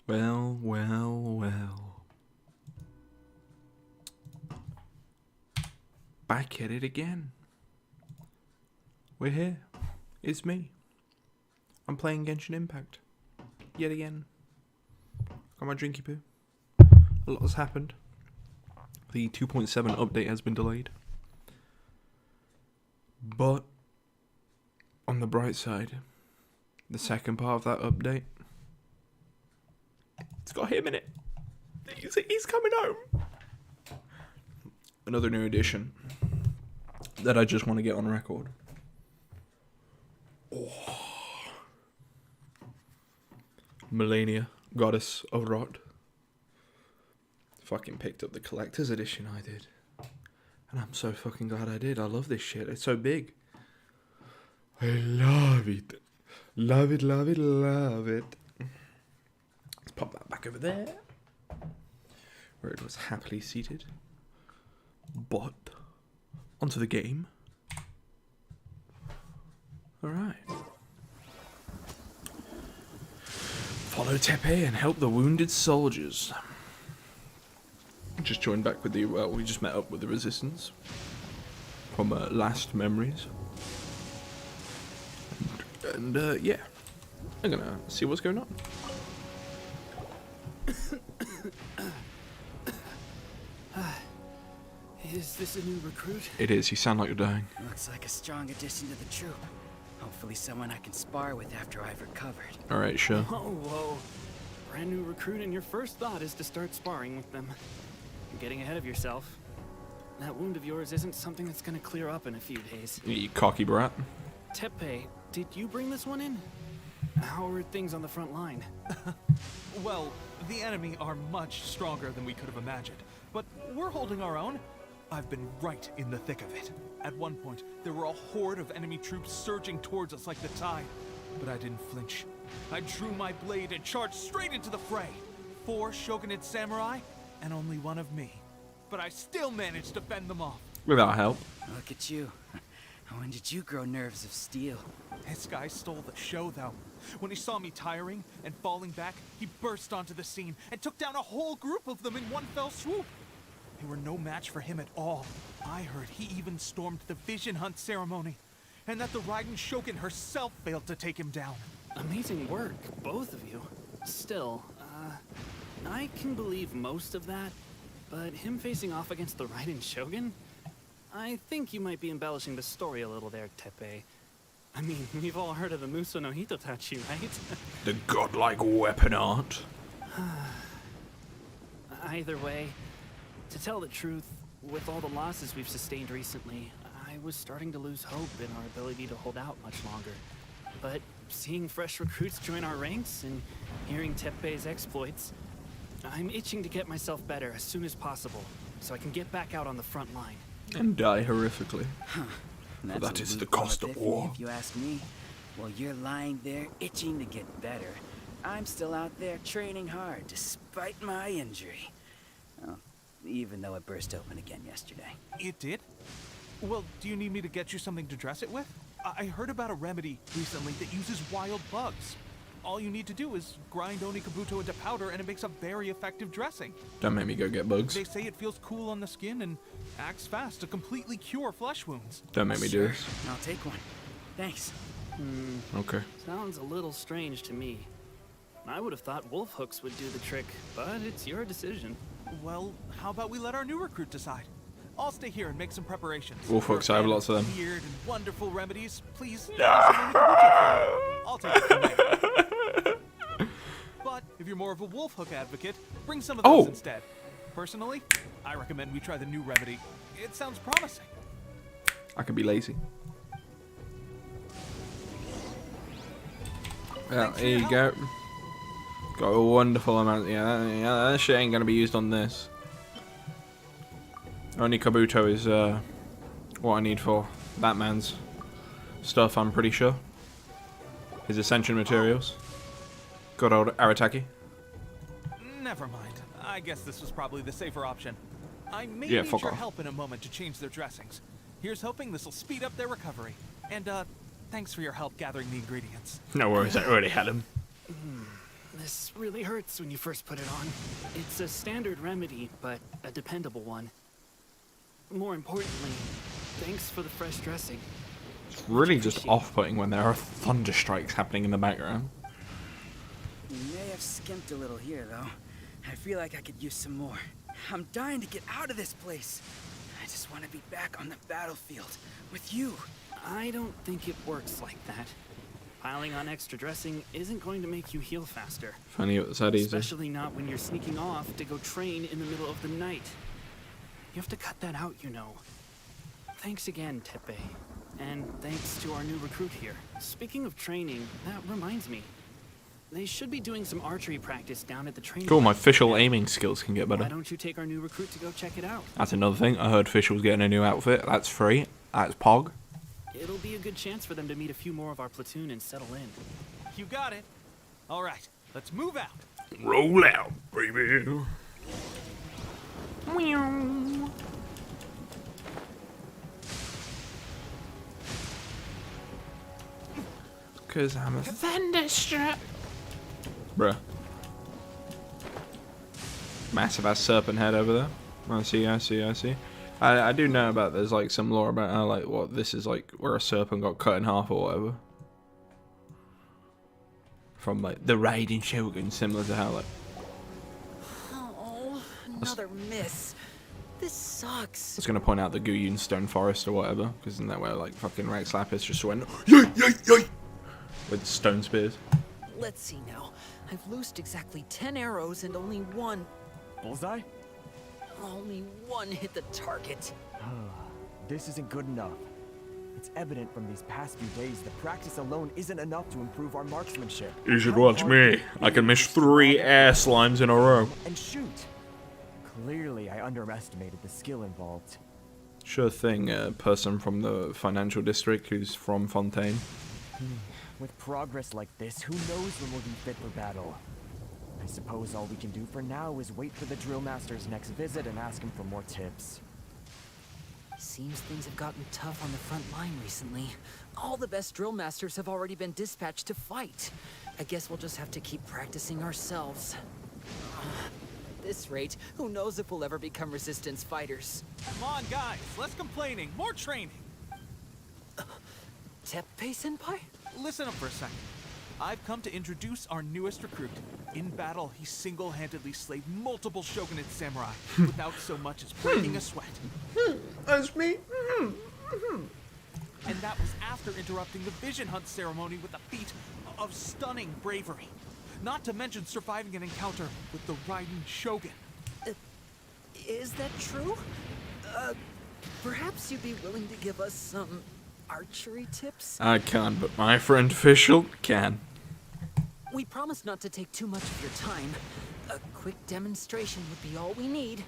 Well, well, well. Back at it again. We're here. It's me. I'm playing Genshin Impact. Yet again. Got my drinky poo. A lot has happened. The 2.7 update has been delayed. But, on the bright side, the second part of that update, it's got him in it. He's coming home. Another new addition that I just want to get on record. Oh. Melania, Goddess of Rot. Fucking picked up the collector's edition, I did. And I'm so fucking glad I did. I love this shit. It's so big. I love it. Love it, love it, love it. Let's pop that back over there, where it was happily seated. But, onto the game. Alright. Follow Tepe and help the wounded soldiers. Just joined back with the, well, we just met up with the resistance from last memories. And yeah, I'm gonna see what's going on. Is this a new recruit? It is, you sound like you're dying. Looks like a strong addition to the troop. Hopefully someone I can spar with after I've recovered. Alright, sure. Whoa. Brand new recruit and your first thought is to start sparring with them. You're getting ahead of yourself. That wound of yours isn't something that's gonna clear up in a few days. You cocky brat. Tepe, did you bring this one in? How are things on the front line? Well, the enemy are much stronger than we could have imagined, but we're holding our own. I've been right in the thick of it. At one point, there were a horde of enemy troops surging towards us like the tide, but I didn't flinch. I drew my blade and charged straight into the fray. 4 shogunate samurai, and only one of me. But I still managed to fend them off. Without help. Look at you. When did you grow nerves of steel? This guy stole the show, though. When he saw me tiring and falling back, he burst onto the scene and took down a whole group of them in one fell swoop. They were no match for him at all. I heard he even stormed the vision hunt ceremony, and that the Raiden Shogun herself failed to take him down. Amazing work, both of you. Still, I can believe most of that, but him facing off against the Raiden Shogun? I think you might be embellishing the story a little there, Tepe. I mean, we've all heard of the Muso no Hitotachi, right? The godlike weapon art. Either way, to tell the truth, with all the losses we've sustained recently, I was starting to lose hope in our ability to hold out much longer. But seeing fresh recruits join our ranks and hearing Tepe's exploits, I'm itching to get myself better as soon as possible, so I can get back out on the front line. And die horrifically. That's that is the cost of war. If you ask me, while you're lying there itching to get better, I'm still out there training hard despite my injury. Oh, even though it burst open again yesterday. It did? Well, do you need me to get you something to dress it with? I heard about a remedy recently that uses wild bugs. All you need to do is grind Onikabuto into powder and it makes a very effective dressing. Don't make me go get bugs. They say it feels cool on the skin and acts fast to completely cure flesh wounds. Don't make me do this. I'll take one. Thanks. Okay. Sounds a little strange to me. I would have thought wolf hooks would do the trick, but it's your decision. Well, how about we let our new recruit decide? I'll stay here and make some preparations. Wolf hooks, I have lots of them. Weird and wonderful remedies. Please. I'll take it from there. But if you're more of a wolf hook advocate, bring some of those instead. Personally, I recommend we try the new remedy. It sounds promising. I can be lazy. Well, here you go. Got a wonderful amount. Yeah, that shit ain't gonna be used on this. Only Kabuto is what I need for Batman's stuff, I'm pretty sure. His Ascension materials. Good old Arataki. Never mind. I guess this was probably the safer option. I may need your help in a moment to change their dressings. Here's hoping this will speed up their recovery. And thanks for your help gathering the ingredients. No worries, I already had them. This really hurts when you first put it on. It's a standard remedy, but a dependable one. More importantly, thanks for the fresh dressing. It's really just off-putting when there are thunder strikes happening in the background. You may have skimped a little here, though. I feel like I could use some more. I'm dying to get out of this place. I just want to be back on the battlefield with you. I don't think it works like that. Piling on extra dressing isn't going to make you heal faster. Funny it was that easy. Especially not when you're sneaking off to go train in the middle of the night. You have to cut that out, you know. Thanks again, Tepe. And thanks to our new recruit here. Speaking of training, that reminds me. They should be doing some archery practice down at the training. Cool, my range. official aiming skills can get better. Why don't you take our new recruit to go check it out? That's another thing. I heard Official's getting a new outfit. That's free. That's Pog. It'll be a good chance for them to meet a few more of our platoon and settle in. You got it. All right, let's move out. Roll out, baby. Cause I'm a thunderstruck. Bruh. Massive ass serpent head over there. I see. I do know about there's like some lore about how like what this is like where a serpent got cut in half or whatever. From like the Raiden Shogun, similar to how like Oh, another miss. This sucks. I was gonna point out the Guyun Stone Forest or whatever, because isn't that where like fucking Rex Lapis just went yay with stone spears? Let's see now. I've loosed exactly 10 arrows and only one hit the target. This isn't good enough. It's evident from these past few days that practice alone isn't enough to improve our marksmanship. You should How watch hard me. could it I can be miss to 3 spot air and slimes in a row. and shoot. Clearly, I underestimated the skill involved. Sure thing, person from the financial district who's from Fontaine. With progress like this, who knows when we'll be fit for battle? I suppose all we can do for now is wait for the drill master's next visit and ask him for more tips. Seems things have gotten tough on the front line recently. All the best drill masters have already been dispatched to fight. I guess we'll just have to keep practicing ourselves. At this rate, who knows if we'll ever become resistance fighters. Come on, guys, less complaining, more training. Teppei-senpai? Listen up for a second. I've come to introduce our newest recruit. In battle, he single-handedly slayed multiple shogunate samurai without so much as breaking a sweat. That's me. And that was after interrupting the vision hunt ceremony with a feat of stunning bravery. Not to mention surviving an encounter with the Raiden Shogun. Is that true? Perhaps you'd be willing to give us some archery tips? I can't, but my friend Official can. We promise not to take too much of your time. A quick demonstration would be all we need.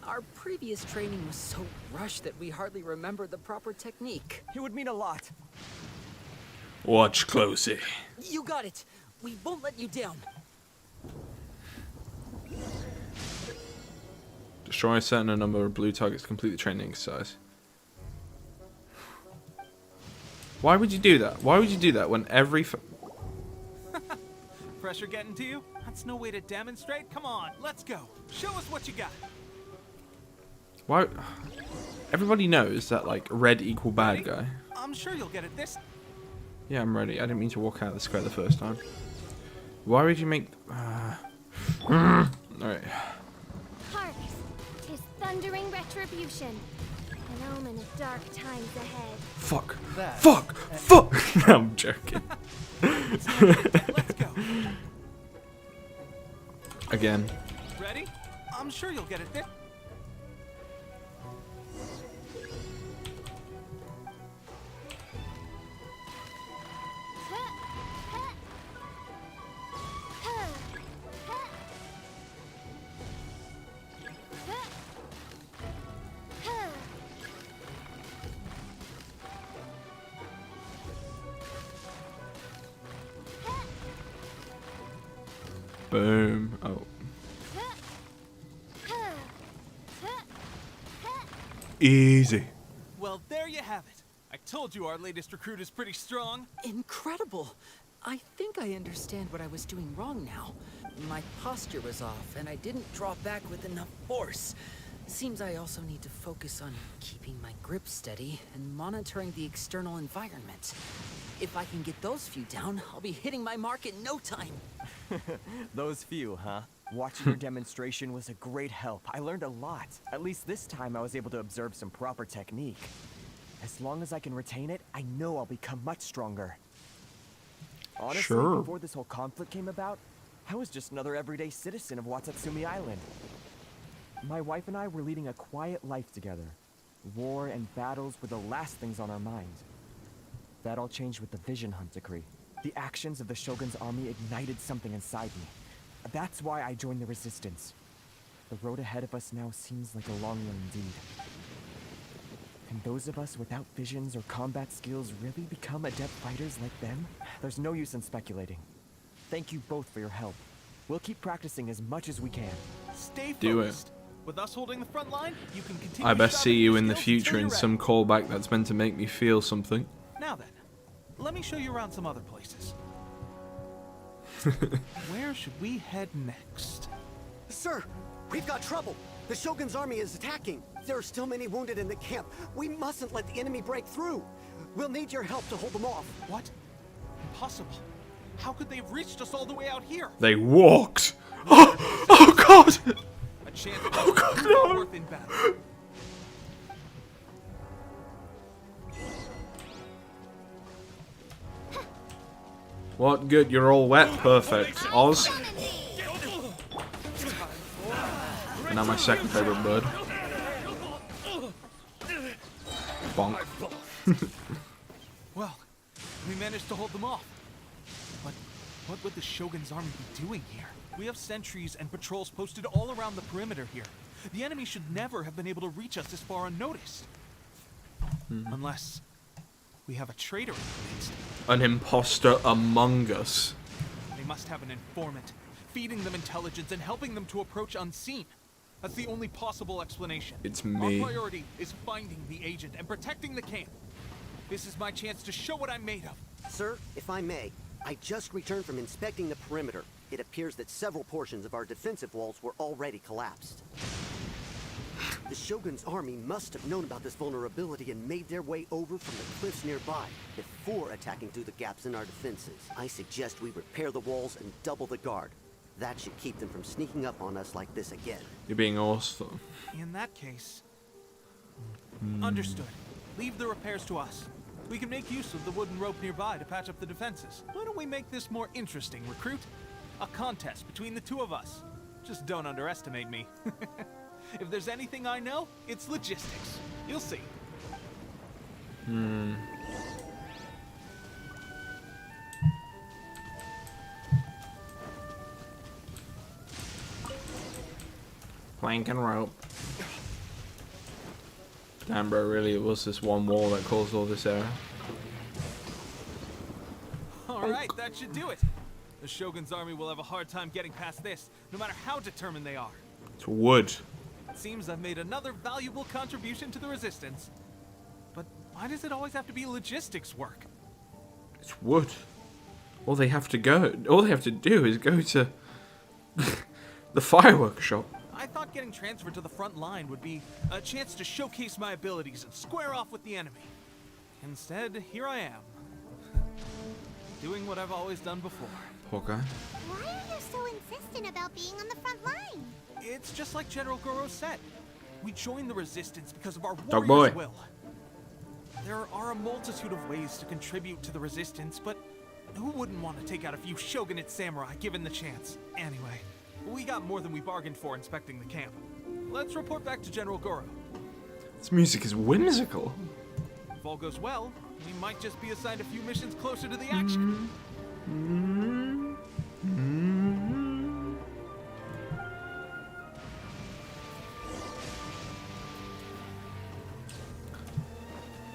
Our previous training was so rushed that we hardly remember the proper technique. It would mean a lot. Watch closely. You got it. We won't let you down. Destroy a certain number of blue targets to complete the training exercise. Why would you do that? Why would you do that when every... Pressure getting to you? That's no way to demonstrate. Come on, let's go. Show us what you got. Why? Everybody knows that, like, red equal bad Ready? guy. I'm sure you'll get it this. Yeah, I'm ready. I didn't mean to walk out of the square the first time. Why would you make... Alright. Hark! 'Tis thundering retribution. An omen of dark times ahead. Fuck. That- Fuck! Fuck! I'm joking. Let's go. Again. Ready? I'm sure you'll get it this. Boom. Oh. Easy. Well, there you have it. I told you our latest recruit is pretty strong. Incredible. I think I understand what I was doing wrong now. My posture was off, and I didn't draw back with enough force. Seems I also need to focus on keeping my grip steady and monitoring the external environment. If I can get those few down, I'll be hitting my mark in no time. Those few, huh? Watching your demonstration was a great help. I learned a lot. At least this time I was able to observe some proper technique. As long as I can retain it, I know I'll become much stronger. Honestly, Sure. before this whole conflict came about, I was just another everyday citizen of Wadatsumi Island. My wife and I were leading a quiet life together. War and battles were the last things on our mind. That all changed with the Vision Hunt decree. The actions of the Shogun's army ignited something inside me. That's why I joined the resistance. The road ahead of us now seems like a long one indeed. Can those of us without visions or combat skills really become adept fighters like them? There's no use in speculating. Thank you both for your help. We'll keep practicing as much as we can. Stay Do it. focused. With us holding the front line, you can continue. I best see sharpening you your in the skills future until in you're some callback that's meant to make me feel something. ready. Now then, let me show you around some other places. Where should we head next? Sir, we've got trouble. The Shogun's army is attacking. There are still many wounded in the camp. We mustn't let the enemy break through. We'll need your help to hold them off. What? Impossible. How could they have reached us all the way out here? They walked. Oh God! A chance Oh, God, not no. worth in battle. What good? You're all wet. Perfect. Oz. Now my second favorite bird. Bonk. Well, we managed to hold them off. But what would the Shogun's army be doing here? We have sentries and patrols posted all around the perimeter here. The enemy should never have been able to reach us this far unnoticed. Unless we have a traitor in the midst. An imposter among us. They must have an informant, feeding them intelligence and helping them to approach unseen. That's the only possible explanation. It's me. Our priority is finding the agent and protecting the camp. This is my chance to show what I'm made of. Sir, if I may, I just returned from inspecting the perimeter. It appears that several portions of our defensive walls were already collapsed. The Shogun's army must have known about this vulnerability and made their way over from the cliffs nearby before attacking through the gaps in our defenses. I suggest we repair the walls and double the guard. That should keep them from sneaking up on us like this again. You're being awesome. In that case... Understood. Leave the repairs to us. We can make use of the wooden rope nearby to patch up the defenses. Why don't we make this more interesting, recruit? A contest between the two of us. Just don't underestimate me. If there's anything I know, it's logistics. You'll see. Plank and rope. Damn, bro, really, it was this one wall that caused all this error. Alright, that should do it. The Shogun's army will have a hard time getting past this, no matter how determined they are. It's wood. It seems I've made another valuable contribution to the resistance. But why does it always have to be logistics work? It's wood. All they have to do is go to the fireworks shop. I thought getting transferred to the front line would be a chance to showcase my abilities and square off with the enemy. Instead, here I am. Doing what I've always done before. Poor guy. Why are you so insistent about being on the front line? It's just like General Goro said. We joined the resistance because of our Dogboy. warriors' will. There are a multitude of ways to contribute to the resistance, but who wouldn't want to take out a few shogunate samurai given the chance? Anyway, we got more than we bargained for inspecting the camp. Let's report back to General Goro. This music is whimsical. If all goes well, we might just be assigned a few missions closer to the action.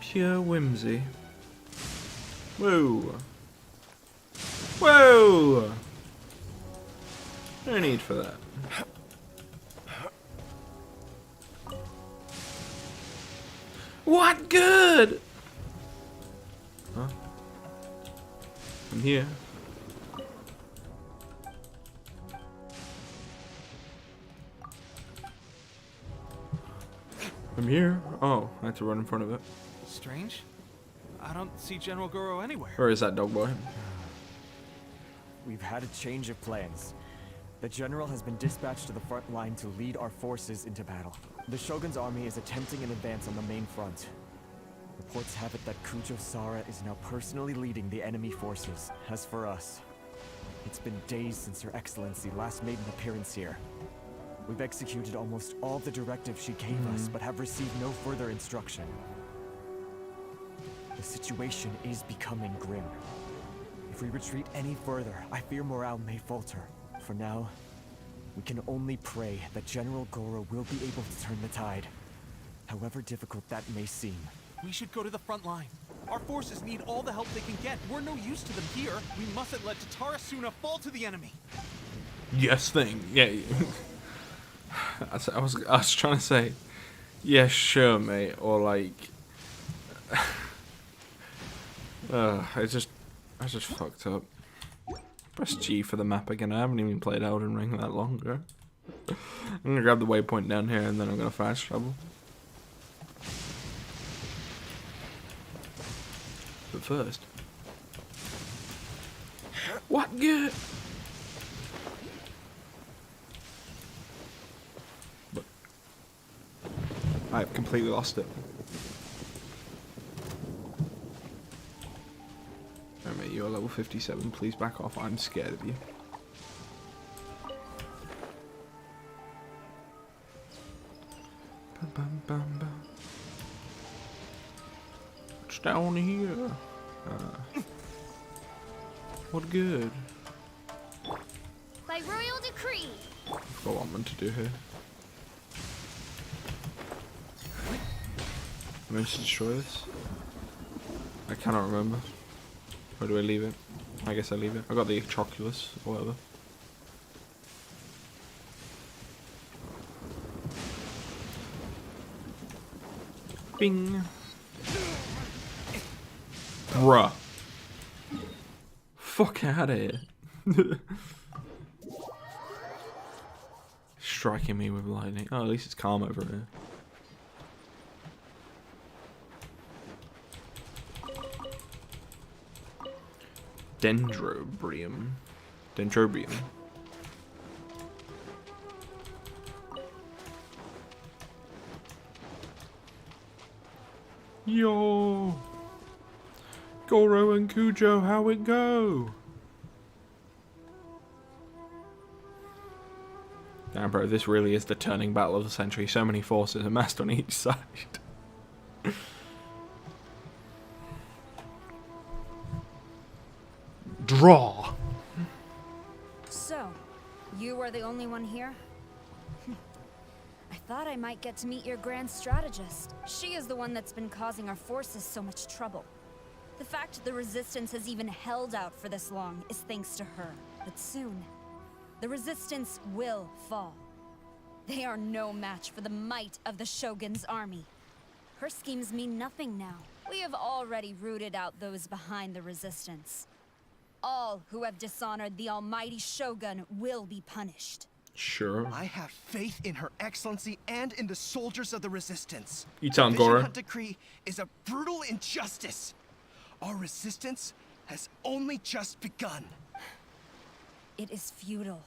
Pure whimsy. Whoa. Whoa! No need for that. What good? Huh? I'm here. I'm here. Oh, I had to run in front of it. Strange. I don't see General Goro anywhere. Where is that Dogboy? We've had a change of plans. The general has been dispatched to the front line to lead our forces into battle. The Shogun's army is attempting an advance on the main front. Reports have it that Kujo-Sara is now personally leading the enemy forces. As for us, it's been days since Her Excellency last made an appearance here. We've executed almost all the directives she gave us, but have received no further instruction. The situation is becoming grim. If we retreat any further, I fear morale may falter. For now, we can only pray that General Goro will be able to turn the tide, however difficult that may seem. We should go to the front line. Our forces need all the help they can get. We're no use to them here. We mustn't let Tatarasuna fall to the enemy. Yes thing. Yeah. I was trying to say, yeah, sure, mate, or like, I just fucked up. Press G for the map again. I haven't even played Elden Ring that long ago. I'm gonna grab the waypoint down here and then I'm gonna fast travel. But first, what good? But I've completely lost it. Alright, mate, you're level 57. Please back off. I'm scared of you. Bum, bum, bum, bum. What's down here? What good? By royal decree. I forgot what I'm meant to do here. Am I meant to destroy this? I cannot remember. Where do I leave it? I guess I leave it. I got the Choculus or whatever. Bing. Bruh. Fuck out of here. Striking me with lightning. Oh, at least it's calm over here. Dendrobium. Dendrobium. Yo! Goro and Kujo, how it go? Damn, bro, this really is the turning battle of the century. So many forces amassed on each side. Draw! So, you are the only one here? I thought I might get to meet your grand strategist. She is the one that's been causing our forces so much trouble. The fact the Resistance has even held out for this long is thanks to her. But soon, the Resistance will fall. They are no match for the might of the Shogun's army. Her schemes mean nothing now. We have already rooted out those behind the Resistance. All who have dishonored the almighty Shogun will be punished. Sure. I have faith in Her Excellency and in the soldiers of the Resistance. You tell him, The Vision Goro. Hunt decree is a brutal injustice. Our resistance has only just begun. It is futile.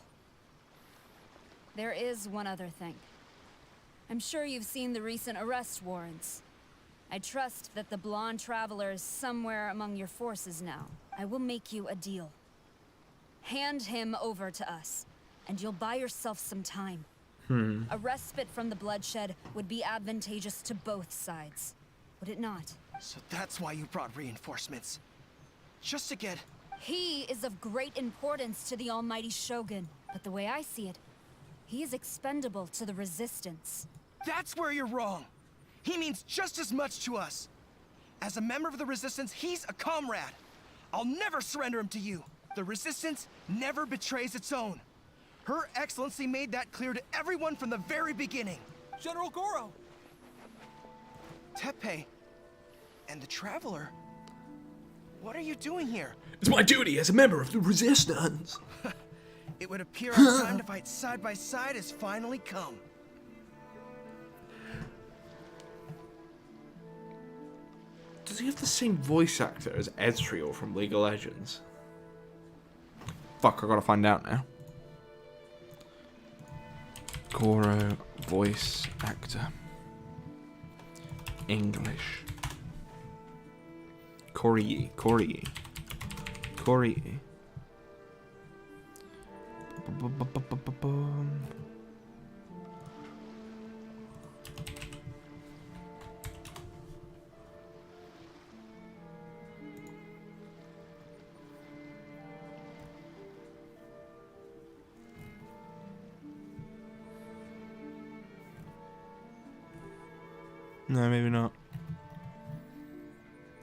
There is one other thing. I'm sure you've seen the recent arrest warrants. I trust that the blonde traveler is somewhere among your forces now. I will make you a deal. Hand him over to us, and you'll buy yourself some time. A respite from the bloodshed would be advantageous to both sides, would it not? So that's why you brought reinforcements. Just to get... He is of great importance to the almighty Shogun, but the way I see it, he is expendable to the Resistance. That's where you're wrong. He means just as much to us. As a member of the Resistance, he's a comrade. I'll never surrender him to you. The Resistance never betrays its own. Her Excellency made that clear to everyone from the very beginning. General Goro! Teppei and the Traveler, what are you doing here? It's my duty as a member of the Resistance. It would appear our time to fight side by side has finally come. Does he have the same voice actor as Ezreal from League of Legends? Fuck, I gotta find out now. Goro voice actor. English. Corey. No, maybe not.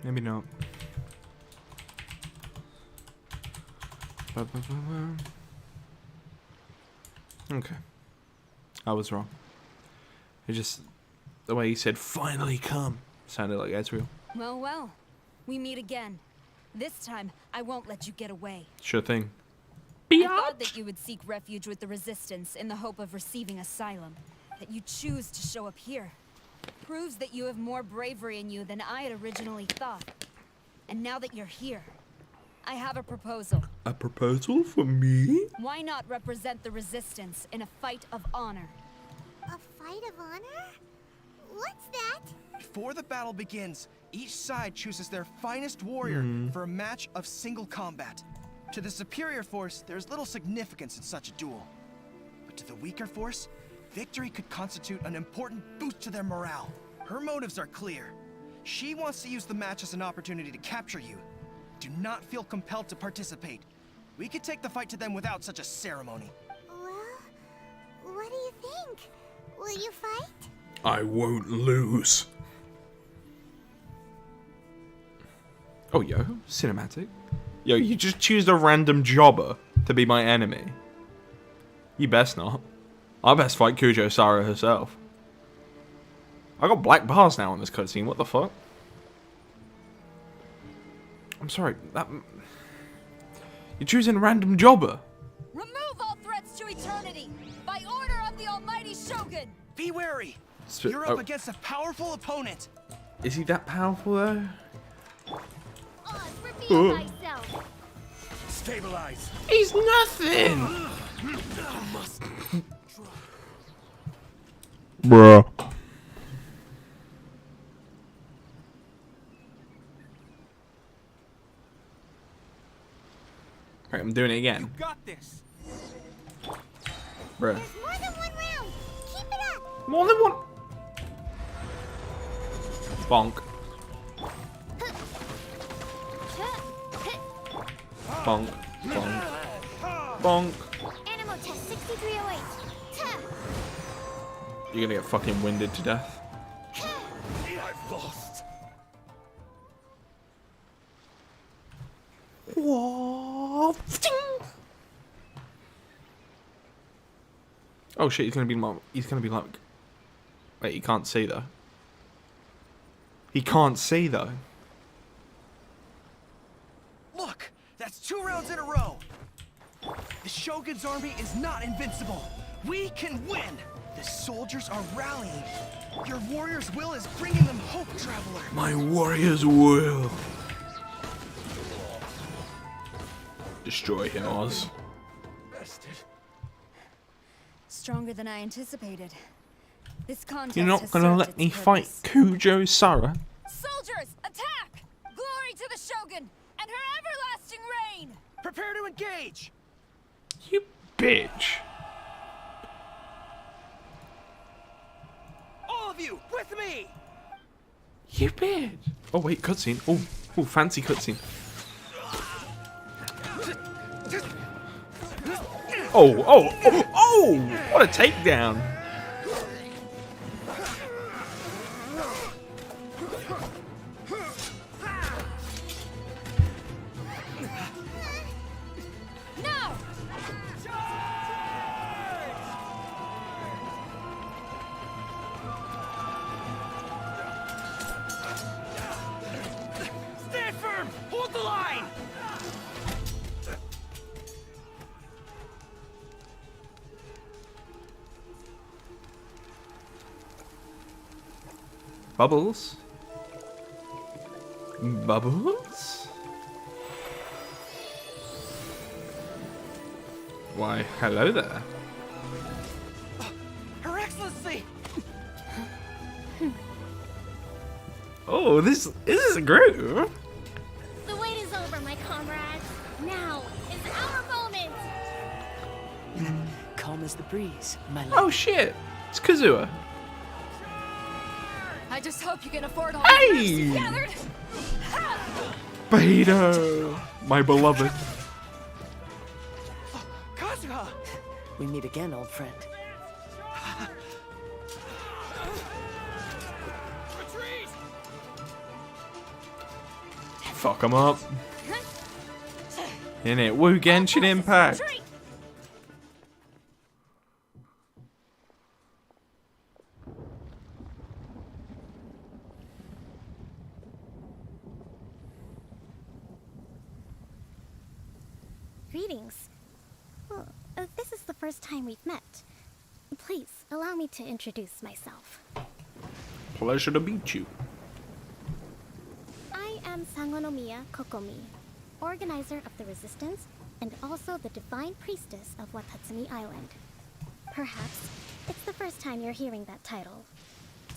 Maybe not. Okay. I was wrong. It just... the way he said, finally come, sounded like Ezreal. Well, well. We meet again. This time, I won't let you get away. Sure thing. I thought that you would seek refuge with the Resistance in the hope of receiving asylum. That you choose to show up here proves that you have more bravery in you than I had originally thought. And now that you're here, I have a proposal. A proposal for me? Why not represent the Resistance in a fight of honor? A fight of honor? What's that? Before the battle begins, each side chooses their finest warrior for a match of single combat. To the superior force, there's little significance in such a duel. But to the weaker force, victory could constitute an important boost to their morale. Her motives are clear. She wants to use the match as an opportunity to capture you. Do not feel compelled to participate. We could take the fight to them without such a ceremony. Well, what do you think? Will you fight? I won't lose. Oh, yo, cinematic. Yo, you just choose a random jobber to be my enemy. You best not. I best fight Kujo Sara herself. I got black bars now on this cutscene. What the fuck? I'm sorry. You're choosing a random jobber. Remove all threats to eternity by order of the Almighty Shogun. Be wary. You're up against a powerful opponent. Is he that powerful though? Oz, reveal myself. Stabilize. He's nothing. Bruh. Alright, I'm doing it again. You got this. Bruh. There's more than one round. Keep it up. More than one. Bonk. Bonk. Bonk. Bonk. Animal test 6308. You're gonna get fucking winded to death. I've lost. Whoa. Oh shit, he's gonna be like... Wait, he can't see though. He can't see though. Look, that's 2 rounds in a row. The Shogun's army is not invincible. We can win. The soldiers are rallying. Your warrior's will is bringing them hope, traveler. My warrior's will. Destroy him, Oz. Stronger than I anticipated. This contest You're not has gonna served let its me fight purpose. Kujo Sara? Soldiers, attack! Glory to the Shogun and her everlasting reign! Prepare to engage. You bitch. All of you, with me. You bitch. Oh wait, cutscene. Oh, fancy cutscene. Oh! What a takedown. No! Stand firm. Hold the line. Bubbles. Bubbles? Why, hello there. Her Excellency! Oh, this is a groove. The wait is over, my comrades. Now is our moment. Calm as the breeze, my love. Oh shit, it's Kazuha. I just hope you can afford all Hey! the gathered. Beto, my beloved. Kazuha! We meet again, old friend. Retreat! Fuck 'em up. In it, woo Genshin Impact. Retreat! Greetings. Well, this is the first time we've met. Please, allow me to introduce myself. Pleasure to meet you. I am Sangonomiya Kokomi, organizer of the Resistance and also the Divine Priestess of Wadatsumi Island. Perhaps it's the first time you're hearing that title.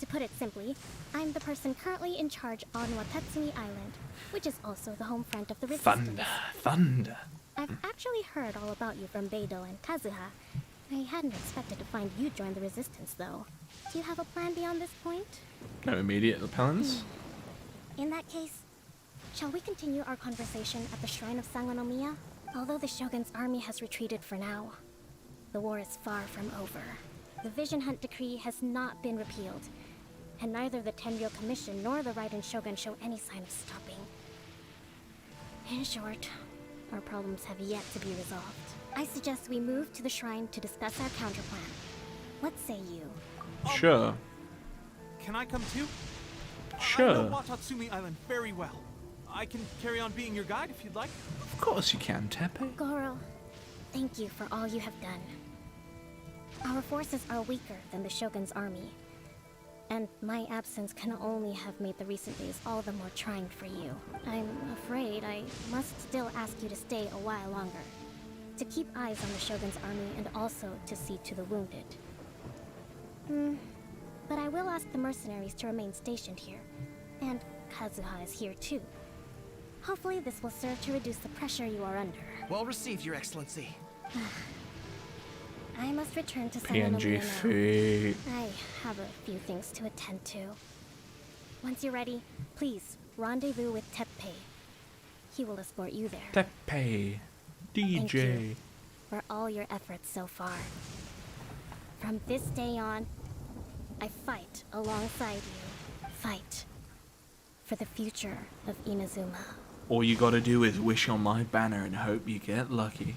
To put it simply, I'm the person currently in charge on Wadatsumi Island, which is also the home front of the Resistance. Thunder. I've actually heard all about you from Beidou and Kazuha. I hadn't expected to find you join the Resistance, though. Do you have a plan beyond this point? No immediate plans. In that case, shall we continue our conversation at the Shrine of Sangonomiya? Although the Shogun's army has retreated for now, the war is far from over. The Vision Hunt Decree has not been repealed, and neither the Tenryou Commission nor the Raiden Shogun show any sign of stopping. In short, our problems have yet to be resolved. I suggest we move to the shrine to discuss our counterplan. What say you? Sure. Can I come too? I Sure. know Wadatsumi Island very well. I can carry on being your guide if you'd like. Of course you can, Tepe. Goro, thank you for all you have done. Our forces are weaker than the Shogun's army, and my absence can only have made the recent days all the more trying for you. I'm afraid I must still ask you to stay a while longer, to keep eyes on the Shogun's army and also to see to the wounded. But I will ask the mercenaries to remain stationed here, and Kazuha is here too. Hopefully this will serve to reduce the pressure you are under. Well received, Your Excellency. I must return to PNG Sangonomiya now. feet. I have a few things to attend to. Once you're ready, please rendezvous with Teppei. He will escort you there. Tepe. Thank you DJ. for all your efforts so far. From this day on, I fight alongside you. Fight for the future of Inazuma. All you gotta do is wish on my banner and hope you get lucky.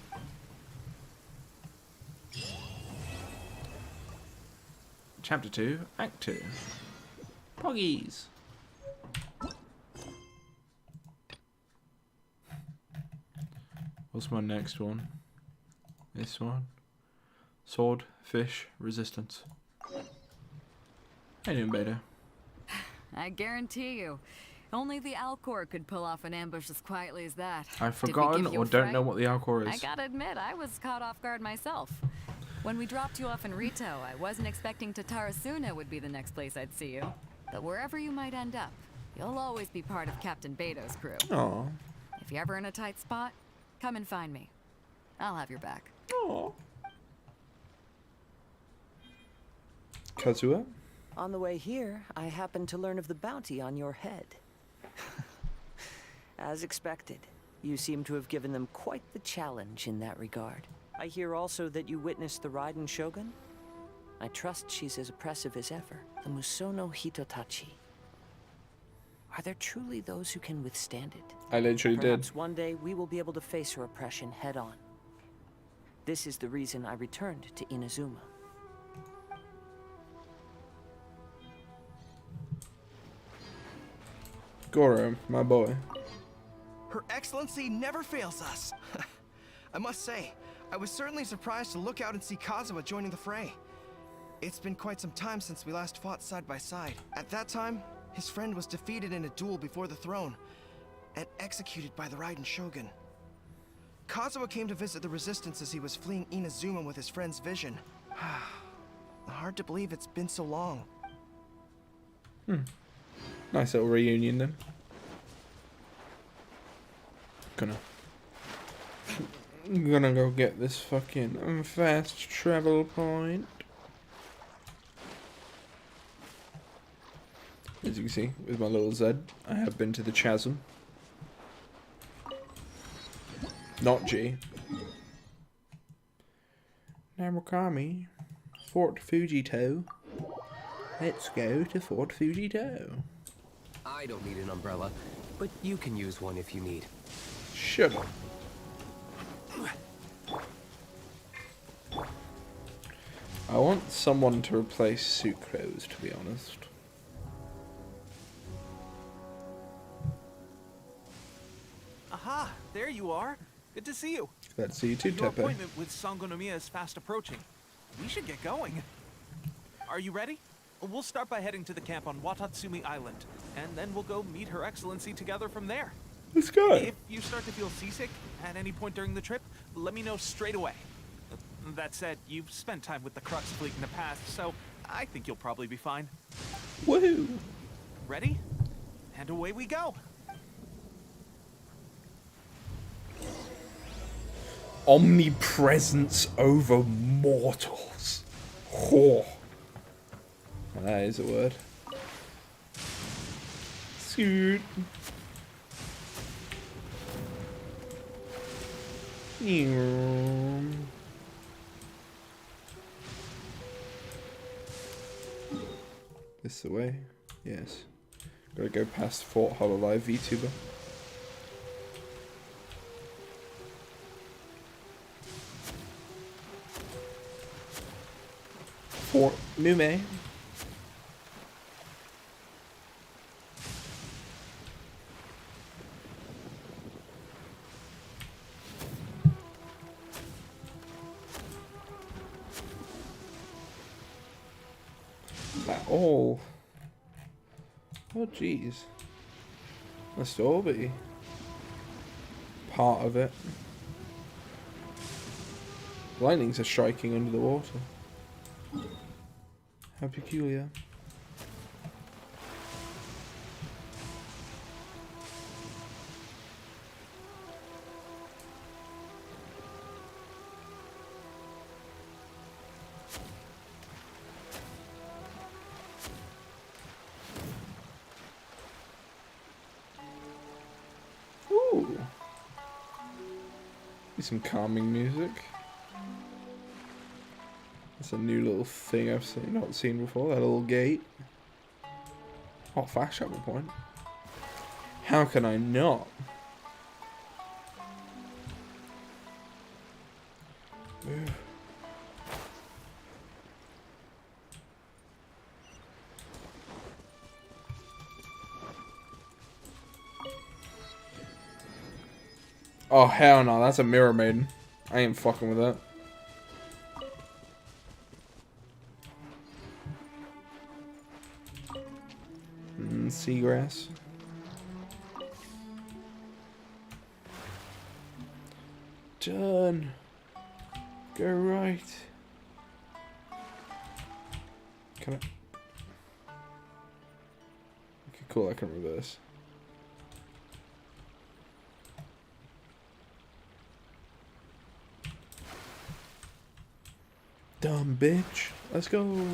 Chapter 2, Act 2. Poggies. What's my next one? This one. Sword, fish, resistance. How you doing, Beta? I guarantee you, only the Alcor could pull off an ambush as quietly as that. I've Did we forgotten give you or a don't fright? know what the Alcor I is. gotta admit, I was caught off guard myself. When we dropped you off in Rito, I wasn't expecting Tatarasuna would be the next place I'd see you. But wherever you might end up, you'll always be part of Captain Beto's crew. Aw. If you're ever in a tight spot, come and find me. I'll have your back. Aw. Kazuha? On the way here, I happened to learn of the bounty on your head. As expected, you seem to have given them quite the challenge in that regard. I hear also that you witnessed the Raiden Shogun? I trust she's as oppressive as ever. The Musono Hitotachi. Are there truly those who can withstand it? I literally Perhaps did. one day we will be able to face her oppression head on. This is the reason I returned to Inazuma. Goro, my boy. Her Excellency never fails us. I must say, I was certainly surprised to look out and see Kazuha joining the fray. It's been quite some time since we last fought side by side. At that time, His friend was defeated in a duel before the throne and executed by the Raiden Shogun. Kazuha came to visit the resistance as he was fleeing Inazuma with his friend's vision. Hard to believe it's been so long. Nice little reunion then. Gonna go get this fucking fast travel point. As you can see, with my little Z, I have been to the chasm. Not G. Namukami. Fort Fujito. Let's go to Fort Fujito. I don't need an umbrella, but you can use one if you need. Shut up. I want someone to replace Sucrose, to be honest. Aha! There you are. Good to see you. Glad to see you too, Your Tepe. appointment with Sangonomiya is fast approaching. We should get going. Are you ready? We'll start by heading to the camp on Wadatsumi Island, and then we'll go meet Her Excellency together from there. Let's go. If you start to feel seasick at any point during the trip, let me know straight away. That said, you've spent time with the Crux fleet in the past, so I think you'll probably be fine. Woohoo! Ready? And away we go. Omnipresence over mortals. Oh. That is a word. Scoot. This the way? Yes. Gotta go past Fort Hololive VTuber. Fort Nume. Oh. Oh, jeez. Must all be part of it. Lightnings are striking under the water. How peculiar. Ooh. Some calming music. It's a new little thing I've not seen before. That little gate. Oh, fast travel point. How can I not? Move. Oh, hell no. That's a mirror maiden. I ain't fucking with that. Seagrass. Done. Go right. Can I? Okay, cool. I can reverse. Dumb bitch. Let's go.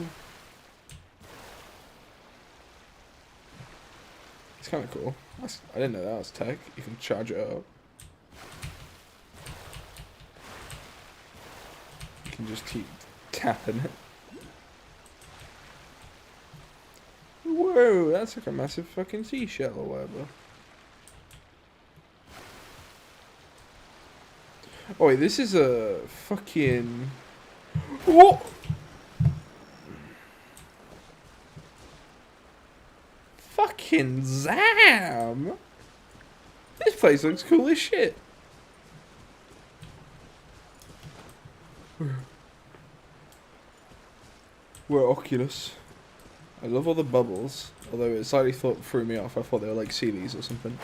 It's kind of cool. I didn't know that was tech. You can charge it up. You can just keep tapping it. Whoa, that's like a massive fucking seashell or whatever. Oh wait, this is a fucking... What? Fucking Zam! This place looks cool as shit. We're Oculus. I love all the bubbles, although it slightly threw me off. I thought they were like Sealies or something.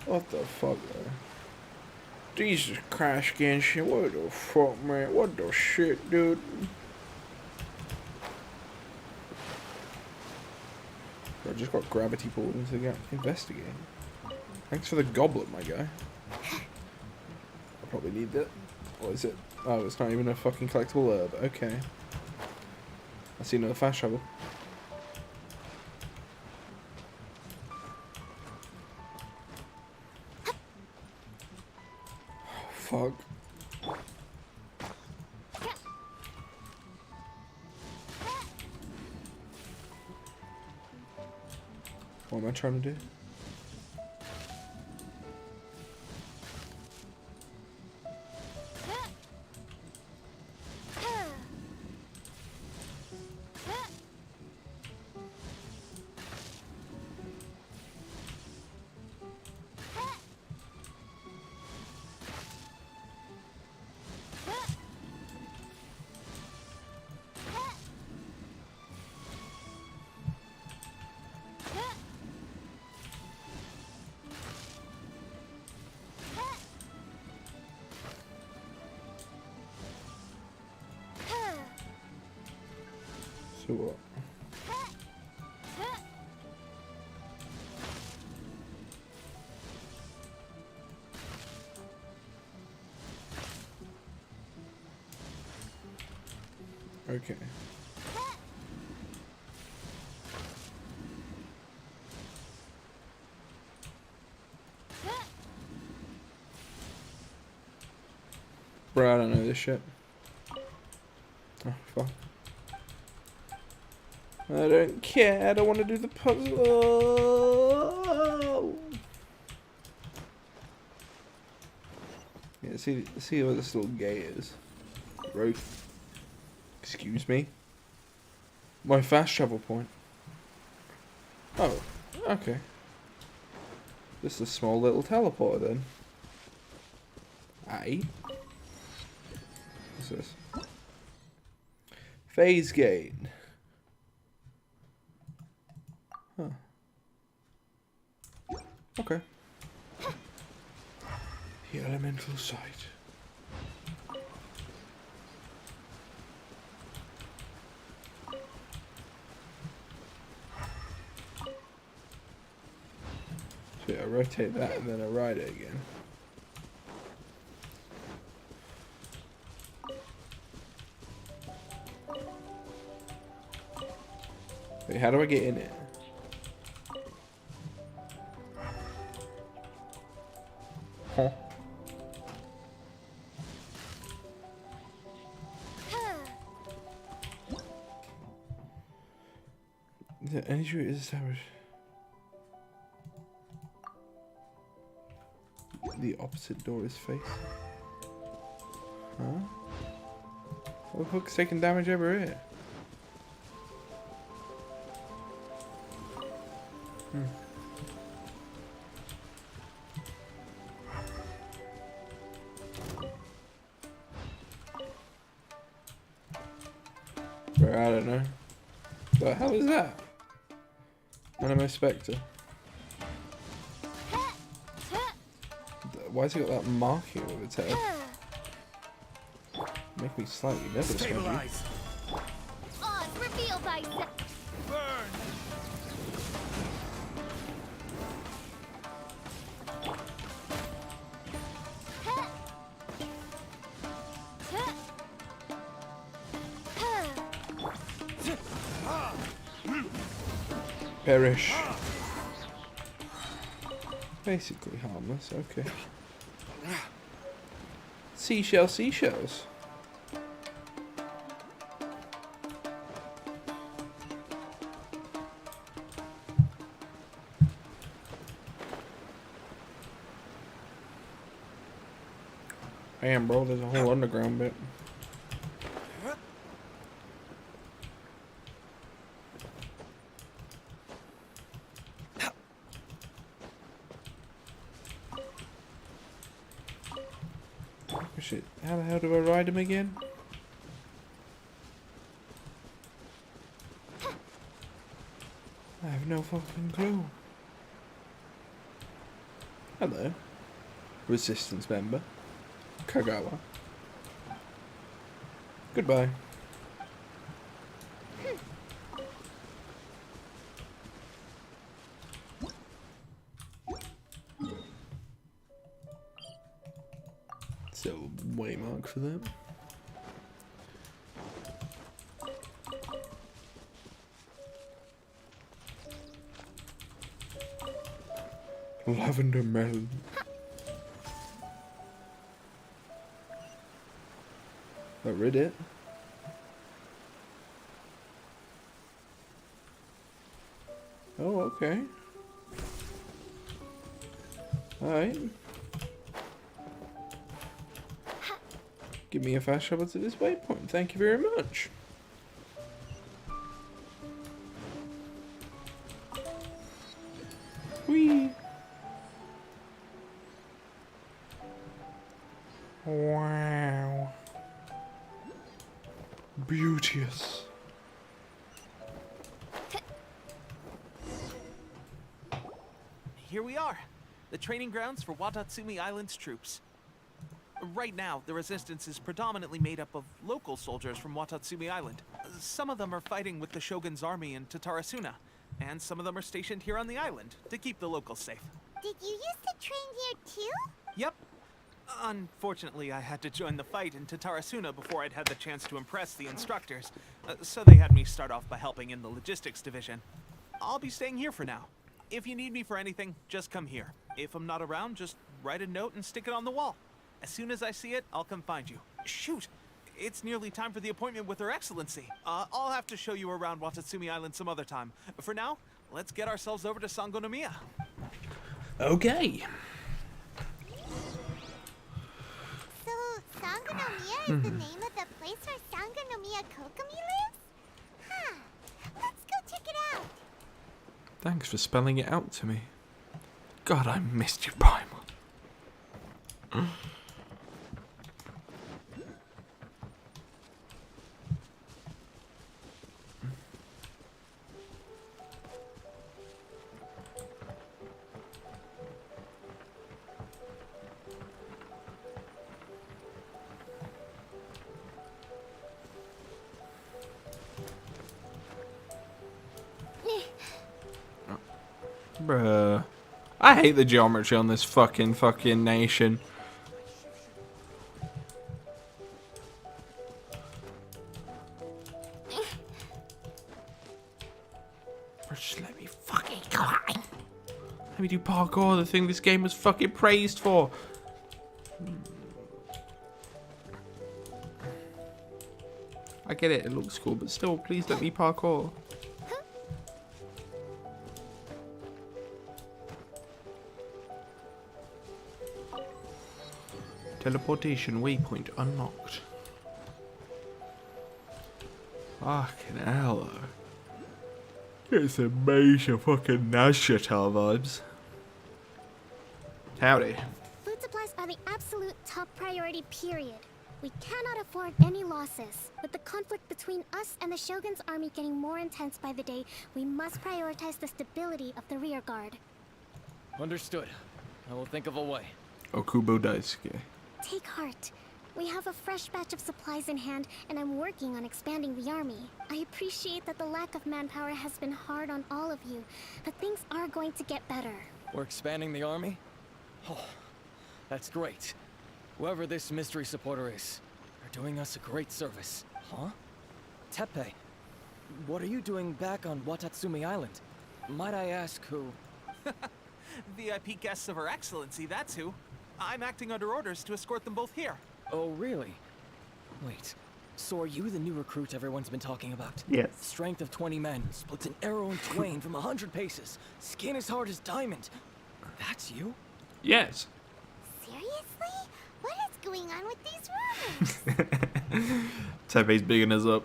What the fuck, though? Jesus Christ, Genshin, what the fuck, man? What the shit, dude? I just got gravity pulled into the investigate. Thanks for the goblet, my guy. I probably need that. What is it? Oh, it's not even a fucking collectible herb. Okay. I see another fast travel. Oh, fuck. What am I trying to do? So what? Okay. Bro, I don't know this shit. Oh, fuck. I don't care, I don't want to do the puzzle. Yeah, see what this little gay is. Road. Excuse me. My fast travel point. Oh, okay. Just a small little teleporter then. Aye. What's this? Phase gate. Huh. Okay. The elemental sight. So yeah, I rotate that and then I ride it again. Wait, how do I get in it? Huh? The energy is established. The opposite door is facing. Huh? What the fuck's taking damage over here? Bro, I don't know. What the hell is that? Anime Spectre. Why has it got that marking over its head? Make me slightly nervous. Stabilize. Oz, reveal thyself. Burn. Perish. Basically harmless, okay. Seashells. Damn, bro, there's a whole underground bit. Shit, how the hell do I ride him again? I have no fucking clue. Hello. Resistance member. Kagawa. Goodbye. So, waymark for that. Lavender melon. I read it. Oh, okay. Alright. Give me a fast travel to this waypoint. Thank you very much. Whee! Wow. Beauteous. Here we are, the training grounds for Wadatsumi Island's troops. Right now, the resistance is predominantly made up of local soldiers from Wadatsumi Island. Some of them are fighting with the Shogun's army in Tatarasuna, and some of them are stationed here on the island to keep the locals safe. Did you used to train here too? Yep. Unfortunately, I had to join the fight in Tatarasuna before I'd had the chance to impress the instructors, so they had me start off by helping in the logistics division. I'll be staying here for now. If you need me for anything, just come here. If I'm not around, just write a note and stick it on the wall. As soon as I see it, I'll come find you. Shoot! It's nearly time for the appointment with Her Excellency. I'll have to show you around Wadatsumi Island some other time. For now, let's get ourselves over to Sangonomiya. Okay. So, Sangonomiya is the name of the place where Sangonomiya Kokomi lives? Huh. Let's go check it out. Thanks for spelling it out to me. God, I missed you, Primal. Bruh. I hate the geometry on this fucking nation. Just let me fucking go on. Let me do parkour, the thing this game was fucking praised for. I get it, it looks cool, but still, please let me parkour. Teleportation waypoint unlocked. Fucking hell, though. It's a major fucking Nashatal vibes. Howdy. Food supplies are the absolute top priority, period. We cannot afford any losses. With the conflict between us and the Shogun's army getting more intense by the day, we must prioritize the stability of the rear guard. Understood. I will think of a way. Okubo Daisuke. Take heart. We have a fresh batch of supplies in hand, and I'm working on expanding the army. I appreciate that the lack of manpower has been hard on all of you, but things are going to get better. We're expanding the army? Oh, that's great. Whoever this mystery supporter is, they're doing us a great service. Huh? Teppei, what are you doing back on Wadatsumi Island? Might I ask who? VIP guests of Her Excellency, that's who. I'm acting under orders to escort them both here. Oh, really? Wait, so are you the new recruit everyone's been talking about? Yes. Strength of 20 men, splits an arrow in twain from 100 paces, skin as hard as diamond. That's you? Yes. Seriously? What is going on with these rumors? Teppei's bigging us up.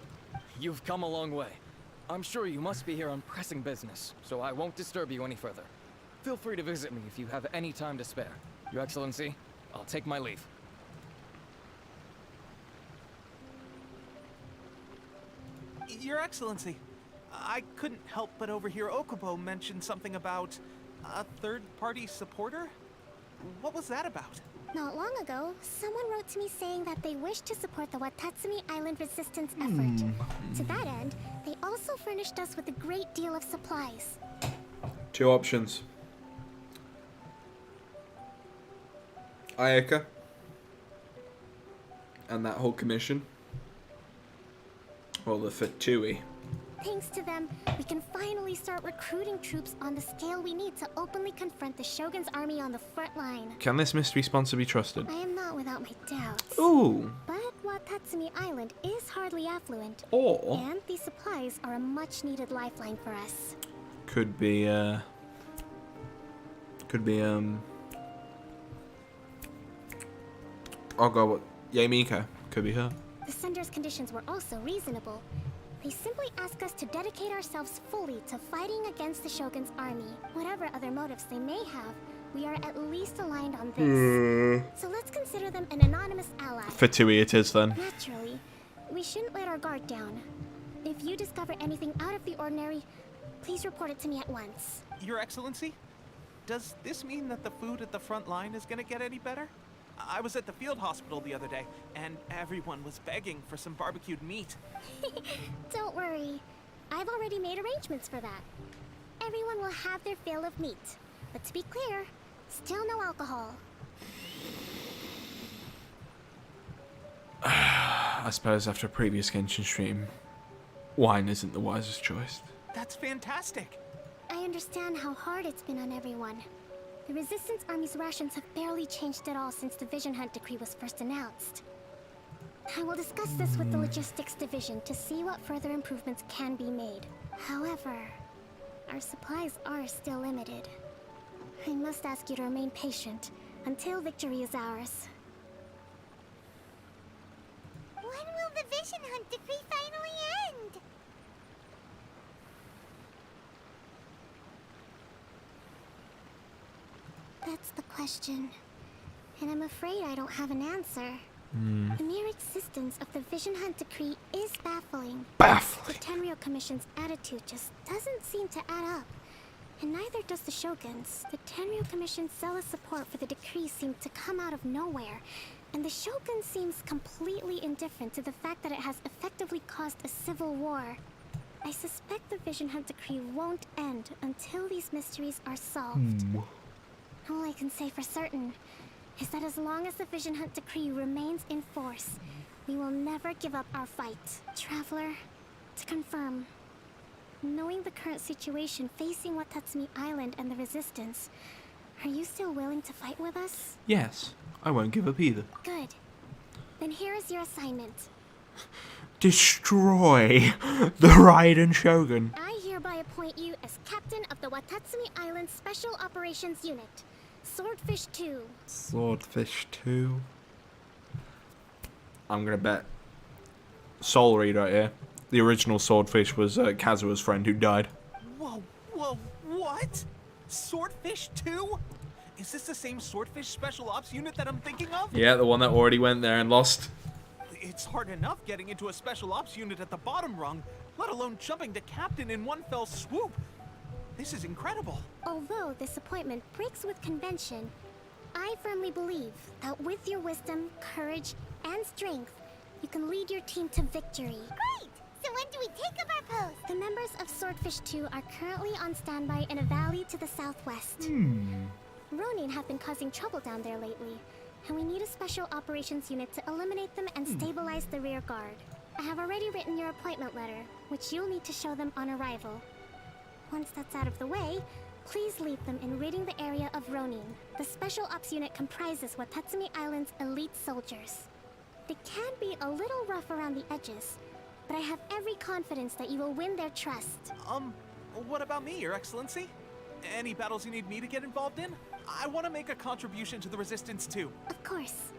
You've come a long way. I'm sure you must be here on pressing business, so I won't disturb you any further. Feel free to visit me if you have any time to spare. Your Excellency, I'll take my leave. Your Excellency, I couldn't help but overhear Okubo mention something about a third-party supporter. What was that about? Not long ago, someone wrote to me saying that they wish to support the Wadatsumi Island resistance effort. To that end, they also furnished us with a great deal of supplies. 2 options. Ayaka and that whole commission, or the Fatui. Thanks to them, we can finally start recruiting troops on the scale we need to openly confront the Shogun's army on the front line. Can this mystery sponsor be trusted? I am not without my doubts. Ooh. But Wadatsumi Island is hardly affluent. Or and these supplies are a much-needed lifeline for us. Could be oh god, what? Yamiko. Could be her. The sender's conditions were also reasonable. They simply ask us to dedicate ourselves fully to fighting against the Shogun's army. Whatever other motives they may have, we are at least aligned on this. So let's consider them an anonymous ally. Fatui it is then. Naturally, we shouldn't let our guard down. If you discover anything out of the ordinary, please report it to me at once. Your Excellency, does this mean that the food at the front line is gonna get any better? I was at the field hospital the other day, and everyone was begging for some barbecued meat. Don't worry. I've already made arrangements for that. Everyone will have their fill of meat. But to be clear, still no alcohol. I suppose after a previous Genshin stream, wine isn't the wisest choice. That's fantastic. I understand how hard it's been on everyone. The Resistance Army's rations have barely changed at all since the Vision Hunt decree was first announced. I will discuss this with the Logistics Division to see what further improvements can be made. However, our supplies are still limited. I must ask you to remain patient until victory is ours. When will the Vision Hunt decree finally end? That's the question. And I'm afraid I don't have an answer. The mere existence of the Vision Hunt decree is baffling. Baffling. The Tenryou Commission's attitude just doesn't seem to add up. And neither does the Shogun's. The Tenryou Commission's zealous support for the decree seemed to come out of nowhere. And the Shogun seems completely indifferent to the fact that it has effectively caused a civil war. I suspect the Vision Hunt decree won't end until these mysteries are solved. All I can say for certain is that as long as the Vision Hunt decree remains in force, we will never give up our fight. Traveler, to confirm, knowing the current situation facing Wadatsumi Island and the Resistance, are you still willing to fight with us? Yes, I won't give up either. Good. Then here is your assignment. Destroy the Raiden Shogun. I hereby appoint you as captain of the Wadatsumi Island Special Operations Unit. Swordfish 2. Swordfish 2. I'm gonna bet Soul Reed right here. The original Swordfish was Kazua's friend who died. Whoa, what? Swordfish 2? Is this the same Swordfish Special Ops unit that I'm thinking of? Yeah, the one that already went there and lost. It's hard enough getting into a Special Ops unit at the bottom rung, let alone jumping to captain in one fell swoop. This is incredible. Although this appointment breaks with convention, I firmly believe that with your wisdom, courage, and strength, you can lead your team to victory. Great! So when do we take up our post? The members of Swordfish 2 are currently on standby in a valley to the southwest. Ronin have been causing trouble down there lately, and we need a special operations unit to eliminate them and stabilize the rear guard. I have already written your appointment letter, which you'll need to show them on arrival. Once that's out of the way, please lead them in ridding the area of Ronin. The Special Ops Unit comprises Wadatsumi Island's elite soldiers. They can be a little rough around the edges, but I have every confidence that you will win their trust. What about me, Your Excellency? Any battles you need me to get involved in? I want to make a contribution to the Resistance too. Of course.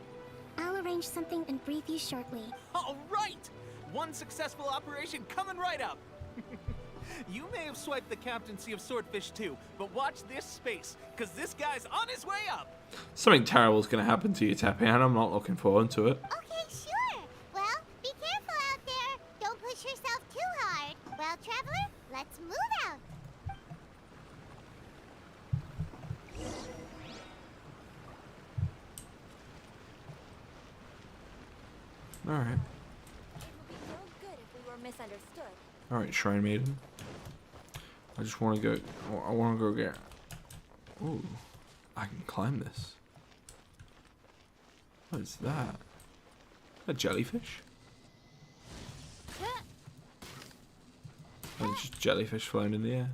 I'll arrange something and brief you shortly. All right! One successful operation coming right up! You may have swiped the captaincy of Swordfish 2, but watch this space, because this guy's on his way up! Something terrible's gonna happen to you, Teppy, and I'm not looking forward to it. Okay, sure. Well, be careful out there. Don't push yourself too hard. Well, Traveler, Let's move out. Alright. It would be so good if we were misunderstood. Alright, Shrine Maiden. I just want to go. I want to go get. Ooh. I can climb this. What is that? A jellyfish? Oh, it's just jellyfish flying in the air.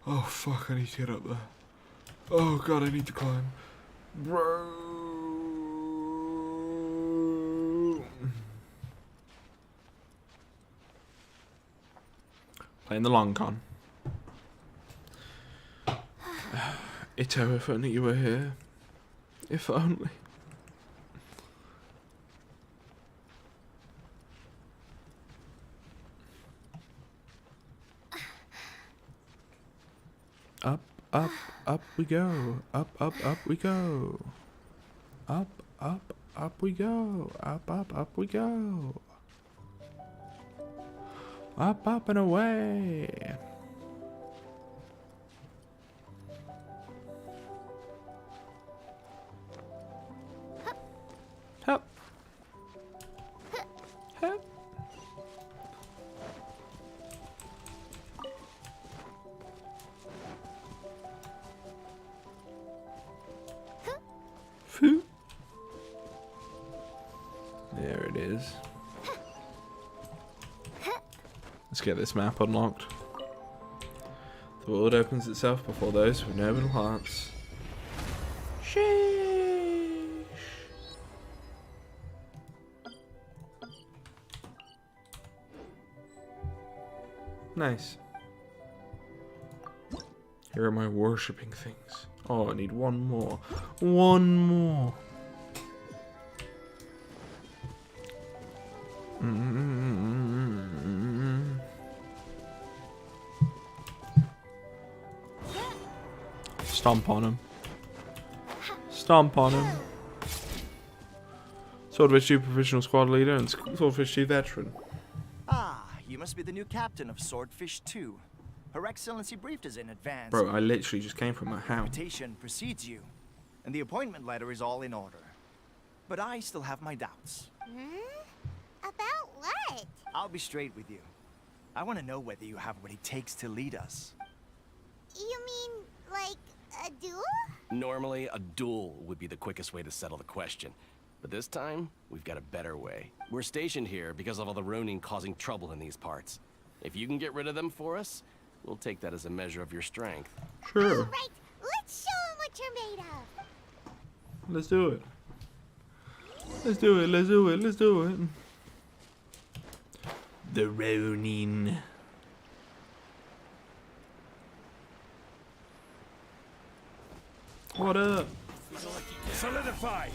Oh fuck, I need to get up there. Oh god, I need to climb. Bro. Playing the long con. Ito, if only you were here. If only. Up, up, up we go. Up, up, up we go. Up, up, up we go. Up, up we go. Up and away. Hup. Hup. Foo. There it is. Let's get this map unlocked. The world opens itself before those with noble hearts. Sheesh. Nice. Here are my worshipping things. Oh, I need one more. One more. Stomp on him. Stomp on him. Swordfish 2 professional squad leader and Swordfish 2 veteran. Ah, you must be the new captain of Swordfish 2. Her Excellency briefed us in advance. Bro, I literally just came from my house. Invitation precedes you, and the appointment letter is all in order. But I still have my doubts. About what? I'll be straight with you. I want to know whether you have what it takes to lead us. You mean, like, a duel? Normally, a duel would be the quickest way to settle the question. But this time, we've got a better way. We're stationed here because of all the Ronin causing trouble in these parts. If you can get rid of them for us, we'll take that as a measure of your strength. Sure. Alright, let's show them what you're made of. Let's do it. Let's do it, let's do it, let's do it. The Ronin. What up? Solidify.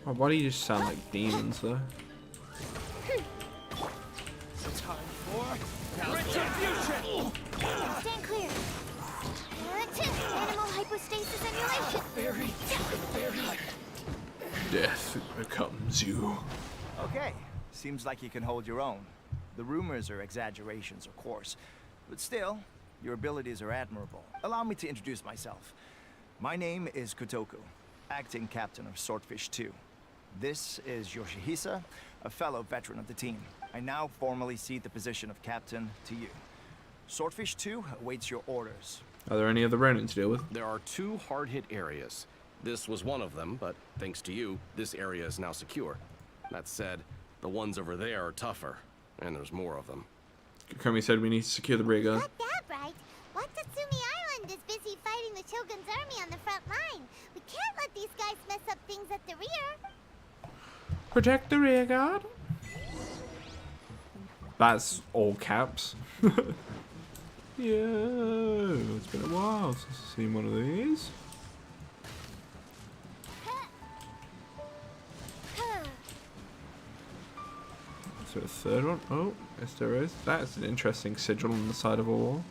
Oh, why do you just sound like demons though? Time for retribution. Stand clear. Animal hypostasis emulation. Death becomes you. Okay, seems like you can hold your own. The rumors are exaggerations, of course, but still, your abilities are admirable. Allow me to introduce myself. My name is Kotoku, acting captain of Swordfish 2. This is Yoshihisa, a fellow veteran of the team. I now formally cede the position of captain to you. Swordfish 2 awaits your orders. Are there any other Ronin to deal with? There are 2 hard-hit areas. This was one of them, but thanks to you, this area is now secure. That said, the ones over there are tougher, and there's more of them. Komi said we need to secure the rear guard. Got that right. Wadatsumi Island is busy fighting the Shogun's army on the front line. We can't let these guys mess up things at the rear. Protect the rear guard. That's all caps. Yeah, it's been a while since I've seen one of these. Is there a third one? Oh, yes there is. That's an interesting sigil on the side of a wall.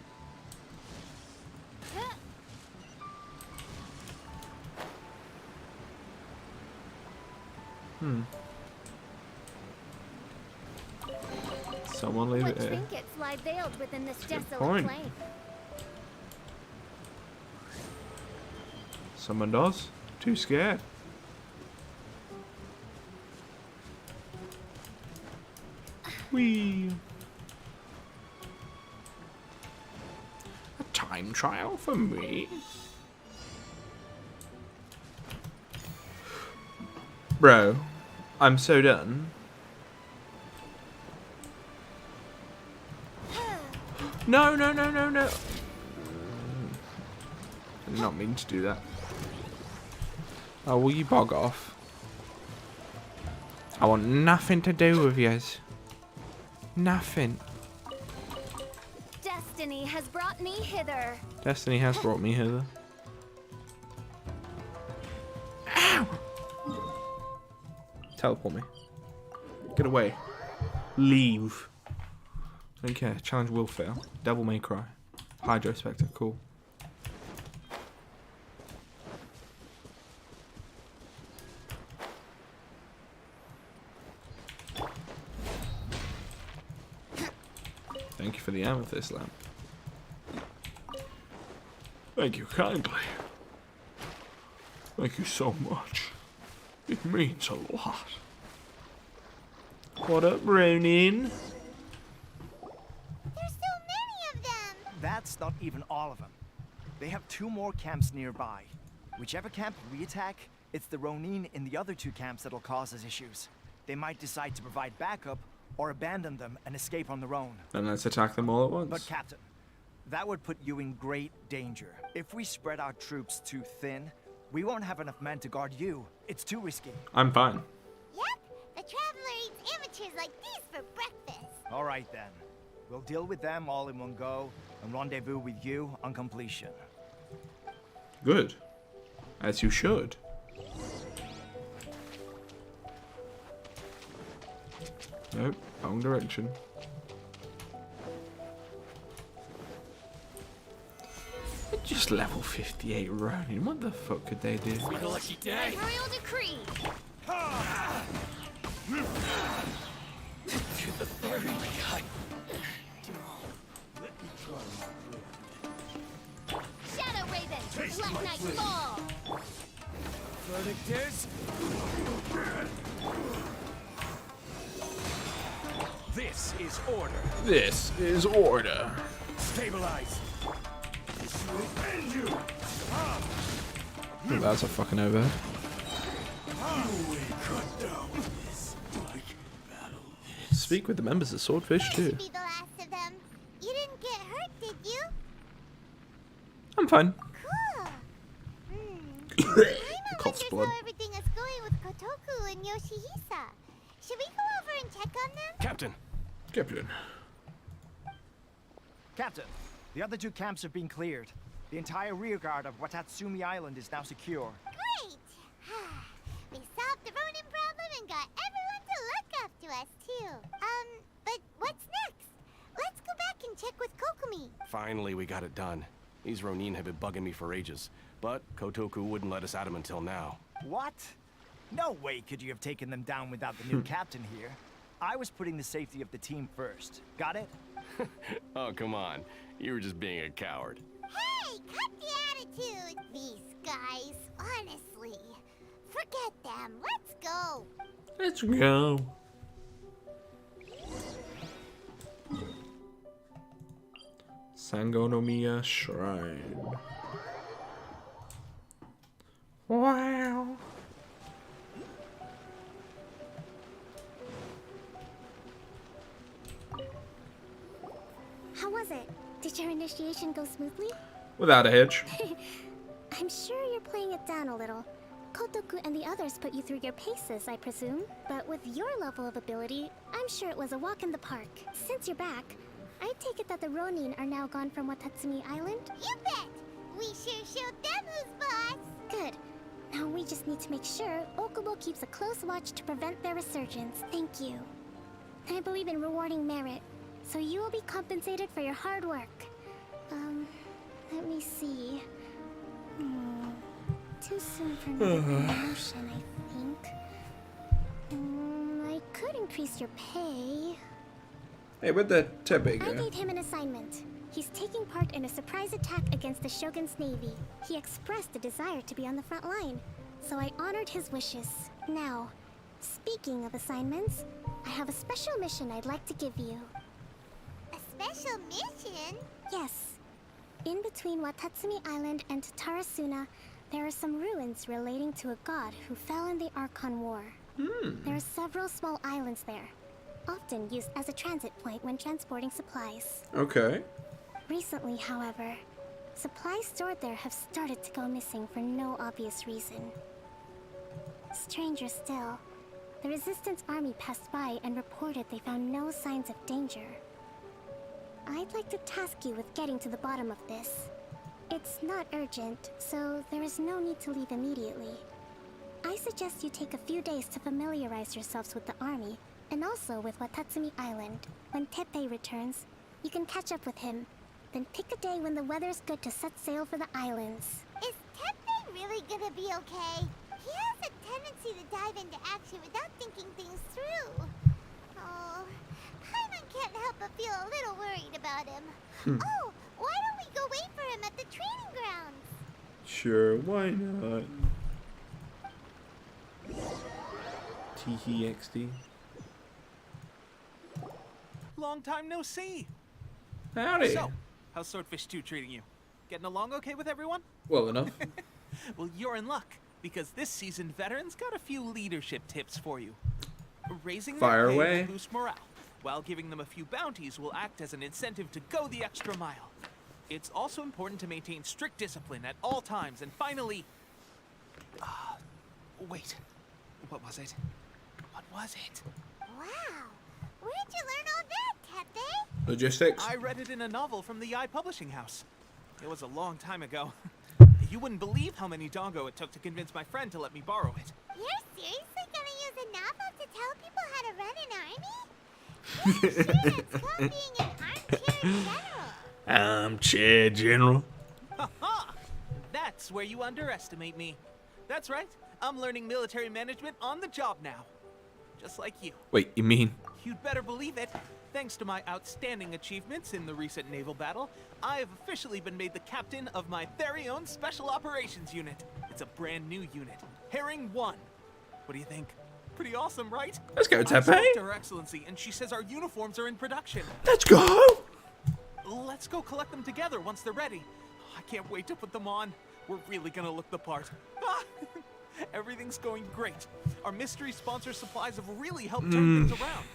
Someone leave What it here. trinkets lie veiled within this desolate point. plain? Someone does. Too scared. Whee! A time trial for me. Bro, I'm so done. No, no, no, no, no. I did not mean to do that. Oh, will you bog off? I want nothing to do with yous. Nothing. Destiny has brought me hither. Destiny has brought me hither. Ow! Teleport me. Get away. Leave. Don't care. Challenge will fail. Devil may cry. Hydro Spectre. Cool. Thank you for the amethyst lamp. Thank you kindly. Thank you so much. It means a lot. What up, Ronin? There's so many of them. That's not even all of them. They have 2 more camps nearby. Whichever camp we attack, it's the Ronin in the other 2 camps that'll cause us issues. They might decide to provide backup or abandon them and escape on their own. Then let's attack them all at once. But Captain, that would put you in great danger. If we spread our troops too thin, we won't have enough men to guard you. It's too risky. I'm fine. Yep, the Traveler eats amateurs like these for breakfast. All right then. We'll deal with them all in one go and rendezvous with you on completion. Good. As you should. Nope, wrong direction. Just level 58 Ronin. What the fuck could they do? We lucky day. Royal decree. To the very cut. Shadow Raven. Black Knight fall. Verdict is... This is order. This is order. Stabilize. That's a fucking overhead. Speak with the members of Swordfish too. Be the last of them. You didn't get hurt, did you? I'm fine. Cool. Cough's Wonders blood. how everything is going with Kotoku and Yoshihisa. Should we go over and check on them? Captain. Captain. Captain, the other 2 camps have been cleared. The entire rearguard of Wadatsumi Island is now secure. Great! We solved the Ronin problem and got everyone to look up to us, too. But what's next? Let's go back and check with Kokumi. Finally, we got it done. These Ronin have been bugging me for ages, but Kotoku wouldn't let us at them until now. What? No way could you have taken them down without the new captain here. I was putting the safety of the team first. Got it? Oh, come on. You were just being a coward. Hey, cut the attitude! These guys, honestly. Forget them. Let's go. Let's go. Sangonomiya Shrine. Wow. How was it? Did your initiation go smoothly? Without a hitch. I'm sure you're playing it down a little. Kotoku and the others put you through your paces, I presume. But with your level of ability, I'm sure it was a walk in the park. Since you're back, I take it that the Ronin are now gone from Wadatsumi Island? You bet! We sure showed them who's boss! Good. Now we just need to make sure Okubo keeps a close watch to prevent their resurgence. Thank you. I believe in rewarding merit, so you will be compensated for your hard work. Let me see. Too soon for another promotion, I think. I could increase your pay. Hey, where'd the Tepe I go? gave him an assignment. He's taking part in a surprise attack against the Shogun's navy. He expressed a desire to be on the front line, so I honored his wishes. Now, speaking of assignments, I have a special mission I'd like to give you. A special mission? Yes. In between Wadatsumi Island and Tarasuna, there are some ruins relating to a god who fell in the Archon War. There are several small islands there, often used as a transit point when transporting supplies. Okay. Recently, however, supplies stored there have started to go missing for no obvious reason. Stranger still, the Resistance army passed by and reported they found no signs of danger. I'd like to task you with getting to the bottom of this. It's not urgent, so there is no need to leave immediately. I suggest you take a few days to familiarize yourselves with the army, and also with Wadatsumi Island. When Tepe returns, you can catch up with him. Then pick a day when the weather's good to set sail for the islands. Is Tepe really gonna be okay? He has a tendency to dive into action without thinking things through. Oh, Paimon can't help but feel a little worried about him. Oh, why don't we go wait for him at the training grounds? Sure, why not? THXD. Long time no see. Howdy. So, how's Swordfish 2 treating you? Getting along okay with everyone? Well enough. Well, you're in luck, because this seasoned veteran's got a few leadership tips for you. Raising Fire their pay away. will boost morale, while giving them a few bounties will act as an incentive to go the extra mile. It's also important to maintain strict discipline at all times, and finally... wait. What was it? What was it? Wow, where'd you learn all that, Tepe? Logistics. I read it in a novel from the Publishing House. It was a long time ago. You wouldn't believe how many Dongo it took to convince my friend to let me borrow it. You're seriously gonna use a novel to tell people how to run an army? Pretty sure it's called being an armchair general. Armchair general. Ha-ha! That's where you underestimate me. That's right. I'm learning military management on the job now. Just like you. Wait, you mean? You'd better believe it. Thanks to my outstanding achievements in the recent naval battle, I have officially been made the captain of my very own Special Operations Unit. It's a brand new unit, Herring 1. What do you think? Pretty awesome, right? Let's go, I spoke Tepe. to Her Excellency, and she says our uniforms are in production. Let's go. Let's go collect them together once they're ready. I can't wait to put them on. We're really gonna look the part. Everything's going great. Our mystery sponsor supplies have really helped turn things around.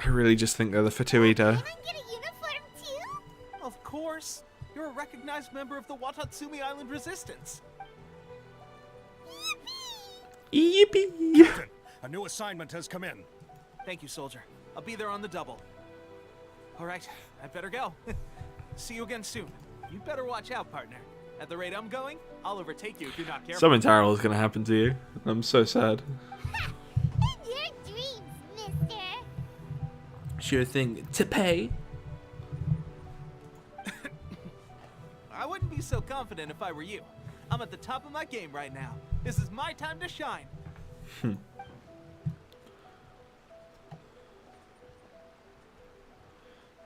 I really just think they're the Fatuito. Can I get a uniform too? Of course. You're a recognized member of the Wadatsumi Island Resistance. Yippee! A new assignment has come in. Thank you, soldier. I'll be there on the double. All right, I'd better go. See you again soon. You'd better watch out, partner. At the rate I'm going, I'll overtake you if you're not careful. Something terrible is going to happen to you. I'm so sad. In your dreams, mister. Sure thing. Tepe. I wouldn't be so confident if I were you. I'm at the top of my game right now. This is my time to shine.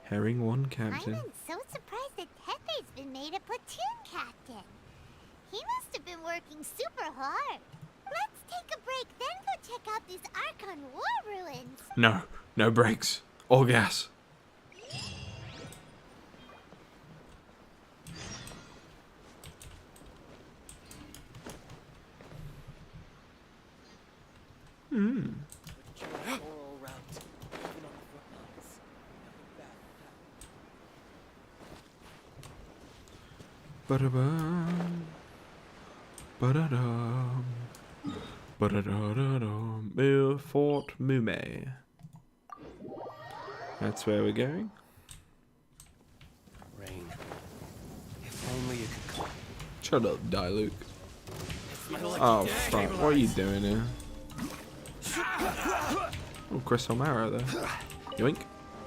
Herring 1 captain. I'm so surprised that Tepe's been made a platoon captain. He must have been working super hard. Let's take a break, then go check out these Archon War ruins. No. No brakes. All gas. Ba-da-bum. Ba-da-dum. Ba-da-da-da-dum. Fort Mume. That's where we're going. Rain. If only you could come. Shut up, Diluc. Oh, fuck. What are you doing here? Oh, Crystal Marrow, though. Yoink.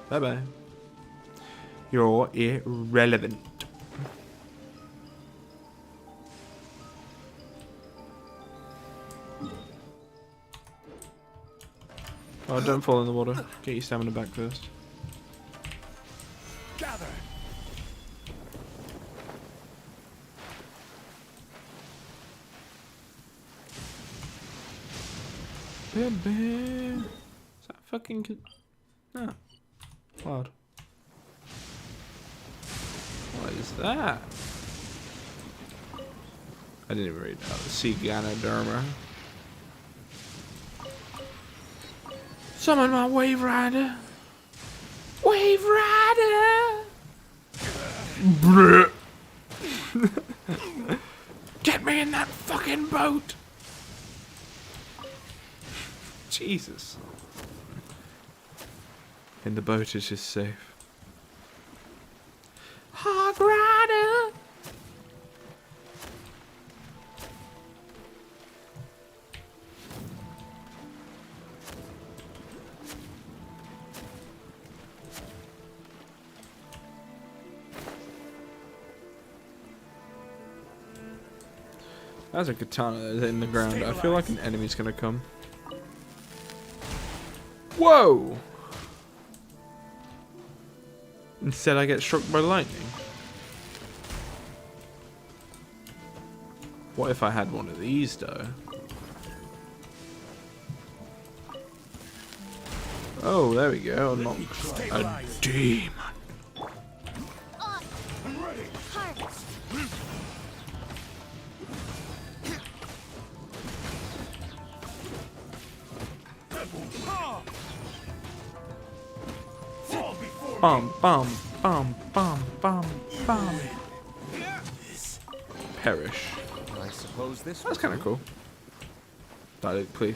Bye-bye. You're irrelevant. Oh, don't fall in the water. Get your stamina back first. Baby. Is that fucking... Oh. Odd. What is that? I didn't even read that. Sea Ganoderma. Summon my Wave Rider. Wave Rider! Bruh. Get me in that fucking boat! Jesus. And the boat is just safe. Hog Rider! That's a katana that's in the ground. I feel like an enemy's gonna come. Whoa! Instead I get struck by lightning. What if I had one of these though? Oh, there we go. Unlock a demon. Bum, bum, bum, bum, bum, bum. Perish. I suppose this That's kind of cool. Dialogue, please.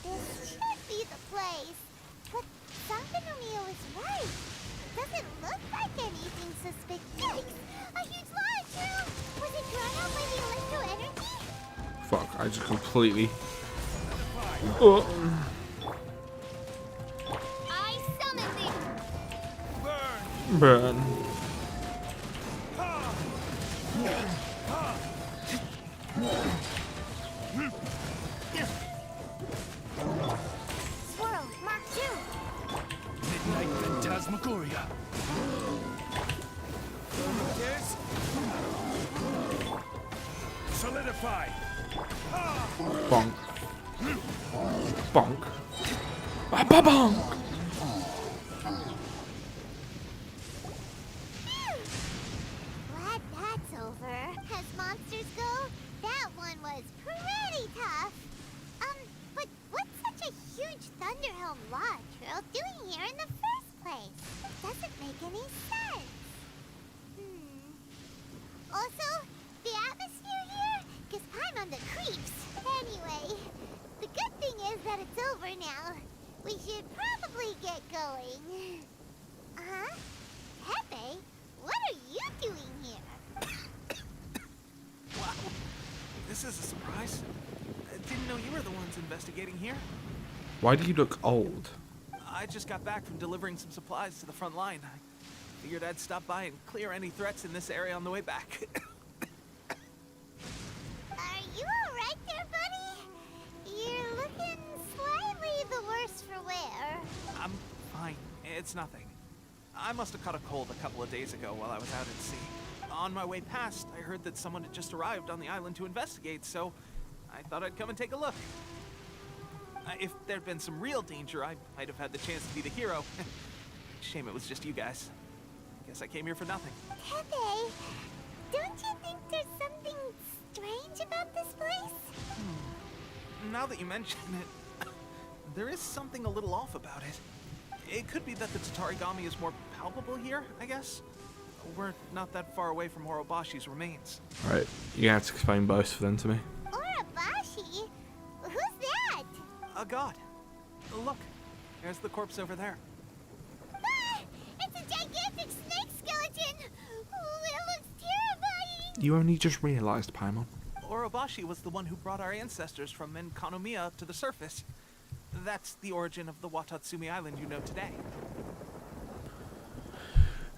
This should be the place. But Sankanomiya was right. Doesn't look like anything suspicious. A huge launch! Was it drawn out by the electro energy? Fuck, I just completely... Oh. I summoned it! Burn. Swirl, Mark 2! Midnight Phantasmagoria. Solidify. Bonk. Bonk. Ba-ba-bonk! Glad that's over. As monsters go, that one was pretty tough. But what's such a huge Thunderhelm Lodge Trail doing here in the first place? Doesn't make any sense. Also, the atmosphere here gives Paimon the creeps. Anyway, the good thing is that it's over now. We should probably get going. Huh? Pepe, what are you doing here? Wow. This is a surprise. I didn't know you were the ones investigating here. Why do you look old? I just got back from delivering some supplies to the front line. I figured I'd stop by and clear any threats in this area on the way back. Are you alright there, buddy? You're looking slightly the worse for wear. I'm fine. It's nothing. I must have caught a cold a couple of days ago while I was out at sea. On my way past, I heard that someone had just arrived on the island to investigate, so I thought I'd come and take a look. If there'd been some real danger, I might have had the chance to be the hero. Shame it was just you guys. Guess I came here for nothing. Pepe, don't you think there's something strange about this place? Now that you mention it, there is something a little off about it. It could be that the Tatarigami is more palpable here, I guess. We're not that far away from Horobashi's remains. Alright, you're gonna have to explain both of them to me. Urabashi? Who's that? A god. Look, there's the corpse over there. Ah, it's a gigantic snake skeleton! Oh, it looks terrifying! You only just realized, Paimon. Orobashi was the one who brought our ancestors from Enkanomiya to the surface. That's the origin of the Wadatsumi island you know today.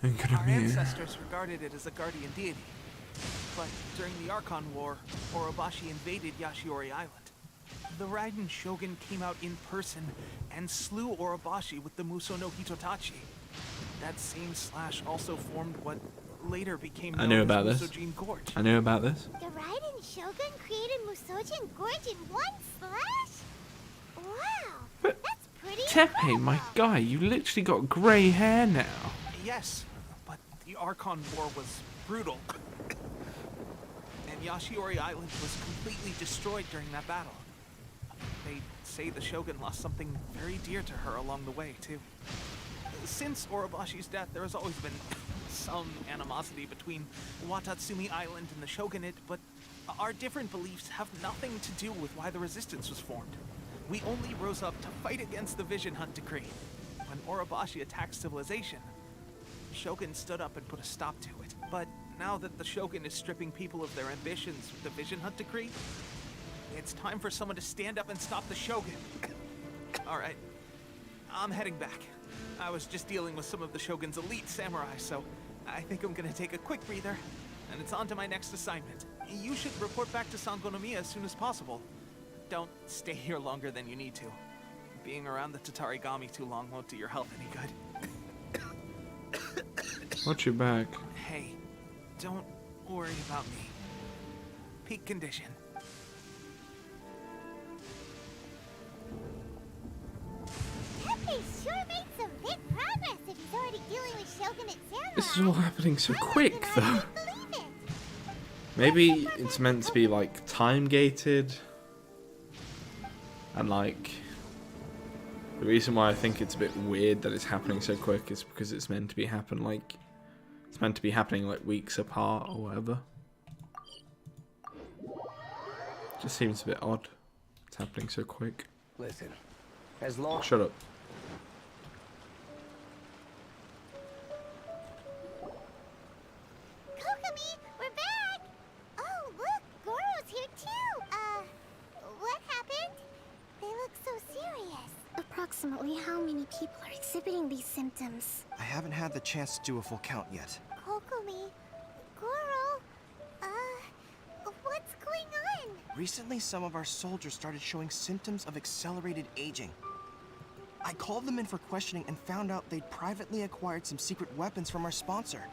Our ancestors regarded it as a guardian deity. But during the Archon War, Orobashi invaded Yashiori Island. the Raiden Shogun came out in person and slew Orobashi with the Muso no Hitotachi. That same slash also formed what later became known I knew as about this. Musojin Gorge. I knew about this. The Raiden Shogun created Musojin Gorge in one slash? Wow, But that's pretty Tepe, my guy, you literally got grey hair now. Yes, but the Archon War was brutal. And Yashiori Island was completely destroyed during that battle. They say the Shogun lost something very dear to her along the way, too. Since Orobashi's death, there has always been some animosity between Wadatsumi Island and the Shogunate, but our different beliefs have nothing to do with why the resistance was formed. We only rose up to fight against the Vision Hunt Decree. When Orobashi attacked civilization, the Shogun stood up and put a stop to it. But now that the Shogun is stripping people of their ambitions with the Vision Hunt Decree, it's time for someone to stand up and stop the Shogun. Alright, I'm heading back. I was just dealing with some of the Shogun's elite samurai, so I think I'm gonna take a quick breather, and it's on to my next assignment. You should report back to Sangonomiya as soon as possible. Don't stay here longer than you need to. Being around the Tatarigami too long won't do your health any good. Watch your back. Hey, don't worry about me. Peak condition. Tepe sure made some big progress if he's already dealing with Shogunate samurai. This is all happening so quick, though. Believe it. Maybe it's meant to be like time gated, and like the reason why I think it's a bit weird that it's happening so quick is because it's meant to be happening like weeks apart or whatever. Just seems a bit odd. It's happening so quick. Listen, as long. Shut up. Kokomi, we're back! Oh, look, Goro's here too! What happened? They look so serious. Approximately how many people are exhibiting these symptoms? I haven't had the chance to do a full count yet. Kokomi, Goro, what's going on? Recently, some of our soldiers started showing symptoms of accelerated aging. I called them in for questioning and found out they'd privately acquired some secret weapons from our sponsor.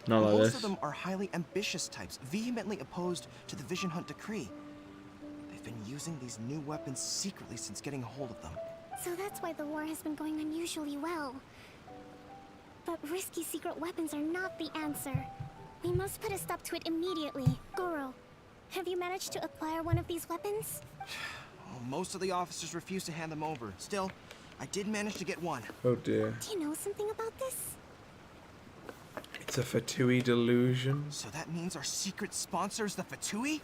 Not like Most this. of them are highly ambitious types, vehemently opposed to the Vision Hunt Decree. They've been using these new weapons secretly since getting a hold of them. So that's why the war has been going unusually well. But risky secret weapons are not the answer. We must put a stop to it immediately. Goro, have you managed to acquire one of these weapons? Well, most of the officers refuse to hand them over. Still, I did manage to get one. Oh dear. Do you know something about this? It's a Fatui delusion. So that means our secret sponsor is the Fatui?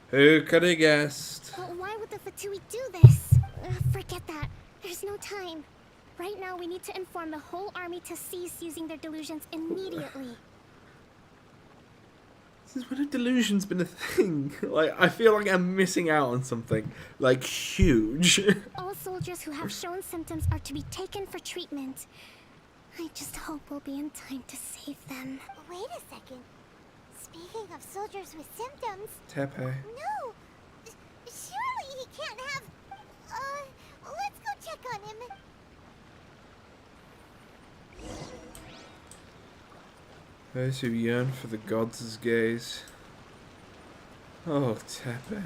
Who could have guessed? But why would the Fatui do this? Forget that. There's no time. Right now, we need to inform the whole army to cease using their delusions immediately. Since when have delusions been a thing? Like, I feel like I'm missing out on something, like, huge. All soldiers who have shown symptoms are to be taken for treatment. I just hope we'll be in time to save them. Wait a second. Speaking of soldiers with symptoms... Tepe. No! Surely he can't have... let's go check on him. Those who yearn for the gods' gaze. Oh, Tepe. You're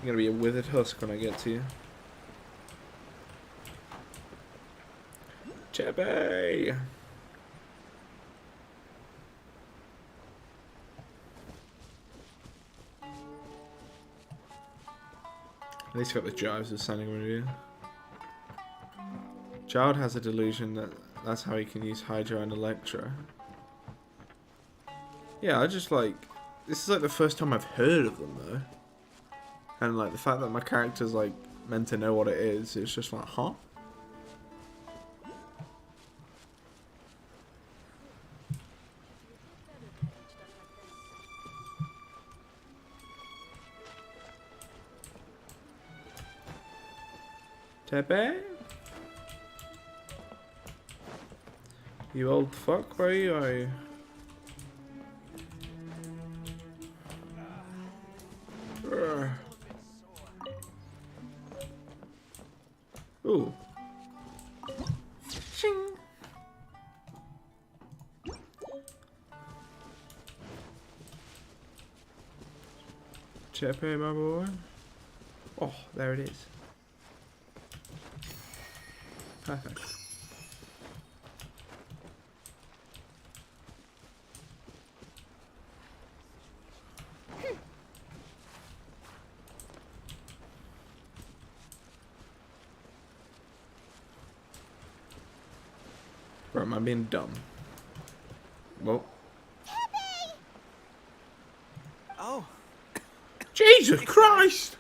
gonna be a withered husk when I get to you. Tepe! At least got the jives of Sonic Review. Child has a delusion that that's how he can use Hydra and Electra. Yeah, I just like... This is like the first time I've heard of them though. And like the fact that my character's like meant to know what it is, it's just like, huh? Tepe? You old fuck, where are you? Ooh. Shing. Tepe, my boy. Oh, there it is. Perfect. Or am I being dumb? Well. Oh. Jesus Christ!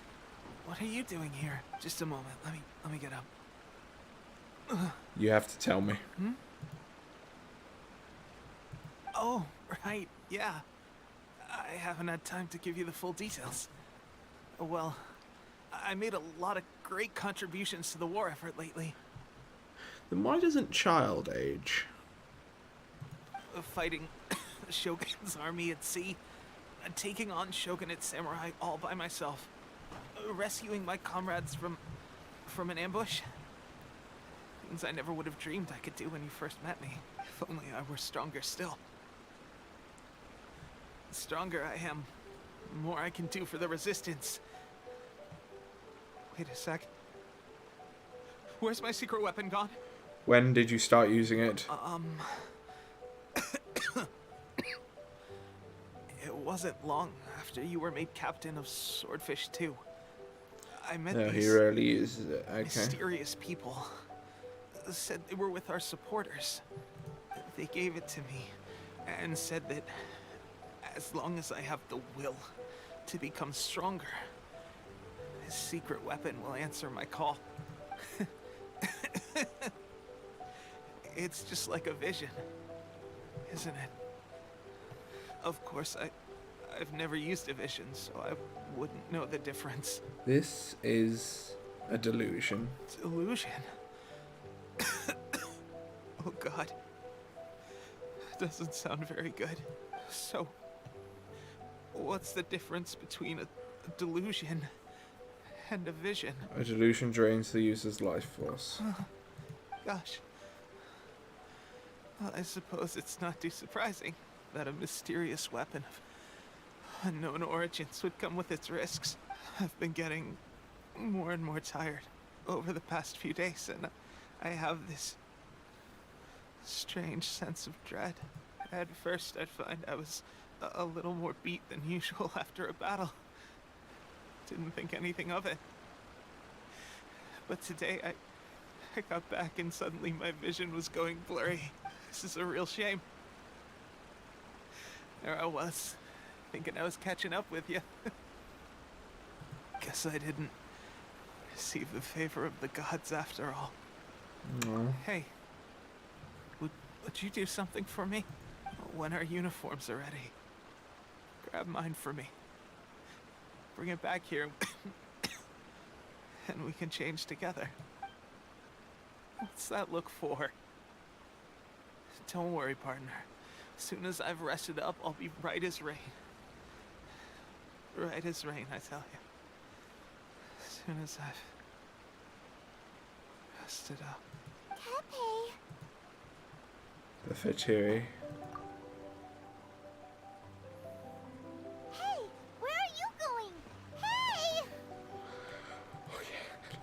What are you doing here? Just a moment. Let me get up. You have to tell me. Hmm? Oh, right. Yeah. I haven't had time to give you the full details. Well, I made a lot of great contributions to the war effort lately. Then why doesn't child age? Fighting the Shogun's army at sea, taking on Shogunate samurai all by myself, rescuing my comrades from an ambush. Things I never would have dreamed I could do when you first met me. If only I were stronger still. The stronger I am, the more I can do for the Resistance. Wait a sec. Where's my secret weapon gone? When did you start using it? It wasn't long after you were made captain of Swordfish 2. I met No, these he really is. Okay. mysterious people. Said they were with our supporters. They gave it to me and said that as long as I have the will to become stronger, this secret weapon will answer my call. It's just like a vision, isn't it? Of course, I've never used a vision, so I wouldn't know the difference. This is a delusion. Delusion? Oh God. Doesn't sound very good. So, what's the difference between a delusion and a vision? A delusion drains the user's life force. Gosh. Well, I suppose it's not too surprising that a mysterious weapon of unknown origins would come with its risks. I've been getting more and more tired over the past few days, and I have this strange sense of dread. At first, I'd find I was a little more beat than usual after a battle. Didn't think anything of it. But today, I got back and suddenly my vision was going blurry. This is a real shame. There I was, thinking I was catching up with you. Guess I didn't receive the favor of the gods after all. No. Hey, would you do something for me? When our uniforms are ready, grab mine for me. Bring it back here, and we can change together. What's that look for? Don't worry, partner. As soon as I've rested up, I'll be right as rain. Right as rain, I tell you. As soon as I've rested up. Pepe. The Fatiri. Hey, where are you going? Hey!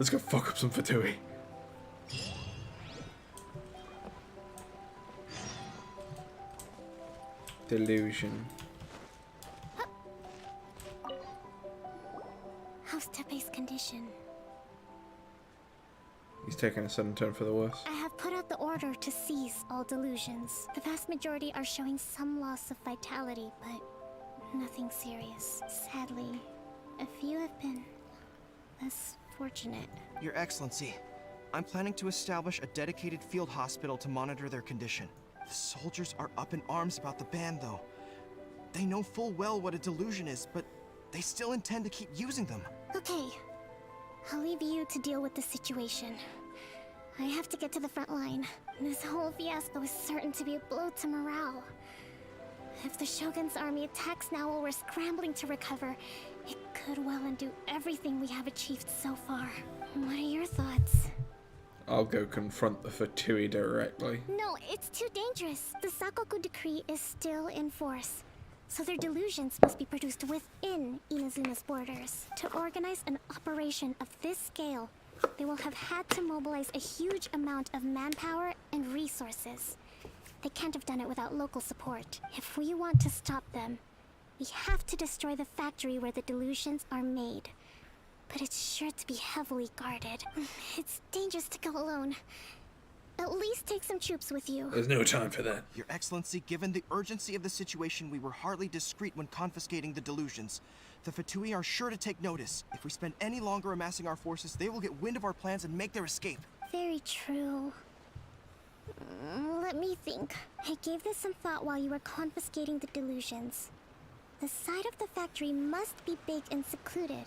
Let's go fuck up some Fatui. Delusion. How's Tepe's condition? He's taking a sudden turn for the worse. I have put out the order to cease all delusions. The vast majority are showing some loss of vitality, but nothing serious. Sadly, a few have been less fortunate. Your Excellency, I'm planning to establish a dedicated field hospital to monitor their condition. The soldiers are up in arms about the ban, though. They know full well what a delusion is, but they still intend to keep using them. Okay, I'll leave you to deal with the situation. I have to get to the front line. This whole fiasco is certain to be a blow to morale. If the Shogun's army attacks now while we're scrambling to recover, it could well undo everything we have achieved so far. What are your thoughts? I'll go confront the Fatui directly. No, it's too dangerous. The Sakoku decree is still in force. So their delusions must be produced within Inazuma's borders. To organize an operation of this scale, they will have had to mobilize a huge amount of manpower and resources. They can't have done it without local support. If we want to stop them, we have to destroy the factory where the delusions are made. But it's sure to be heavily guarded. It's dangerous to go alone. At least take some troops with you. There's no time for that. Your Excellency, given the urgency of the situation, we were hardly discreet when confiscating the delusions. The Fatui are sure to take notice. If we spend any longer amassing our forces, they will get wind of our plans and make their escape. Very true. Let me think. I gave this some thought while you were confiscating the delusions. The side of the factory must be big and secluded,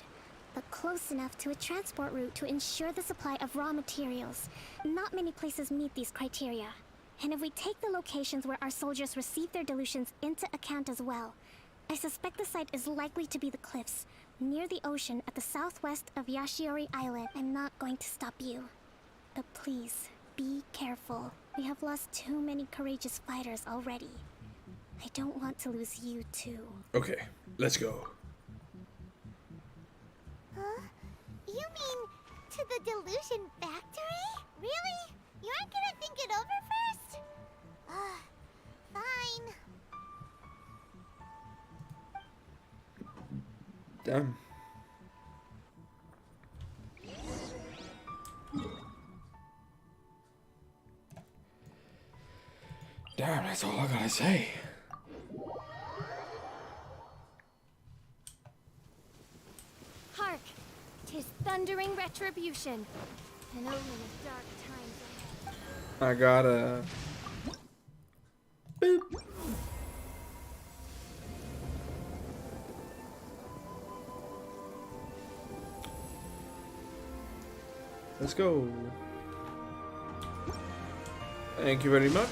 but close enough to a transport route to ensure the supply of raw materials. Not many places meet these criteria. And if we take the locations where our soldiers receive their delusions into account as well, I suspect the site is likely to be the cliffs, near the ocean at the southwest of Yashiori Island. I'm not going to stop you. But please, be careful. We have lost too many courageous fighters already. I don't want to lose you too. Okay, let's go. Huh? You mean to the delusion factory? Really? You aren't gonna think it over first? Fine. Damn. Damn, that's all I gotta say. Hark! 'Tis thundering retribution. An omen of dark times ahead. I gotta... Boop. Let's go. Thank you very much.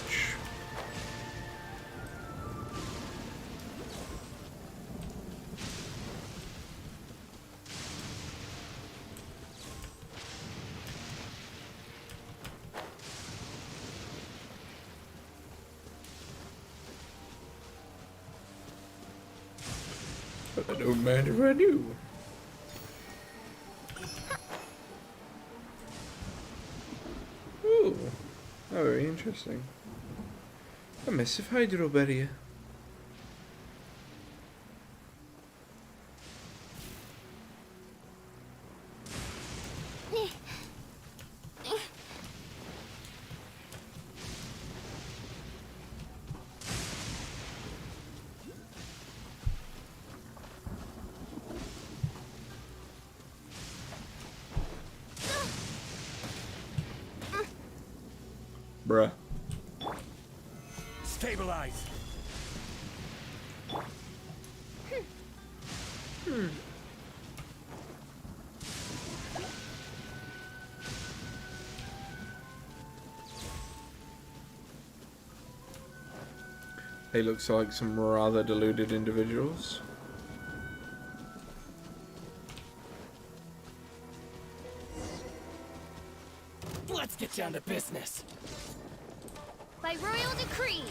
But I don't mind if I do. Ooh, oh, very interesting. A massive hydrobarrier. Bruh. Stabilize. They look like some rather deluded individuals. Let's get down to business. By royal decree.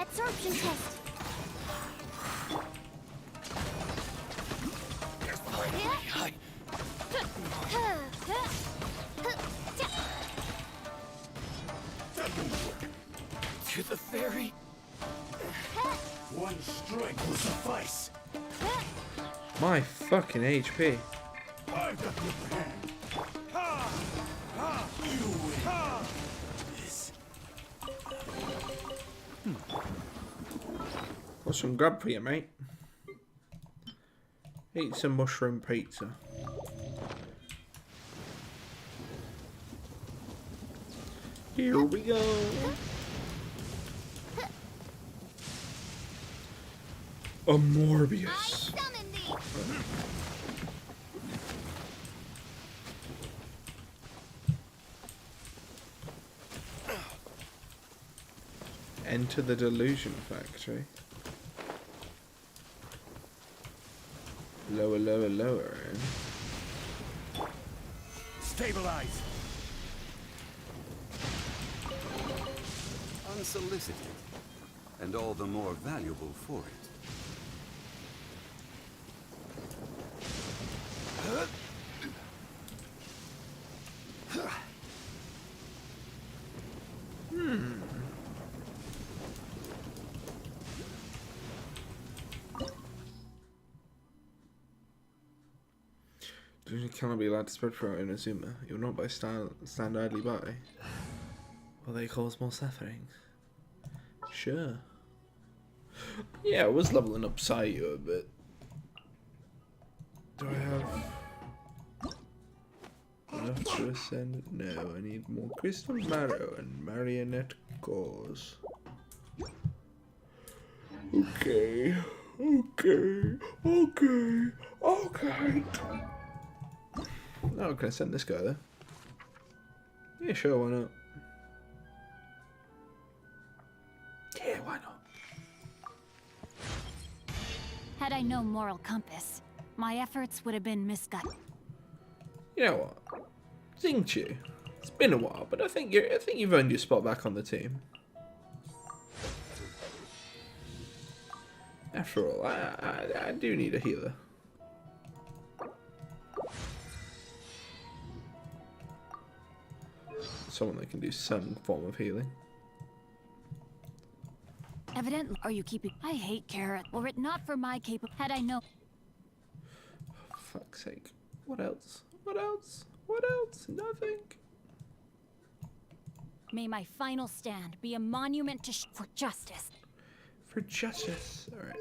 Absorption test. To the ferry. One strike will suffice. My fucking HP. I've got the upper hand. You win. This. Got some grub for you, mate. Eat some mushroom pizza. Here we go. A Morbius. Enter the delusion factory. Lower, lower, lower. Stabilize. Unsolicited, and all the more valuable for it. You cannot be allowed to spread throughout Inazuma. You'll not by stand idly by. Will they cause more suffering? Sure. Yeah, I was leveling up Sayu a bit. Do I have enough to ascend? No, I need more crystal marrow and marionette cores. Okay. Oh, can I send this guy there? Yeah, sure, why not? Yeah, why not? Had I no moral compass, my efforts would have been misguided. You know what? Xingqiu. It's been a while, but I think you've earned your spot back on the team. After all, I do need a healer. Someone that can do some form of healing. Evidently, are you keeping? I hate carrot. Were it not for my had I known. For fuck's sake. What else? What else? What else? Nothing. May my final stand be a monument to for justice. For justice. All right.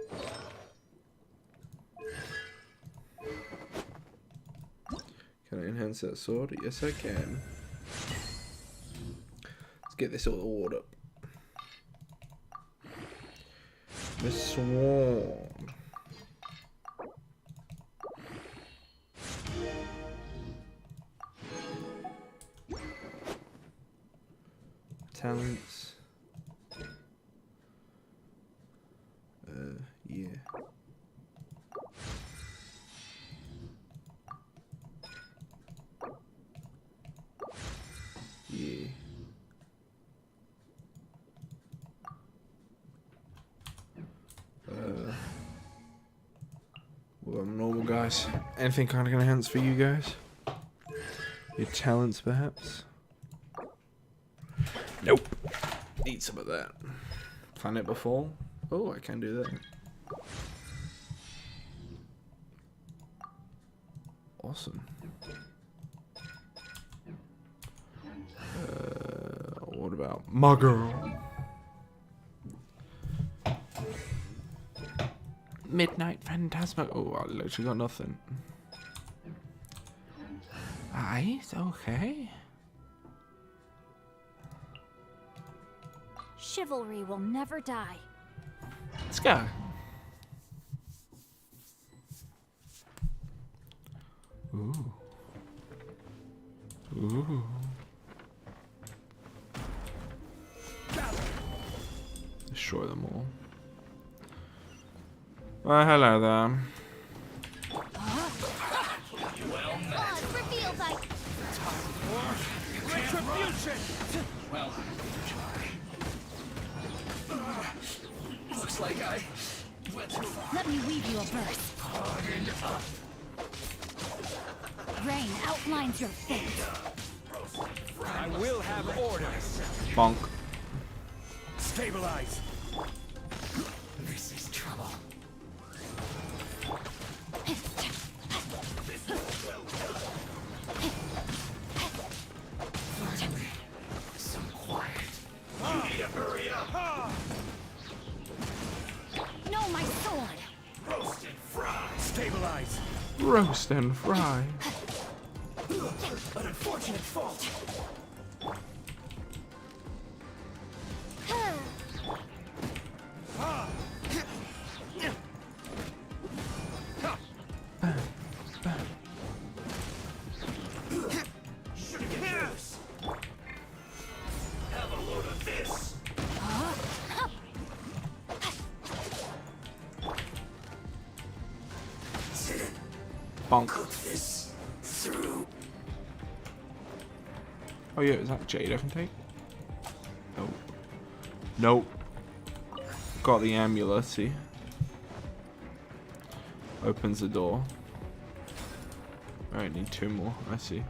Can I enhance that sword? Yes, I can. Let's get this all ordered up. The swarm. Talents. Yeah. Yeah. Well, I'm normal, guys. Anything kind of gonna enhance for you guys? Your talents, perhaps? Nope. Need some of that. Planet before? Oh, I can do that. Awesome. What about my girl? Midnight Phantasma. Oh, I literally got nothing. Aye, okay. Chivalry will never die. Let's go. Ooh. Ooh. Destroy them all. Well, hello there. Retribution! Well, looks like I went too far. Let me weave you a verse. Rain outlines your fate. I will have orders. Bonk. Stabilize. This is trouble. So quiet. You need to hurry up. No, my sword. Roast and fry. Stabilize. Roast and fry. An unfortunate fault. Have a load of this. Sit. Bonk. Cook this through. Oh yeah, is that Jade I can take? Nope. Nope. Got the amulet, see? Opens the door. Alright, need 2 more, I see.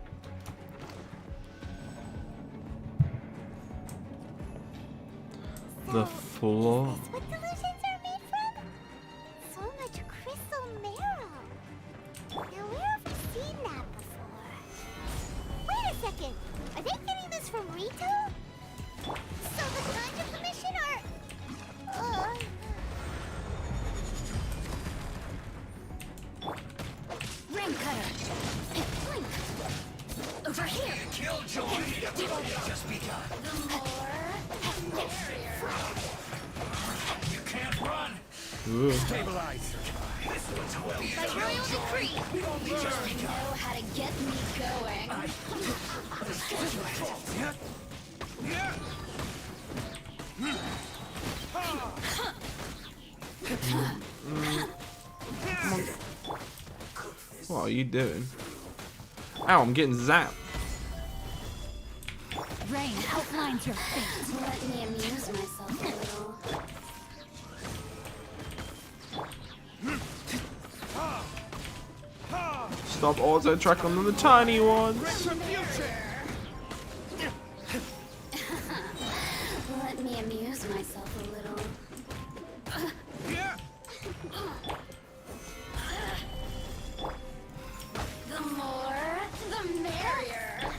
The floor. Is this what delusions are made from? So much crystal marrow. Now where have we seen that before? Wait a second. Are they getting this from Rito? So the kinds of commission are... Ring cutter. Blink. Over here. Killjoy. Just begun. The more. You can't run. Ooh. Stabilize. This one's well By royal decree, you know how to get me going. What are you doing? Ow, I'm getting zapped. Rain outlines your fate. Let me amuse myself a little. Stop auto track on the tiny ones. Let me amuse myself a little. The more, the merrier.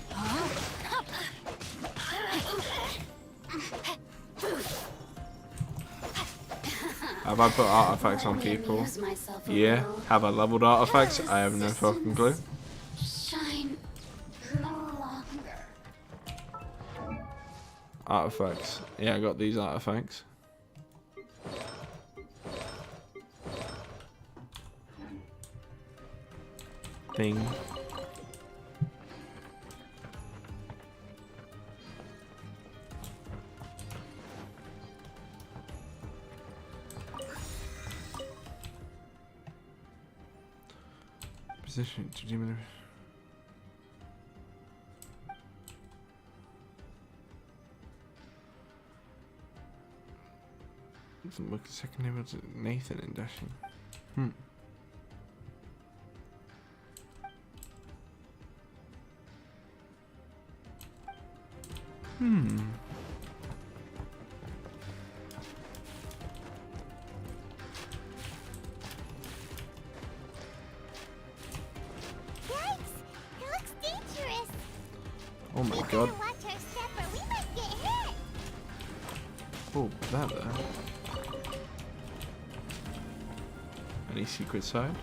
Have I put artifacts on people? Yeah. Have I leveled artifacts? I have no fucking clue. Shine no longer. Artifacts. Yeah, I got these artifacts. Thing. Position to demon. Doesn't look second name was Nathan and Dashing. Yikes! It looks dangerous. Oh my We god. better watch our step or we might get hit. Oh, that there. Any secret side?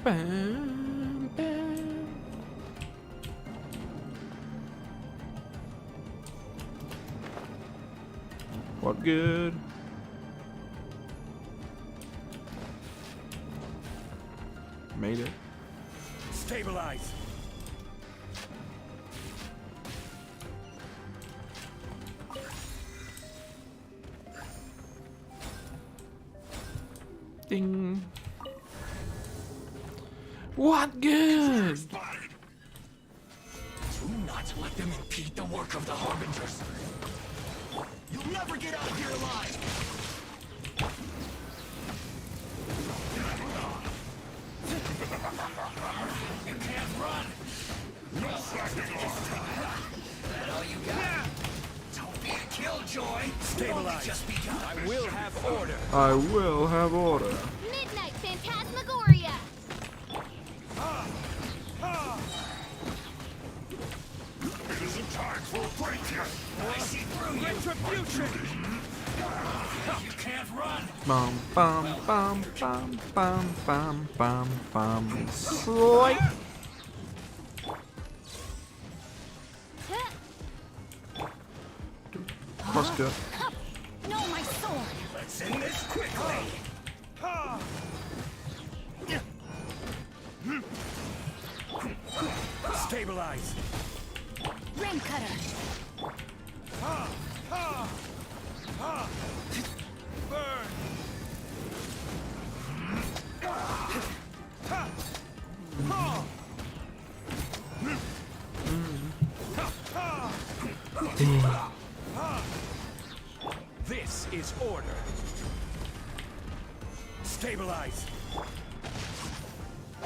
Bam, bam. What good? Made it. Stabilize. Ding. What good? Do not let them impede the work of the Harbingers. You'll never get out of here alive. You can't run. No slacking off. That all you got? Don't be a killjoy. Stabilize. Just begun. I will have order. I will have order. Midnight Phantasmagoria. It isn't time for a break yet. I see through you. Retribution. You can't run. Bum bum bum bum bum bum bum bum. Slight. Crosscut. No, my sword. Let's end this quickly. Stabilize. Ring cutter. Burn! This is order. Stabilize.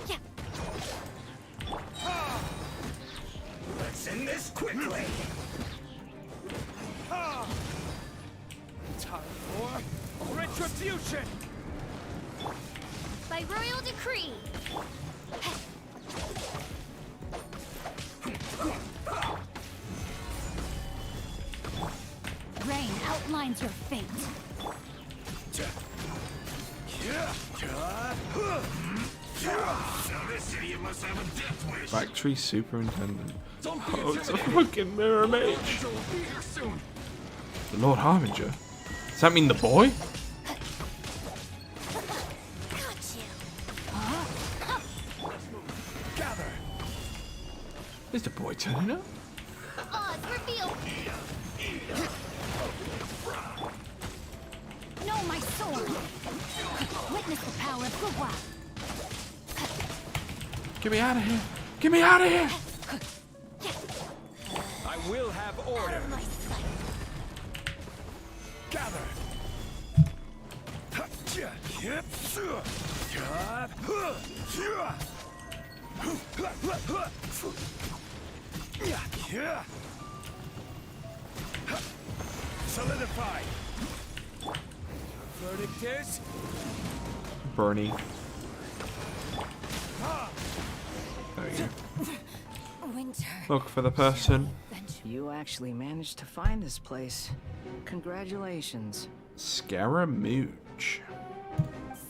Yeah. Let's end this quickly. Time for retribution. By royal decree. Rain outlines your fate. Now this idiot must have a death wish. Factory superintendent. Oh, it's a fucking mirror mage. Will be here soon. The Lord Harbinger. Does that mean the boy? Gather. Is the boy turning up? Oz, reveal. Know my sword. Witness the power of Gugwa. Get me out of here. Get me out of here. I will have order. Gather. Solidify. Verdict is Bernie. There you go. Winter. Look for the person. You actually managed to find this place. Congratulations. Scaramouche.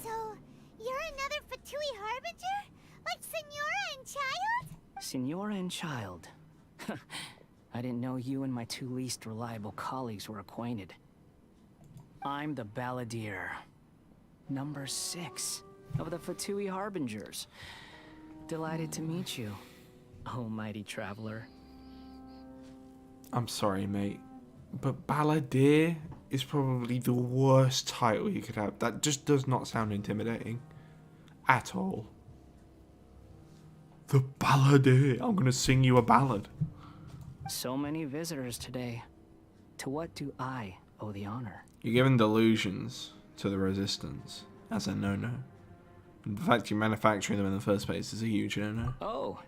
So, you're another Fatui Harbinger? Like Senora and Child? Senora and Child. I didn't know you and my two least reliable colleagues were acquainted. I'm the Balladeer. Number 6 of the Fatui Harbingers. Delighted to meet you, oh mighty traveler. I'm sorry, mate, but Balladeer is probably the worst title you could have. That just does not sound intimidating. At all. The Balladeer. I'm gonna sing you a ballad. So many visitors today. To what do I owe the honor? You're giving delusions to the Resistance as a no-no. And the fact you're manufacturing them in the first place is a huge no-no. Oh,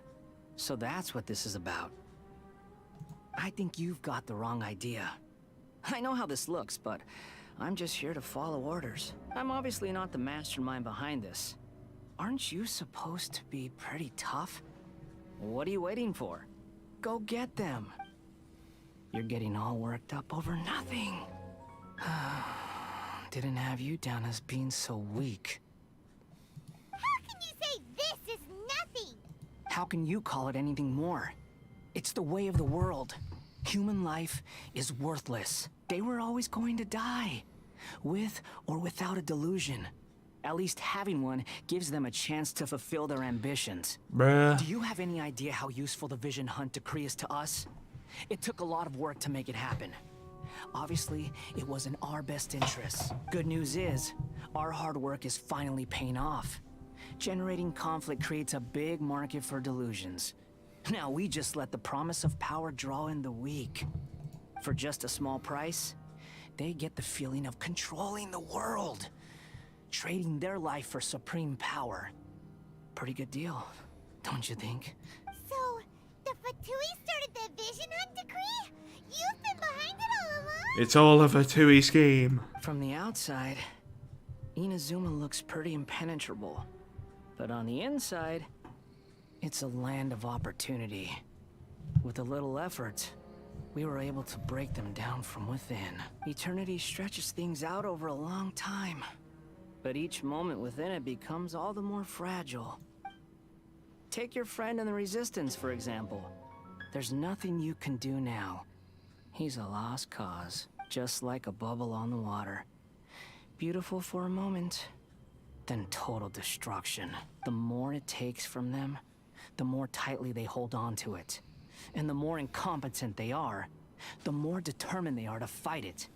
so that's what this is about. I think you've got the wrong idea. I know how this looks, but I'm just here to follow orders. I'm obviously not the mastermind behind this. Aren't you supposed to be pretty tough? What are you waiting for? Go get them. You're getting all worked up over nothing. Didn't have you down as being so weak. How can you say this is nothing? How can you call it anything more? It's the way of the world. Human life is worthless. They were always going to die, with or without a delusion. At least having one gives them a chance to fulfill their ambitions. Bruh. Do you have any idea how useful the Vision Hunt decree is to us? It took a lot of work to make it happen. Obviously, it was in our best interests. Good news is, our hard work is finally paying off. Generating conflict creates a big market for delusions. Now we just let the promise of power draw in the weak. For just a small price, they get the feeling of controlling the world. Trading their life for supreme power. Pretty good deal, don't you think? So, the Fatui started the Vision Hunt decree? You've been behind it all along? It's all a Fatui scheme. From the outside, Inazuma looks pretty impenetrable. But on the inside, it's a land of opportunity. With a little effort, we were able to break them down from within. Eternity stretches things out over a long time. But each moment within it becomes all the more fragile. Take your friend in the Resistance, for example. There's nothing you can do now. He's a lost cause, just like a bubble on the water. Beautiful for a moment, then total destruction. The more it takes from them, the more tightly they hold on to it. And the more incompetent they are, the more determined they are to fight it.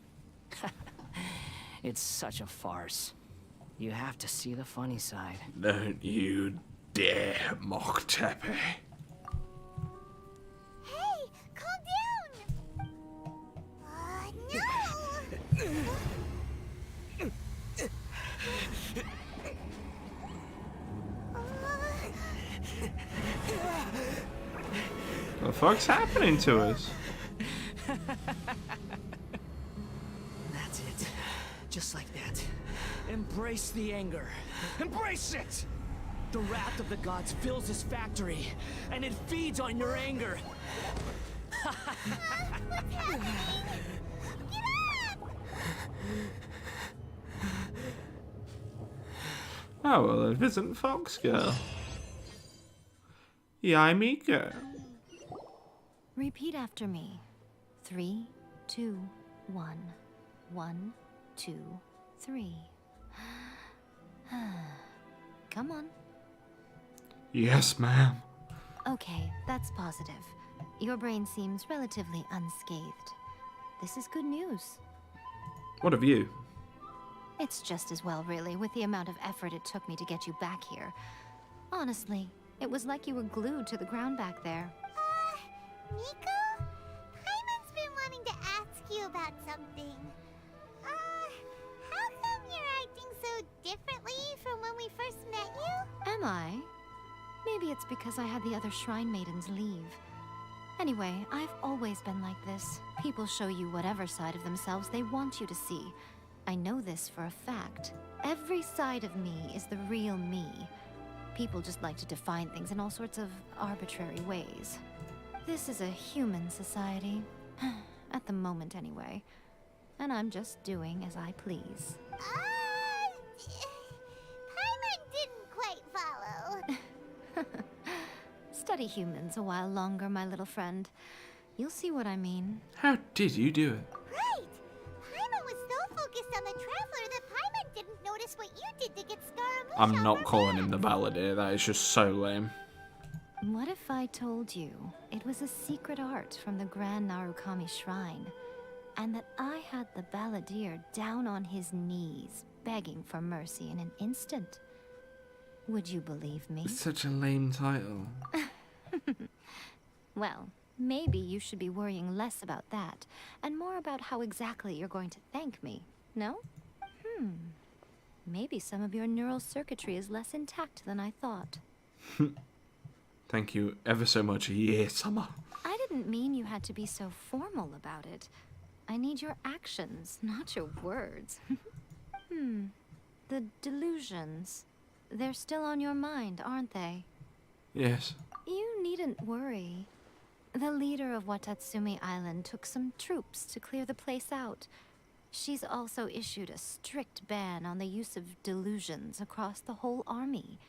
It's such a farce. You have to see the funny side. Don't you dare mock Tepe. Hey, calm down! fuck's happening to us? That's it. Just like that. Embrace the anger. Embrace it! The wrath of the gods fills this factory, and it feeds on your anger. What's happening? Get up! Oh, well, it isn't Fox Girl. Yimey girl. Repeat after me. 3, 2, 1. 1, 2, 3. Come on. Yes, ma'am. Okay, that's positive. Your brain seems relatively unscathed. This is good news. What of you? It's just as well, really, with the amount of effort it took me to get you back here. Honestly, it was like you were glued to the ground back there. Nico? Paimon's been wanting to ask you about something. How come you're acting so differently from when we first met you? Am I? Maybe it's because I had the other shrine maidens leave. Anyway, I've always been like this. People show you whatever side of themselves they want you to see. I know this for a fact. Every side of me is the real me. People just like to define things in all sorts of arbitrary ways. This is a human society. At the moment, anyway. And I'm just doing as I please. Paimon didn't quite follow. Study humans a while longer, my little friend. You'll see what I mean. How did you do it? Right! Paimon was so focused on the Traveler that Paimon didn't notice what you did to get Scaramouche. I'm not calling him the Balladeer. That is just so lame. What if I told you it was a secret art from the Grand Narukami Shrine, and that I had the Balladeer down on his knees, begging for mercy in an instant? Would you believe me? It's such a lame title. Well, maybe you should be worrying less about that, and more about how exactly you're going to thank me, no? Maybe some of your neural circuitry is less intact than I thought. Thank you ever so much, yeah, Summer. I didn't mean you had to be so formal about it. I need your actions, not your words. The delusions. They're still on your mind, aren't they? Yes. You needn't worry. The leader of Wadatsumi Island took some troops to clear the place out. She's also issued a strict ban on the use of delusions across the whole army.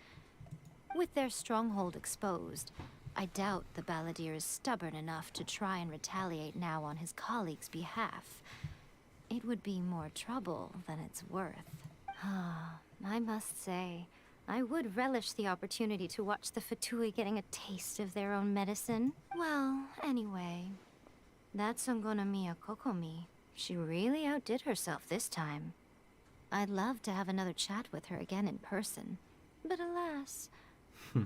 With their stronghold exposed, I doubt the Balladeer is stubborn enough to try and retaliate now on his colleagues' behalf. It would be more trouble than it's worth. I must say, I would relish the opportunity to watch the Fatui getting a taste of their own medicine. Well, anyway, that's Ungonomiya Kokomi. She really outdid herself this time. I'd love to have another chat with her again in person. But alas,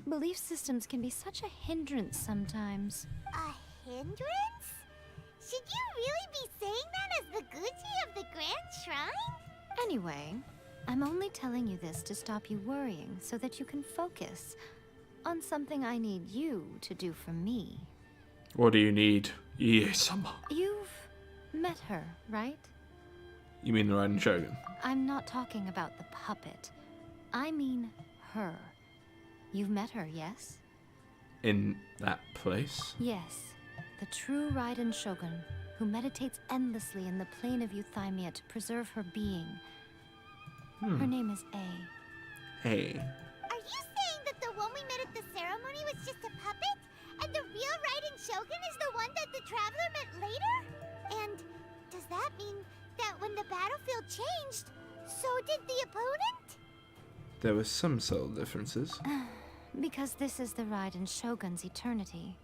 belief systems can be such a hindrance sometimes. A hindrance? Should you really be saying that as the Gucci of the Grand Shrine? Anyway, I'm only telling you this to stop you worrying so that you can focus on something I need you to do for me. What do you need? Yeah, Summer. You've met her, right? You mean the Riding Shogun? I'm not talking about the puppet. I mean her. You've met her, yes? In that place? Yes. The true Raiden Shogun, who meditates endlessly in the plane of Euthymia to preserve her being. Her name is A. A. Are you saying that the one we met at the ceremony was just a puppet? And the real Raiden Shogun is the one that the Traveler met later? And does that mean that when the battlefield changed, so did the opponent? There were some subtle differences. Because this is the Raiden Shogun's eternity.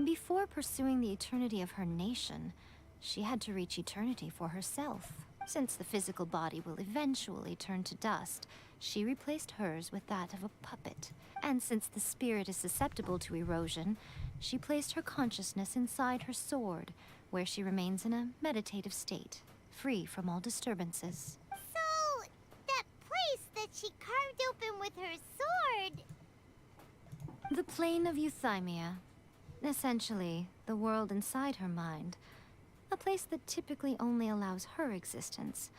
Before pursuing the eternity of her nation, she had to reach eternity for herself. Since the physical body will eventually turn to dust, she replaced hers with that of a puppet. And since the spirit is susceptible to erosion, she placed her consciousness inside her sword, where she remains in a meditative state, free from all disturbances. So, that place that she carved open with her sword... The plane of Euthymia. Essentially, the world inside her mind. A place that typically only allows her existence.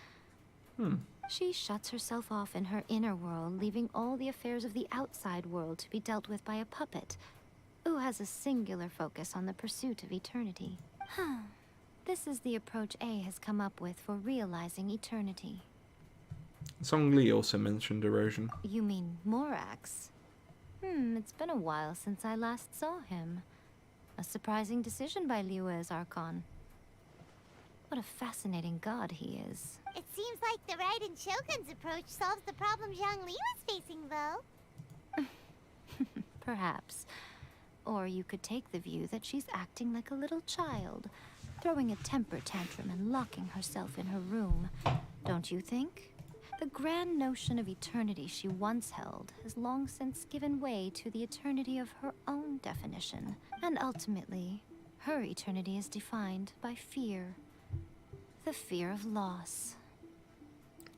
She shuts herself off in her inner world, leaving all the affairs of the outside world to be dealt with by a puppet, who has a singular focus on the pursuit of eternity. This is the approach A has come up with for realizing eternity. Song Lee also mentioned erosion. You mean Morax? It's been a while since I last saw him. A surprising decision by Liyue's Archon. What a fascinating god he is. It seems like the Raiden Shogun's approach solves the problem Zhang Li was facing, though. Perhaps. Or you could take the view that she's acting like a little child, throwing a temper tantrum and locking herself in her room. Don't you think? The grand notion of eternity she once held has long since given way to the eternity of her own definition. And ultimately, her eternity is defined by fear. The fear of loss.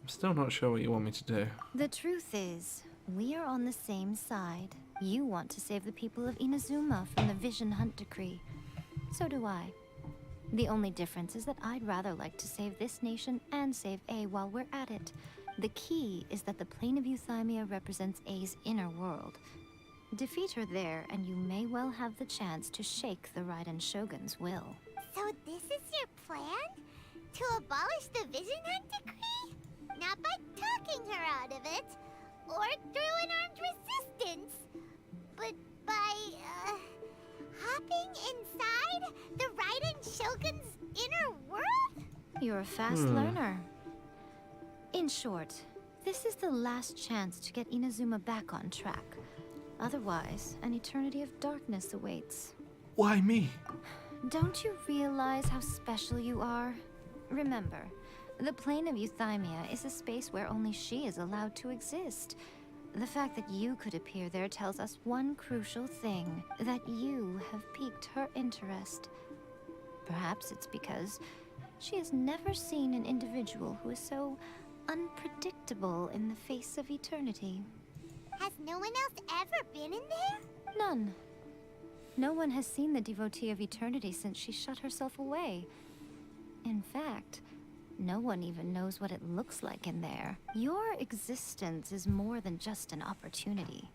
I'm still not sure what you want me to do. The truth is, we are on the same side. You want to save the people of Inazuma from the Vision Hunt decree. So do I. The only difference is that I'd rather like to save this nation and save A while we're at it. The key is that the plane of Euthymia represents A's inner world. Defeat her there, and you may well have the chance to shake the Raiden Shogun's will. So this is your plan? To abolish the Vision Hunt decree? Not by talking her out of it, or through an armed resistance, but by, hopping inside the Raiden Shogun's inner world? You're a fast learner. In short, this is the last chance to get Inazuma back on track. Otherwise, an eternity of darkness awaits. Why me? Don't you realize how special you are? Remember, the plane of Euthymia is a space where only she is allowed to exist. The fact that you could appear there tells us one crucial thing, that you have piqued her interest. Perhaps it's because she has never seen an individual who is so unpredictable in the face of eternity. Has no one else ever been in there? None. No one has seen the devotee of eternity since she shut herself away. In fact, no one even knows what it looks like in there. Your existence is more than just an opportunity.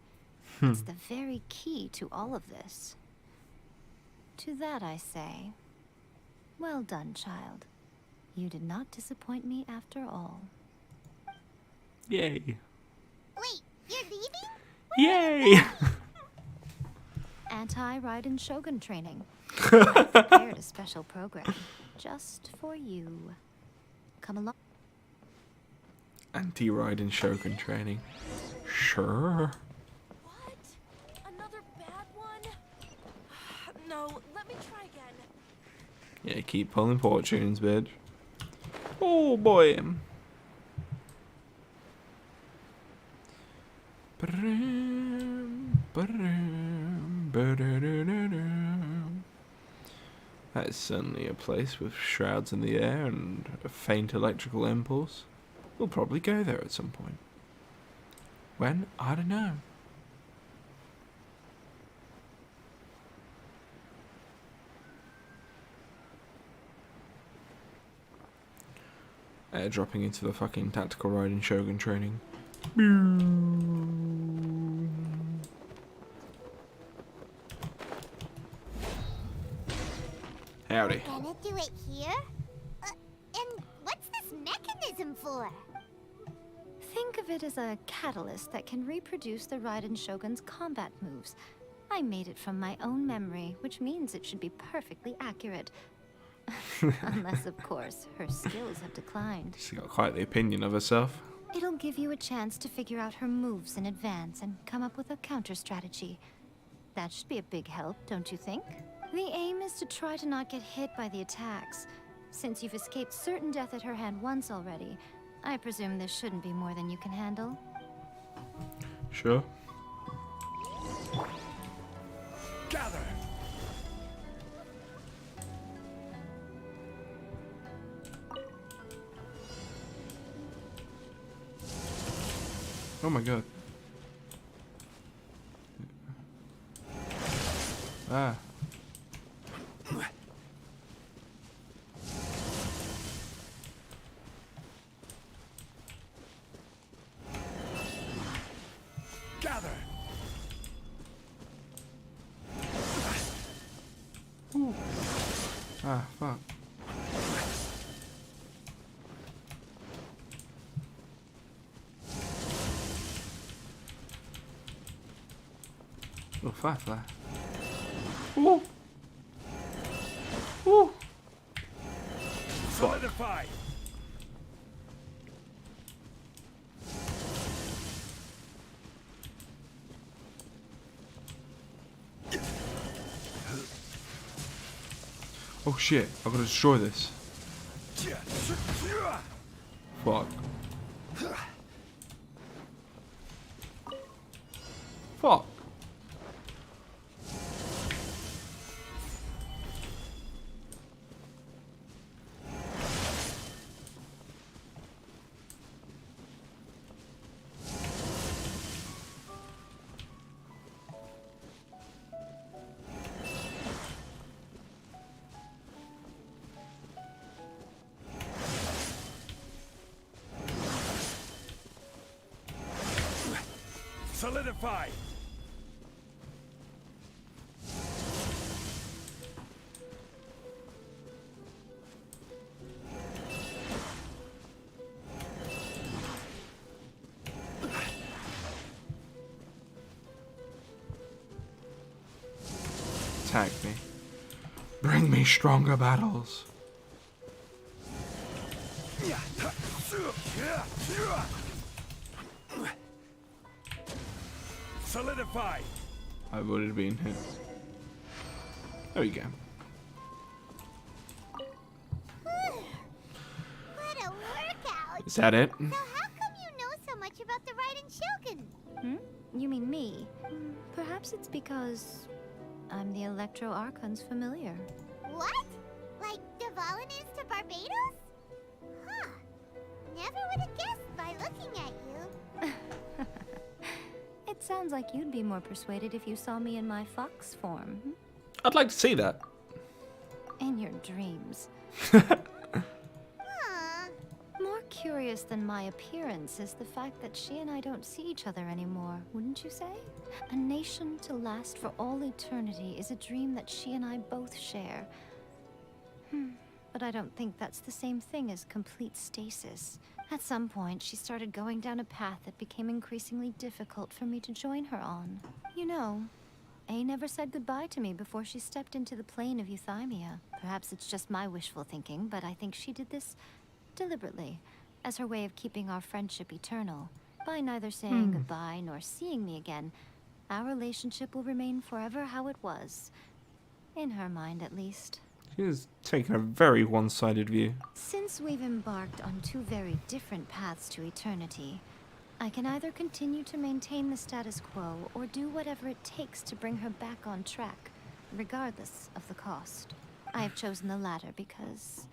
It's the very key to all of this. To that I say, well done, child. You did not disappoint me after all. Yay. Wait, you're leaving? Yay! Anti-Raiden Shogun training. I prepared a special program just for you. Come along. Anti-Raiden Shogun training. Sure. What? Another bad one? No, let me try again. Yeah, keep pulling fortunes, bitch. Oh boy. That is certainly a place with shrouds in the air and a faint electrical impulse. We'll probably go there at some point. When? I don't know. Airdropping into the fucking tactical riding Shogun training. Howdy. Gonna do it here? And what's this mechanism for? Think of it as a catalyst that can reproduce the Raiden Shogun's combat moves. I made it from my own memory, which means it should be perfectly accurate. Unless, of course, her skills have declined. She's got quite the opinion of herself. It'll give you a chance to figure out her moves in advance and come up with a counter strategy. That should be a big help, don't you think? The aim is to try to not get hit by the attacks. Since you've escaped certain death at her hand once already, I presume this shouldn't be more than you can handle. Sure. Gather! Oh my god. Ah. Oh, firefly. Ooh. Ooh. Solidify. Oh shit, I've got to destroy this. Fuck. Fuck. Solidify. Attack me. Bring me stronger battles. Solidify. I would have been hit. There we go. What a workout! Is that it? So how come you know so much about the Raiden Shogun? You mean me? Perhaps it's because I'm the Electro Archon's familiar. What? Like Dvalin is to Barbados? Huh. Never would have guessed by looking at you. It sounds like you'd be more persuaded if you saw me in my fox form. I'd like to see that. In your dreams. More curious than my appearance is the fact that she and I don't see each other anymore, wouldn't you say? A nation to last for all eternity is a dream that she and I both share. But I don't think that's the same thing as complete stasis. At some point, she started going down a path that became increasingly difficult for me to join her on. You know, A never said goodbye to me before she stepped into the plane of euthymia. Perhaps it's just my wishful thinking, but I think she did this deliberately, as her way of keeping our friendship eternal. By neither saying goodbye nor seeing me again, our relationship will remain forever how it was. In her mind, at least. She's taking a very one-sided view. Since we've embarked on two very different paths to eternity, I can either continue to maintain the status quo or do whatever it takes to bring her back on track, regardless of the cost. I have chosen the latter because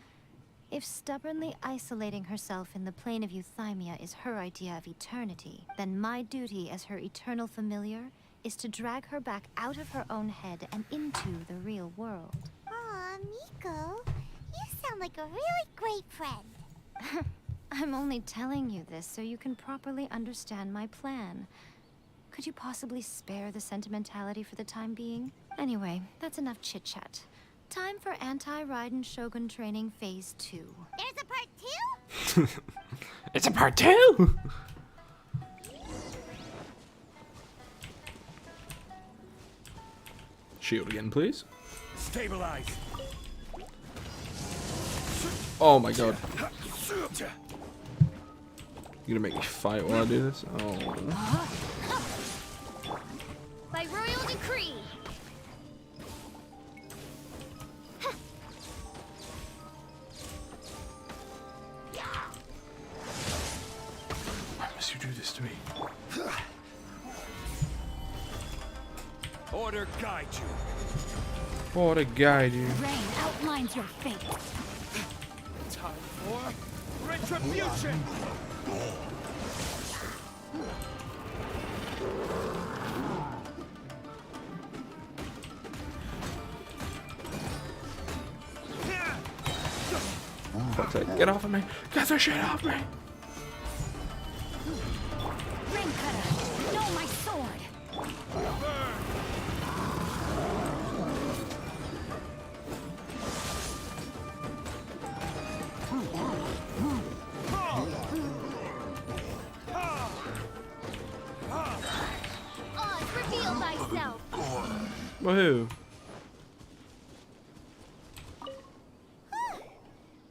if stubbornly isolating herself in the plane of euthymia is her idea of eternity, then my duty as her eternal familiar is to drag her back out of her own head and into the real world. Aw, Miko, you sound like a really great friend. I'm only telling you this so you can properly understand my plan. Could you possibly spare the sentimentality for the time being? Anyway, that's enough chit-chat. Time for Anti-Raiden Shogun Training Phase 2. There's a part 2? It's a part 2! Shield again, please. Stabilize. Oh my god. You gonna make me fight while I do this? Oh. By royal decree. Why must you do this to me? Order guide you. What a guide you. Rain outlines your fate. Time for retribution. Fuck's sake, get off of me! Get the shit off me! Ring cutter, no, my sword. Oz, reveal thyself. Woohoo!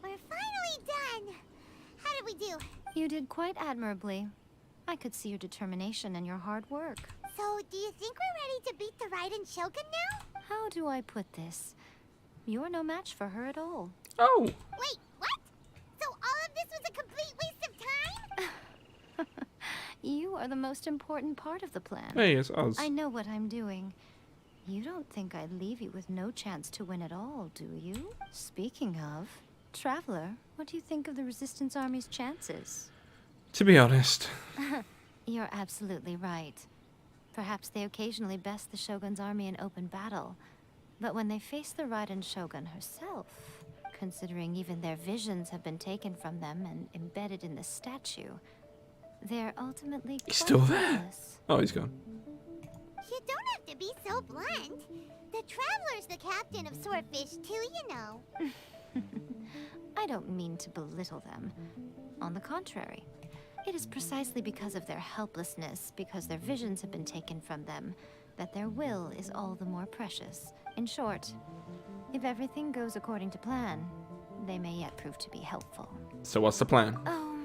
We're finally done. How did we do? You did quite admirably. I could see your determination and your hard work. So, do you think we're ready to beat the Raiden Shogun now? How do I put this? You're no match for her at all. Oh! Wait, what? So all of this was a complete waste of time? You are the most important part of the plan. Hey, it's Oz. I know what I'm doing. You don't think I'd leave you with no chance to win at all, do you? Speaking of, Traveler, what do you think of the Resistance Army's chances? To be honest. You're absolutely right. Perhaps they occasionally best the Shogun's army in open battle. But when they face the Raiden Shogun herself, considering even their visions have been taken from them and embedded in the statue, they're ultimately He's still there. powerless. Oh, he's gone. You don't have to be so blunt. The Traveler's the captain of Swordfish too, you know. I don't mean to belittle them. On the contrary, it is precisely because of their helplessness, because their visions have been taken from them, that their will is all the more precious. In short, if everything goes according to plan, they may yet prove to be helpful. So what's the plan? Oh,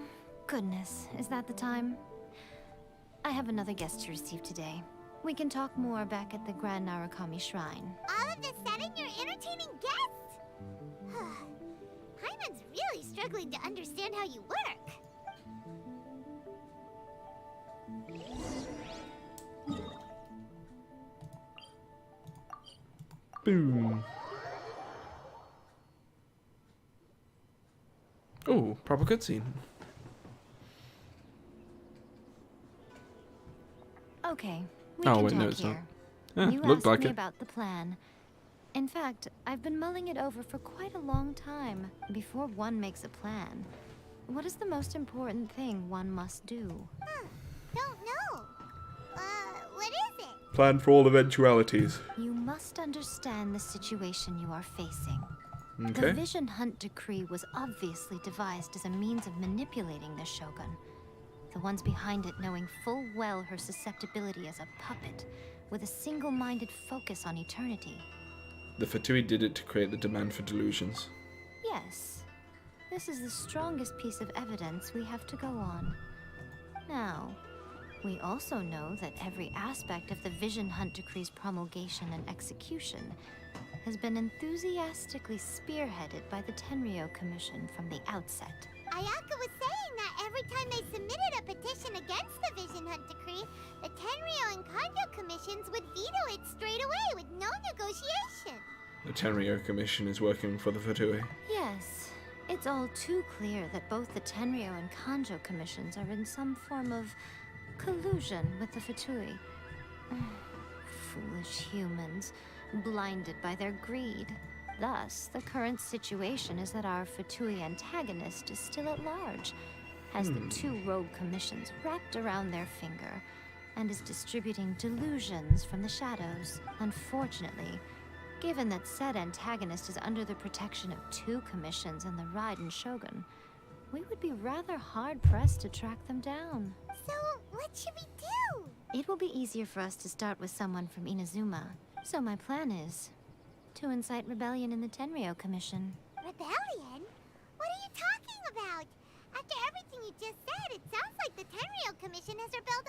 goodness, is that the time? I have another guest to receive today. We can talk more back at the Grand Narukami Shrine. All of a sudden, you're entertaining guests? Hyman's really struggling to understand how you work. Boom. Oh, proper cutscene. Okay, we Oh, can wait, talk no, it's not. here. Eh, You looked asked like me it. about the plan. In fact, I've been mulling it over for quite a long time. Before one makes a plan, what is the most important thing one must do? Don't know. What is it? Plan for all eventualities. You must understand the situation you are facing. Okay. The Vision Hunt Decree was obviously devised as a means of manipulating the Shogun. The ones behind it knowing full well her susceptibility as a puppet, with a single-minded focus on eternity. The Fatui did it to create the demand for delusions. Yes. This is the strongest piece of evidence we have to go on. Now, we also know that every aspect of the Vision Hunt Decree's promulgation and execution has been enthusiastically spearheaded by the Tenryou Commission from the outset. Ayaka was saying that every time they submitted a petition against the Vision Hunt Decree, the Tenryou and Kanjo commissions would veto it straight away with no negotiation. The Tenryou Commission is working for the Fatui. Yes, it's all too clear that both the Tenryou and Kanjo commissions are in some form of collusion with the Fatui. Foolish humans, blinded by their greed. Thus, the current situation is that our Fatui antagonist is still at large, has the two rogue commissions wrapped around their finger, and is distributing delusions from the shadows. Unfortunately, given that said antagonist is under the protection of two commissions and the Raiden Shogun, we would be rather hard-pressed to track them down. So, what should we do? It will be easier for us to start with someone from Inazuma. So my plan is to incite rebellion in the Tenryou Commission. Rebellion? What are you talking about? After everything you just said, it sounds like the Tenryou Commission has rebelled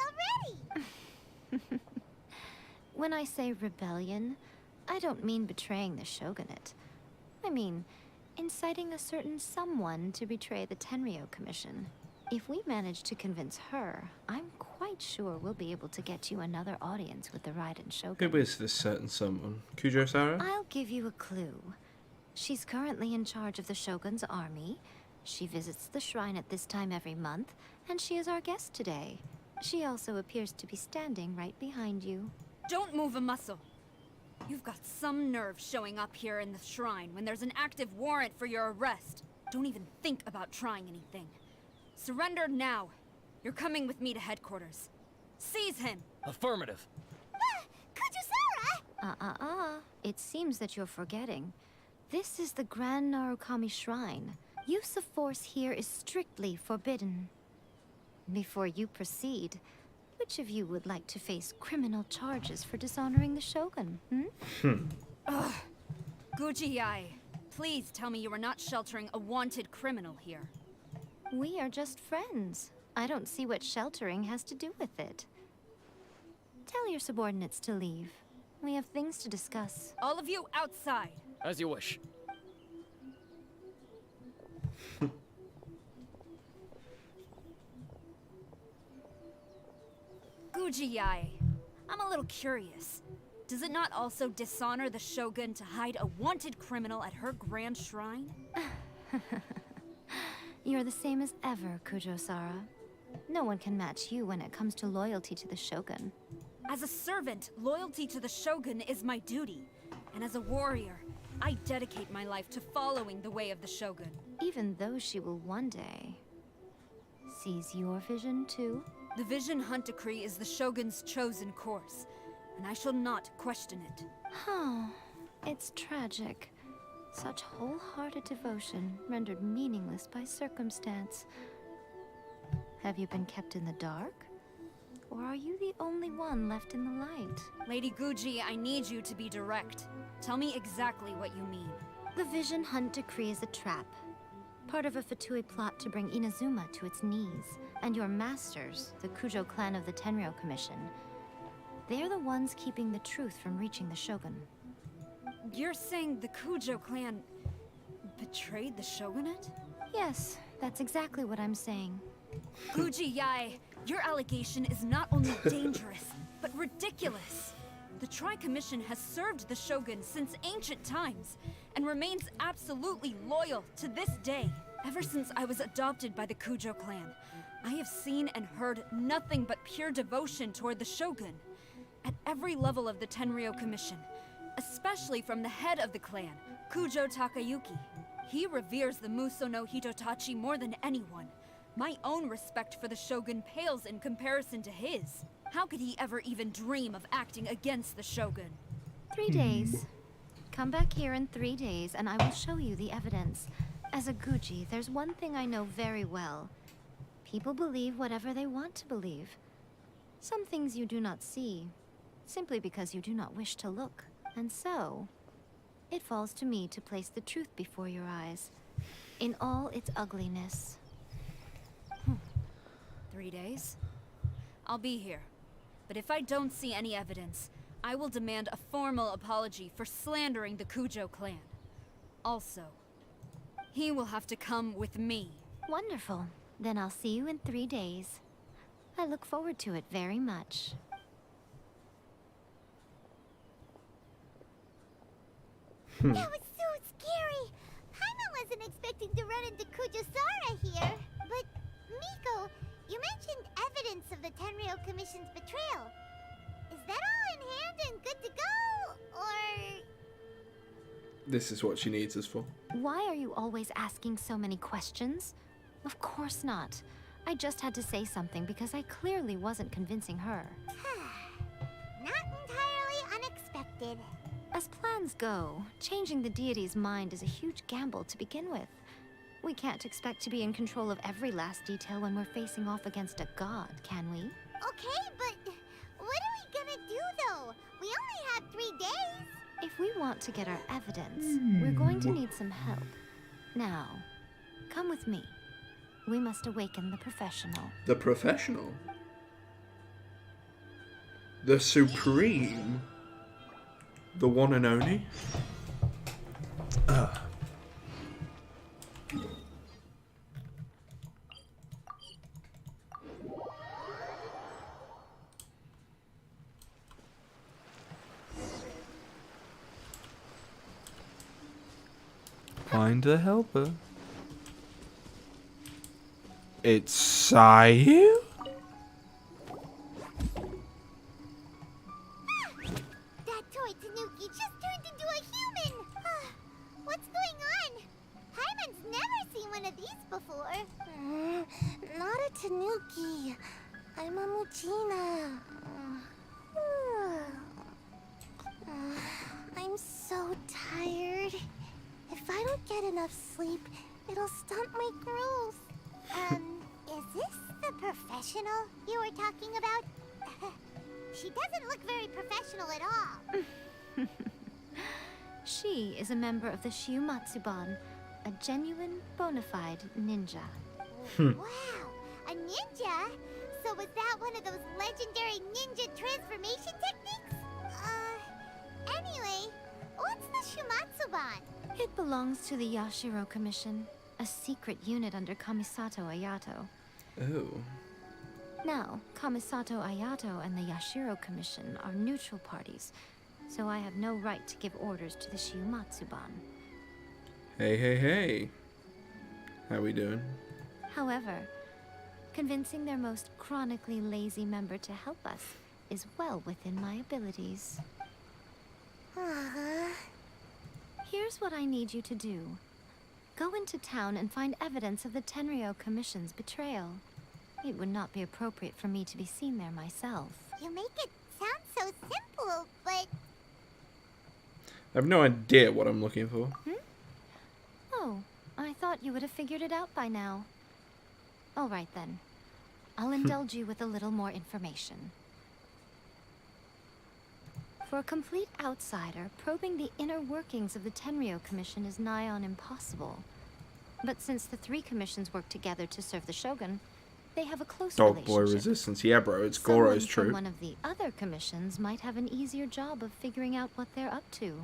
already. When I say rebellion, I don't mean betraying the shogunate. I mean inciting a certain someone to betray the Tenryou Commission. If we manage to convince her, I'm quite sure we'll be able to get you another audience with the Raiden Shogun. Who is this certain someone? Kujo-Sara? I'll give you a clue. She's currently in charge of the Shogun's army. She visits the shrine at this time every month, and she is our guest today. She also appears to be standing right behind you. Don't move a muscle. You've got some nerve showing up here in the shrine when there's an active warrant for your arrest. Don't even think about trying anything. Surrender now. You're coming with me to headquarters. Seize him! Affirmative. Kujo-Sara! It seems that you're forgetting. This is the Grand Narukami Shrine. Use of force here is strictly forbidden. Before you proceed, Which of you would like to face criminal charges for dishonoring the Shogun, hmm? Ugh. Guji-ai, please tell me you are not sheltering a wanted criminal here. We are just friends. I don't see what sheltering has to do with it. Tell your subordinates to leave. We have things to discuss. All of you outside. As you wish. Guji-ai, I'm a little curious. Does it not also dishonor the Shogun to hide a wanted criminal at her grand shrine? You're the same as ever, Kujo-sara. No one can match you when it comes to loyalty to the Shogun. As a servant, loyalty to the Shogun is my duty. And as a warrior, I dedicate my life to following the way of the Shogun. Even though she will one day seize your vision too? The Vision Hunt Decree is the Shogun's chosen course, and I shall not question it. Oh, it's tragic. Such wholehearted devotion rendered meaningless by circumstance. Have you been kept in the dark? Or are you the only one left in the light? Lady Guji, I need you to be direct. Tell me exactly what you mean. The Vision Hunt Decree is a trap. Part of a Fatui plot to bring Inazuma to its knees. And your masters, the Kujo clan of the Tenryou Commission, they're the ones keeping the truth from reaching the Shogun. You're saying the Kujo clan betrayed the Shogunate? Yes, that's exactly what I'm saying. Guji-ai, your allegation is not only dangerous, but ridiculous. The Tri-Commission has served the Shogun since ancient times, and remains absolutely loyal to this day. Ever since I was adopted by the Kujo clan, I have seen and heard nothing but pure devotion toward the Shogun. At every level of the Tenryou Commission, especially from the head of the clan, Kujo Takayuki. He reveres the Muso no Hitotachi more than anyone. My own respect for the Shogun pales in comparison to his. How could he ever even dream of acting against the Shogun? 3 days. Come back here in 3 days and I will show you the evidence. As a Guji, there's one thing I know very well. People believe whatever they want to believe. Some things you do not see, simply because you do not wish to look. And so, it falls to me to place the truth before your eyes, in all its ugliness. 3 days? I'll be here. But if I don't see any evidence, I will demand a formal apology for slandering the Kujo clan. Also, he will have to come with me. Wonderful. Then I'll see you in 3 days. I look forward to it very much. That was so scary! Paimon wasn't expecting to run into Kujo-sara here. But, Miko, you mentioned evidence of the Tenryou Commission's betrayal. Is that all in hand and good to go? Or... This is what she needs us for. Why are you always asking so many questions? Of course not. I just had to say something because I clearly wasn't convincing her. Not entirely unexpected. As plans go, changing the deity's mind is a huge gamble to begin with. We can't expect to be in control of every last detail when we're facing off against a god, can we? Okay, but what are we gonna do though? We only have 3 days. If we want to get our evidence, we're going to need some help. Now, come with me. We must awaken the professional. The professional? The supreme? The one and only? Find a helper. It's Sayu? That toy Tanuki just turned into a human! What's going on? Paimon's never seen one of these before. Not a Tanuki. I'm a Muchina. I'm so tired. If I don't get enough sleep, it'll stunt my growth. Is this the professional you were talking about? She doesn't look very professional at all. She is a member of the Shiumatsuban, a genuine, bona fide ninja. Wow, a ninja? So was that one of those legendary ninja transformation techniques? Anyway, what's the Shumatsuban? It belongs to the Yashiro Commission, a secret unit under Kamisato Ayato. Oh. Now, Kamisato Ayato and the Yashiro Commission are neutral parties, so I have no right to give orders to the Shiumatsuban. Hey, hey, hey. How we doing? However, convincing their most chronically lazy member to help us is well within my abilities. Here's what I need you to do. Go into town and find evidence of the Tenryo Commission's betrayal. It would not be appropriate for me to be seen there myself. You make it sound so simple, but... I have no idea what I'm looking for. Oh, I thought you would have figured it out by now. All right then. I'll indulge you with a little more information. For a complete outsider, probing the inner workings of the Tenryo Commission is nigh on impossible. But since the three commissions work together to serve the Shogun, they have a close Dogboy relationship. resistance. Yeah, bro, it's Someone Goro's from troop. one of the other commissions might have an easier job of figuring out what they're up to.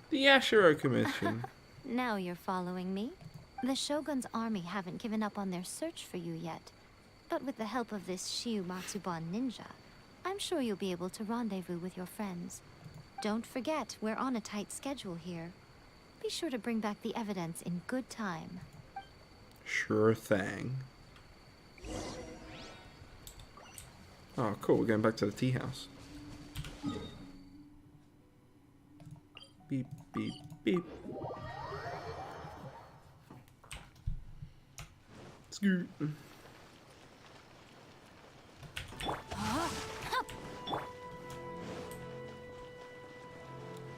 The Yashiro Commission. Now you're following me. The Shogun's army haven't given up on their search for you yet. But with the help of this Shiumatsuban ninja, I'm sure you'll be able to rendezvous with your friends. Don't forget, we're on a tight schedule here. Be sure to bring back the evidence in good time. Sure thing. Oh, cool. We're going back to the tea house. Beep, beep, beep. Scoot.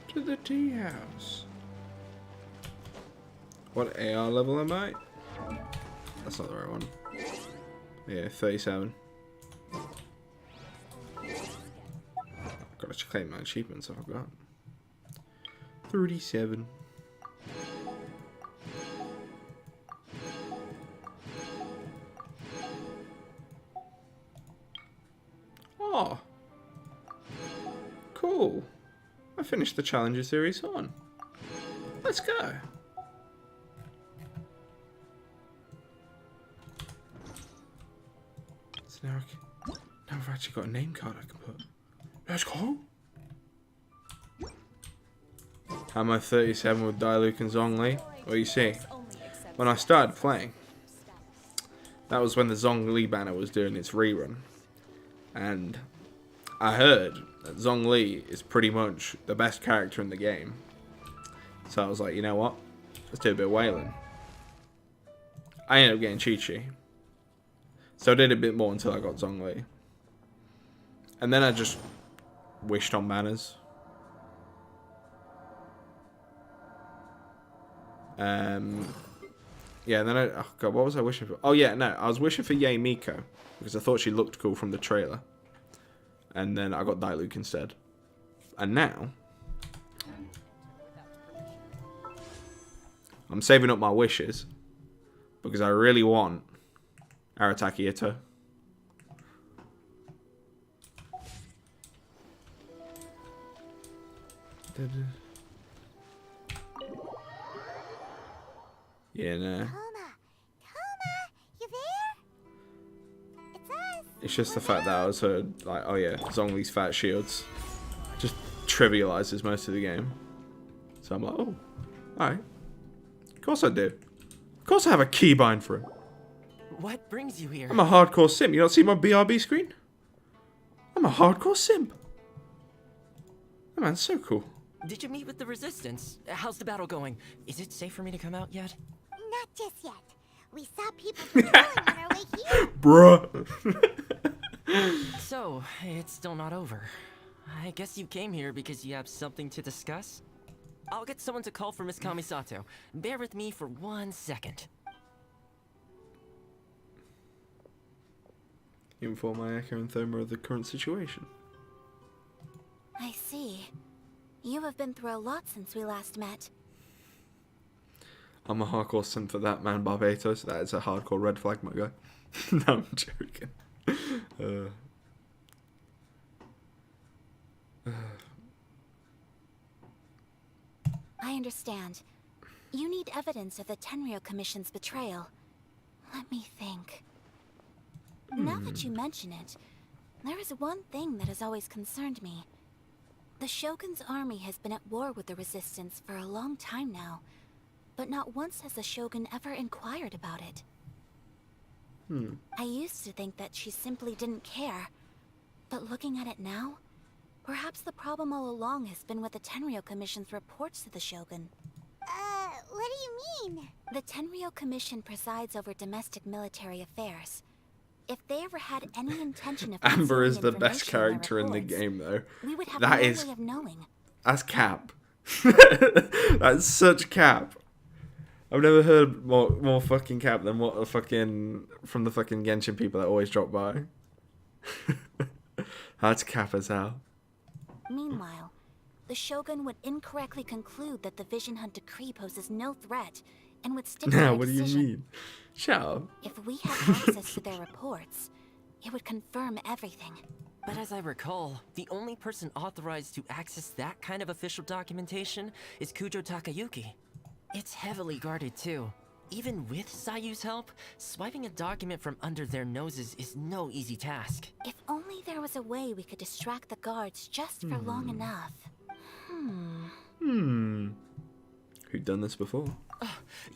To the tea house. What AR level am I? That's not the right one. Yeah, 37. Gotta claim my achievements I've got. 37. Oh. Cool. I finished the Challenger series on. Let's go. So now I've actually got a name card I can put. Let's go. I'm at 37 with Dailuk and Zhongli. Well, you see, when I started playing, that was when the Zhongli banner was doing its rerun. And I heard that Zhongli is pretty much the best character in the game. So I was like, you know what? Let's do a bit of wailing. I ended up getting Chi-Chi. So I did a bit more until I got Zhongli. And then I just wished on banners. Yeah, and then oh god, what was I wishing for? Oh yeah, no, I was wishing for Yae Miko because I thought she looked cool from the trailer. And then I got Dailuk instead. And now I'm saving up my wishes because I really want Arataki Ito. Yeah, no. Toma, you there? It's us. It's just the fact that I was heard, like, oh yeah, Zhongli's fat shields just trivializes most of the game. So I'm like, oh, alright. Of course I do. Of course I have a keybind for him. What brings you here? I'm a hardcore simp. You don't see my BRB screen? I'm a hardcore simp. Oh man, so cool. Did you meet with the Resistance? How's the battle going? Is it safe for me to come out yet? Not just yet. We saw people patrolling on our way here. Bruh. So, it's still not over. I guess you came here because you have something to discuss? I'll get someone to call for Miss Kamisato. Bear with me for 1 second. Inform Ayaka and Thoma of the current situation. I see. You have been through a lot since we last met. I'm a hardcore simp for that, man, Barbatos. That is a hardcore red flag, my guy. No, I'm joking. I understand. You need evidence of the Tenryou Commission's betrayal. Let me think. Now that you mention it, there is one thing that has always concerned me. The Shogun's army has been at war with the Resistance for a long time now, but not once has the Shogun ever inquired about it. I used to think that she simply didn't care, but looking at it now, perhaps the problem all along has been with the Tenryou Commission's reports to the Shogun. What do you mean? The Tenryou Commission presides over domestic military affairs. If they ever had any intention of Amber is the concealing best information character in the reports, game, though. we would have That no is... way of knowing. That's cap. That's such cap. I've never heard more fucking cap than what a fucking... from the fucking Genshin people that always drop by. That's cap as hell. Meanwhile, the Shogun would incorrectly conclude that the Vision Hunt decree poses no threat and would stick to Now, their what do you decision. mean? Shut up. If we had access to their reports, it would confirm everything. But as I recall, the only person authorized to access that kind of official documentation is Kujo Takayuki. It's heavily guarded too. Even with Sayu's help, swiping a document from under their noses is no easy task. If only there was a way we could distract the guards just for long enough. Who'd done this before?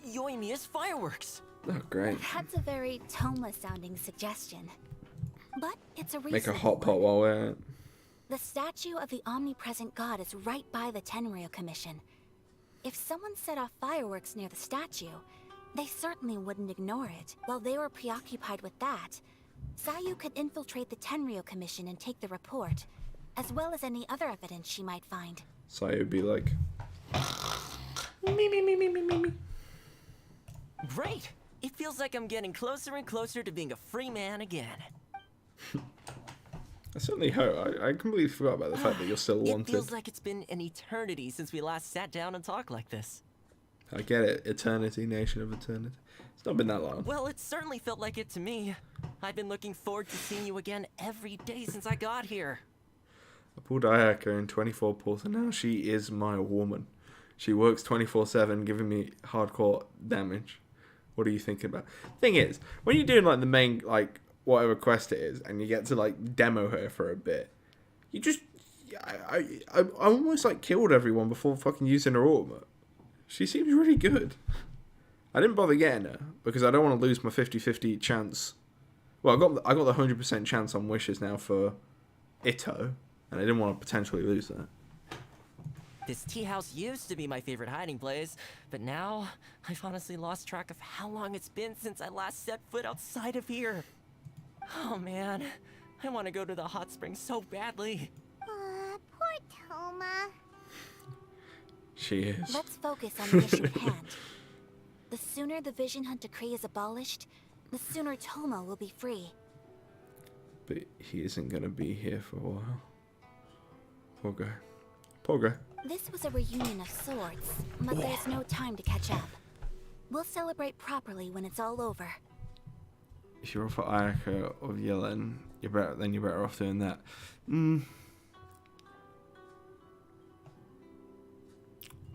Yoimiya's fireworks! Oh, great. That's a very Toma-sounding suggestion. But it's a reasonable Make a hot pot one. while we're at it. The statue of the omnipresent god is right by the Tenryou Commission. If someone set off fireworks near the statue, they certainly wouldn't ignore it. While they were preoccupied with that, Sayu could infiltrate the Tenryou Commission and take the report, as well as any other evidence she might find. So it would be like... Great! It feels like I'm getting closer and closer to being a free man again. I certainly hope. I completely forgot about the fact that you're still wanted. It feels like it's been an eternity since we last sat down and talked like this. I get it. Eternity, nation of eternity. It's not been that long. Well, it certainly felt like it to me. I've been looking forward to seeing you again every day since I got here. I pulled Ayaka in 24 pulls and now she is my woman. She works 24/7, giving me hardcore damage. What are you thinking about? Thing is, when you're doing like the main, like whatever quest it is, and you get to like demo her for a bit, you just... I almost like killed everyone before fucking using her ultimate. She seems really good. I didn't bother getting her because I don't want to lose my 50-50 chance. Well, I got the 100% chance on wishes now for Ito, and I didn't want to potentially lose that. This tea house used to be my favorite hiding place, but now I've honestly lost track of how long it's been since I last set foot outside of here. Oh man, I want to go to the hot springs so badly. Poor Toma. She is. Let's focus on the issue at hand. The sooner the Vision Hunt decree is abolished, the sooner Toma will be free. But he isn't going to be here for a while. Poor guy. Poor guy. This was a reunion of sorts, but there's no time to catch up. We'll celebrate properly when it's all over. If you're off for Ayaka or Yellen, you're better off doing that.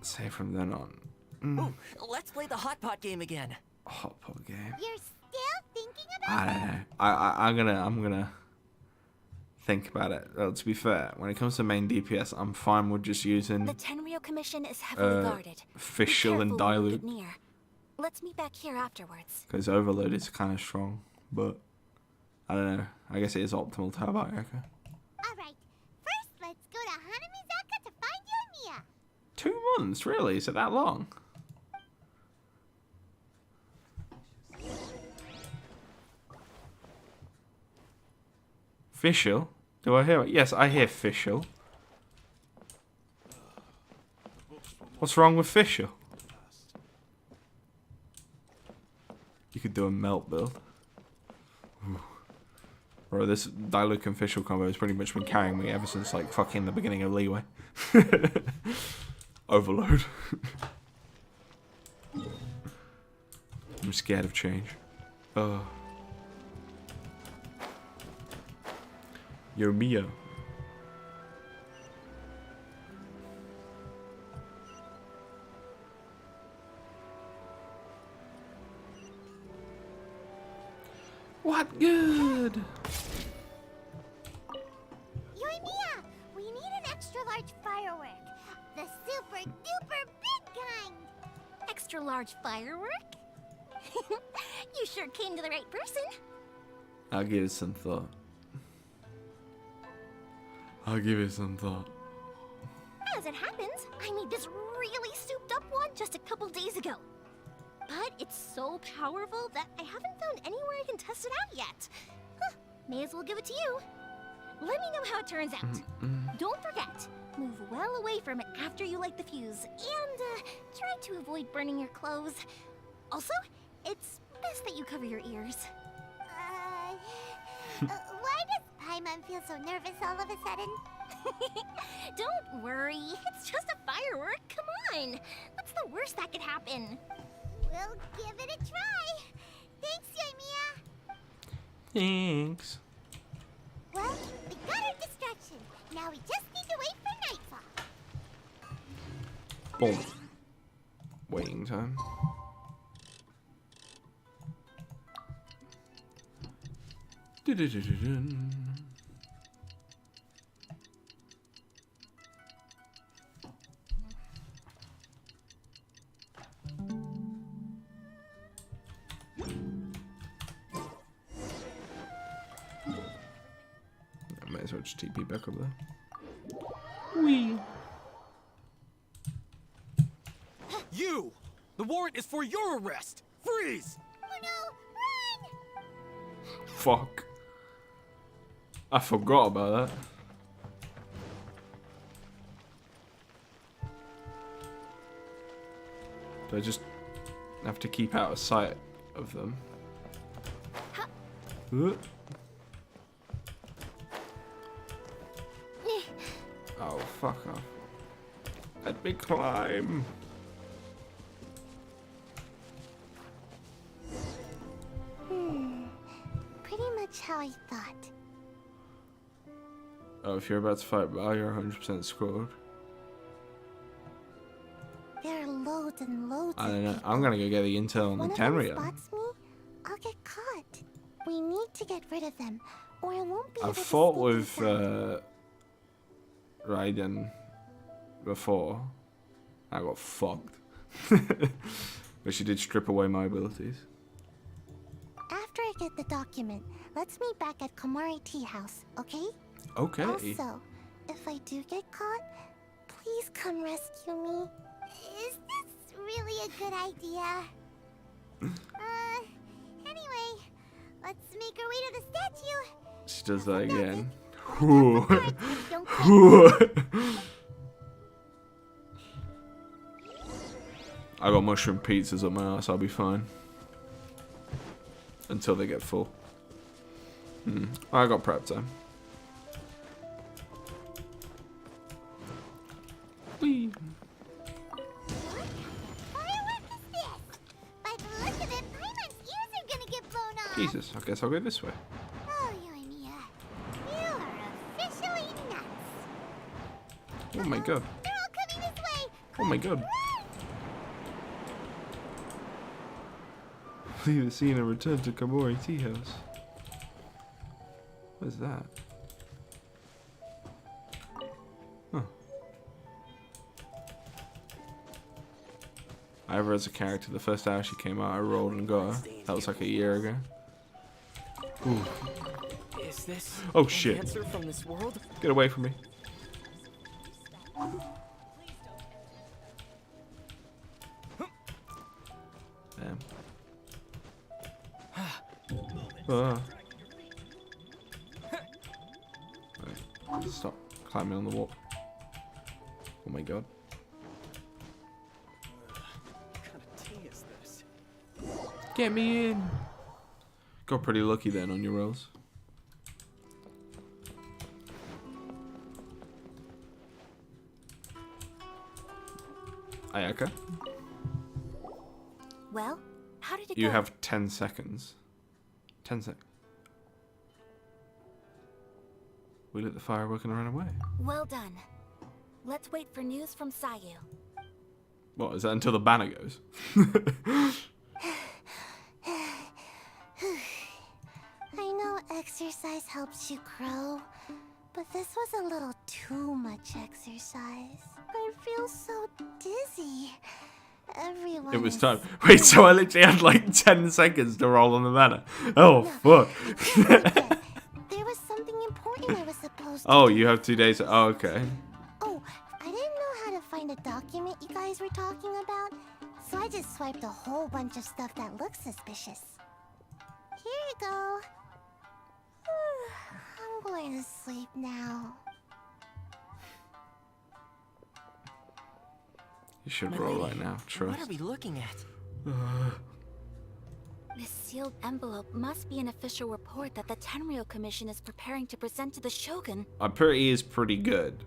Say from then on. Ooh, let's play the hot pot game again. Hot pot game. You're still thinking about I don't know. I'm gonna think about it. Well, to be fair, when it comes to main DPS, I'm fine with just using The Tenryou Commission is heavily guarded. Fischl and Dilute. Near. Let's meet back here afterwards. Because Overload is kind of strong, but I don't know. I guess it is optimal to have Ayaka. Alright, first let's go to Hanamizaka to find Yoimiya. 2 months, really? Is it that long? Fischl? Do I hear it? Yes, I hear Fischl. What's wrong with Fischl? You could do a melt build. Ooh. Bro, this Diluc and Fischl combo has pretty much been carrying me ever since, like, fucking the beginning of Leeway. Overload. I'm scared of change. Yo, Mia. What good? Yoimiya, we need an extra large firework. The super duper big kind. Extra large firework? You sure came to the right person. I'll give it some thought. I'll give it some thought. As it happens, I made this really souped up one just a couple days ago. But it's so powerful that I haven't found anywhere I can test it out yet. Huh, may as well give it to you. Let me know how it turns out. Don't forget, move well away from it after you light the fuse, and try to avoid burning your clothes. Also, it's best that you cover your ears. Why does Paimon feel so nervous all of a sudden? Don't worry, it's just a firework. Come on, what's the worst that could happen? We'll give it a try. Thanks, Yoimiya. Thanks. Well, we got our distraction. Now we just need to wait for nightfall. Boom. Waiting time. Du-du-du-du-dun. I might as well just TP back up there. Wee. You! The warrant is for your arrest! Freeze! Oh no, run! Fuck. I forgot about that. Do I just have to keep out of sight of them? Oh, fuck off. Let me climb. Pretty much how I thought. Oh, if you're about to fight Bao, you're 100% scored. There are loads and loads I don't of know. people. I'm gonna go get the intel on the One of them Tenryo. spots me, I'll get caught. We need to get rid of them, or I won't be able I've to fought sneak with inside. Raiden before. I got fucked. But she did strip away my abilities. After I get the document, let's meet back at Komari Tea House, okay? Okay. Also, if I do get caught, please come rescue me. Is this really a good idea? Anyway, let's make our way to the statue. She does that again. I got mushroom pizzas on my ass, I'll be fine. Until they get full. I got prep time. Whee. Jesus, I guess I'll go this way. Oh, Yoimiya, you are officially nuts. Oh my god. They're all coming this way. Oh my god. Leave the scene and return to Komori Tea House. What is that? Huh. I ever as a character, the first hour she came out, I rolled and got her. That was like a year ago. Ooh. Is this Oh shit. answer from this world? Get away from me. Damn. Right. Stop climbing on the wall. Oh my god. What kind of tea is this? Get me in. Got pretty lucky then on your rolls. Ayaka, Well, how did it you go? have 10 seconds. 10 seconds. We lit the firework and ran away. Well done. Let's wait for news from Sayu. What, is that until the banner goes? I know exercise helps you grow, but this was a little too much exercise. I feel so dizzy. Everyone It was is time. Wait, so I literally had like 10 seconds to roll on the banner. Oh, fuck. There was something important I was supposed to Oh, do. you have 2 days. Oh, okay. Oh, I didn't know how to find a document you guys were talking about, so I just swiped a whole bunch of stuff that looks suspicious. Here you go. I'm going to sleep now. You should roll right now. Trust. What are we looking at? This sealed envelope must be an official report that the Tenryou Commission is preparing to present to the Shogun. I'm pretty is pretty good.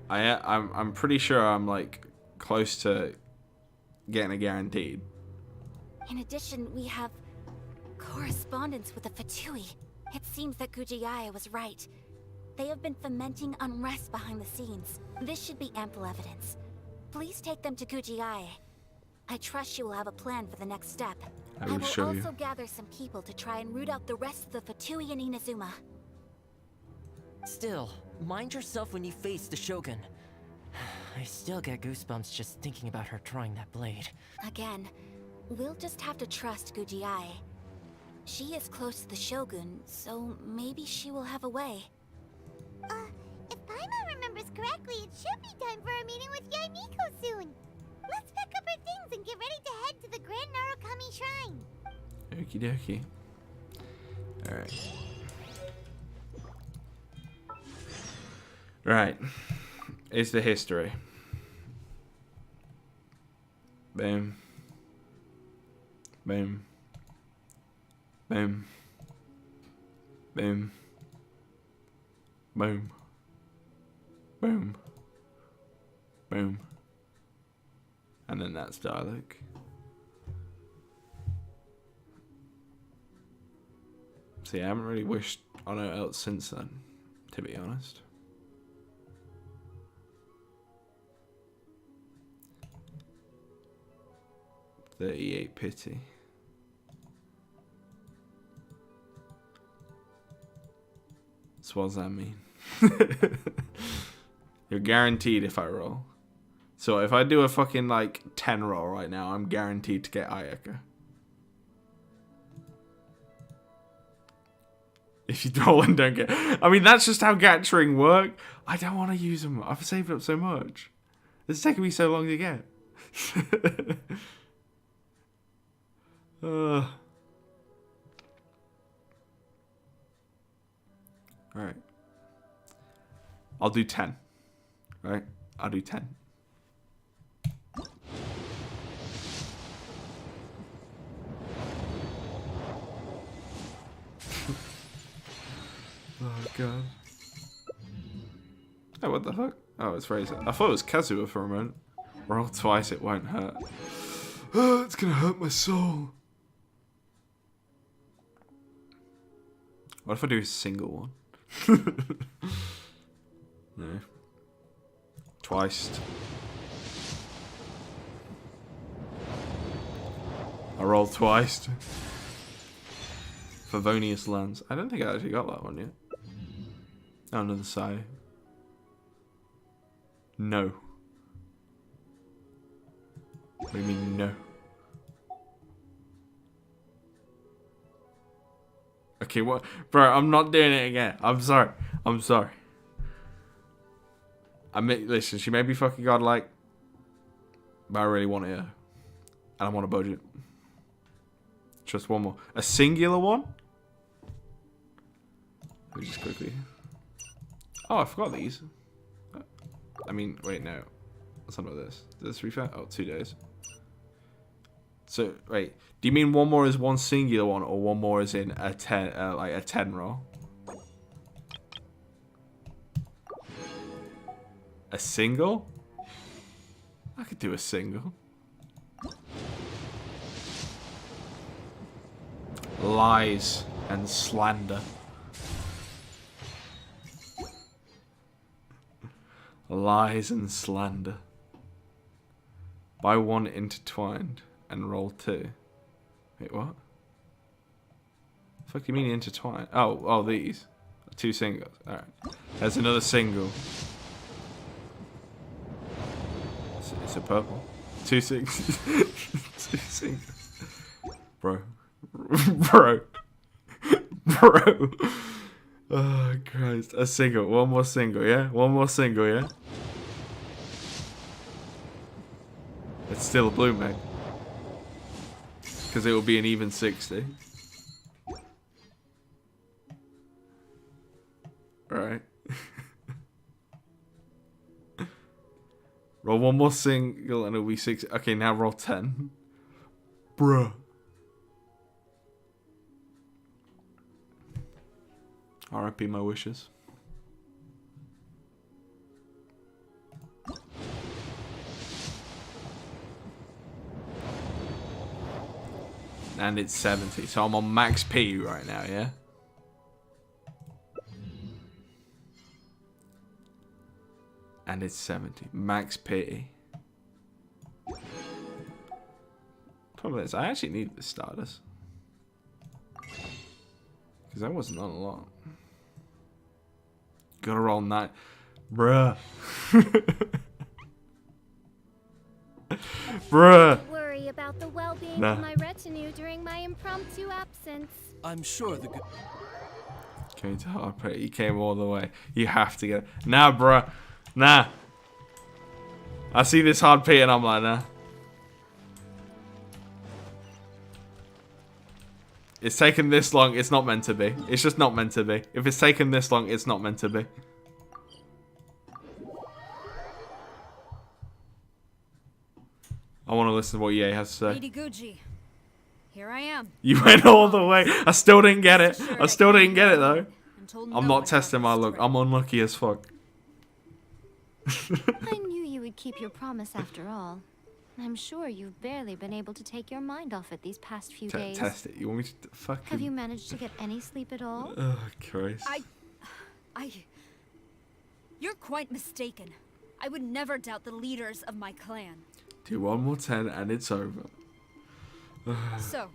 I'm pretty sure I'm like close to getting a guaranteed. In addition, we have correspondence with the Fatui. It seems that Gujiae was right. They have been fomenting unrest behind the scenes. This should be ample evidence. Please take them to Gujiae. I trust you will have a plan for the next step. I will show you. also gather some people to try and root out the rest of the Fatui in Inazuma. Still, mind yourself when you face the Shogun. I still get goosebumps just thinking about her drawing that blade. Again, we'll just have to trust Gujiae. She is close to the Shogun, so maybe she will have a way. If Paimon remembers correctly, it should be time for a meeting with Yaimiko soon. Let's pack up our things and get ready to head to the Grand Narukami Shrine. Okie dokie. Alright. Right. It's the history. Boom. Boom. Boom. Boom. Boom. Boom. Boom. And then that's dialogue. See, I haven't really wished on her else since then, to be honest. $38 pity. So what does that mean? You're guaranteed if I roll. So if I do a fucking like 10 roll right now, I'm guaranteed to get Ayaka. If you roll and don't get... I mean, that's just how Gatchering work. I don't want to use them. I've saved up so much. It's taken me so long to get. Alright. I'll do 10. Right? I'll do 10. Oh god. Oh, what the fuck? Oh, it's Razor. I thought it was Kazuha for a moment. Roll twice, it won't hurt. Oh, it's gonna hurt my soul. What if I do a single one? No. Twice. I rolled twice. Favonius Lands. I don't think I actually got that one yet. Oh, another sigh. No. What do you mean, no? Okay, what? Bro, I'm not doing it again. I'm sorry. I'm sorry. Listen, she may be fucking godlike, but I really want it. And I want a budget. Just one more. A singular one? Let me just quickly. Oh, I forgot these. I mean, wait, no. What's about this? Did this refill? Oh, 2 days. So, wait. Do you mean one more is one singular one, or one more is in a 10, like a 10 roll? A single? I could do a single. Lies and slander. Lies and slander. Buy one intertwined and roll 2. Wait, what? The fuck do you mean intertwined? Oh, these. 2 singles. Alright. There's another single. It's a purple. 2 singles. 2 singles. Bro. Bro. Bro. Oh, Christ. A single. One more single, yeah? One more single, yeah? It's still a blue, mate. Because it will be an even 60. Alright. Roll one more single and it'll be 60. Okay, now roll 10. Bruh. RIP my wishes. And it's 70, so I'm on max P right now, yeah? And it's 70. Max P. Problem is, I actually need the starters. Because I wasn't on a lot. Gotta roll 9. Bruh. Bruh. Don't worry about the well-being of my retinue during my impromptu absence. I'm sure the good... Came to hard play. You came all the way. You have to get... Nah, bruh. Nah. I see this hard P and I'm like, nah. It's taken this long, it's not meant to be. It's just not meant to be. If it's taken this long, it's not meant to be. I want to listen to what EA has to say. Lady Guji, here I am. You went all the way. I still didn't get it. I still didn't get it though. I'm not testing my luck. I'm unlucky as fuck. I knew you would keep your promise after all. I'm sure you've barely been able to take your mind off it these past few days. Test it. You want me to fucking... Have you managed to get any sleep at all? Oh, Christ. You're quite mistaken. I would never doubt the leaders of my clan. Do one more 10 and it's over. So,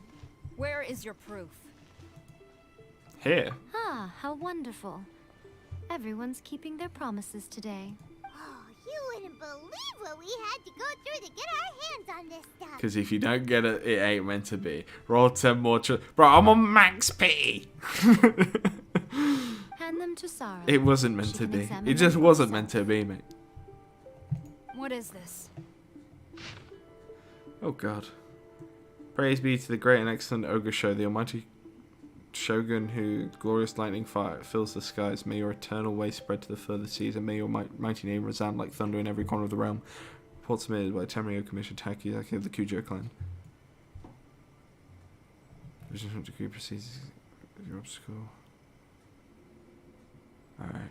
where is your proof? Here. Ah, how wonderful. Everyone's keeping their promises today. Oh, you wouldn't believe what we had to go through to get our hands on this stuff. Because if you don't get it, it ain't meant to be. Roll 10 more. Bro, I'm on max P. Hand them to Sarah. It wasn't meant to be. It just wasn't meant to be, mate. What is this? Oh God. Praise be to the great and excellent Ogre Show, the almighty Shogun who glorious lightning fire fills the skies. May your eternal way spread to the further seas, and may your mighty name resound like thunder in every corner of the realm. Report submitted by Tenryo Commission Takiyaki of the Kujo clan. Vision from degree proceeds your obstacle. Alright.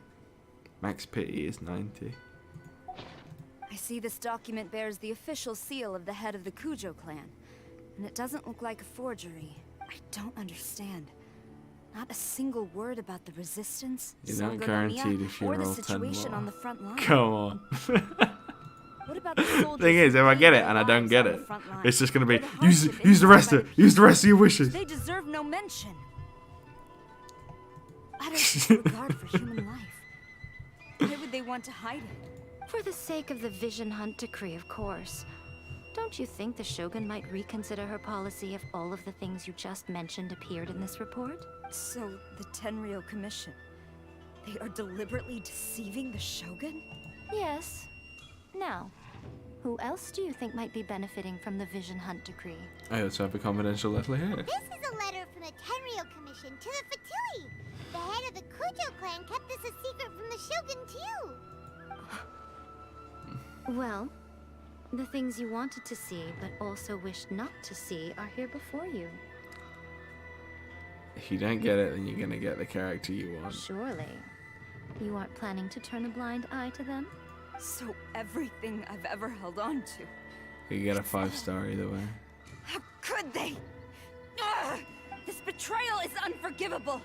Max pity is 90. I see this document bears the official seal of the head of the Kujo clan, and it doesn't look like a forgery. I don't understand. Not a single word about the resistance, You're not guaranteed if you or the roll 10 situation more. on the front line. Come on. What about the soldiers? Thing is, if I get it and I don't get it, it's just gonna be use the rest of it. Use the rest of your wishes. They deserve no mention. Utter disregard for human life. Why would they want to hide it? For the sake of the Vision Hunt decree, of course. Don't you think the Shogun might reconsider her policy if all of the things you just mentioned appeared in this report? So, the Tenryo Commission, they are deliberately deceiving the Shogun? Yes. Now, who else do you think might be benefiting from the Vision Hunt decree? I also have a confidential letter here. This is a letter from the Tenryo Commission to the Fatui. The head of the Kujo clan kept this a secret from the Shogun too. Well, the things you wanted to see, but also wished not to see, are here before you. If you don't get it, then you're gonna get the character you want. Surely. You aren't planning to turn a blind eye to them? So everything I've ever held on to. You get a 5-star either way. How could they? Ugh! This betrayal is unforgivable.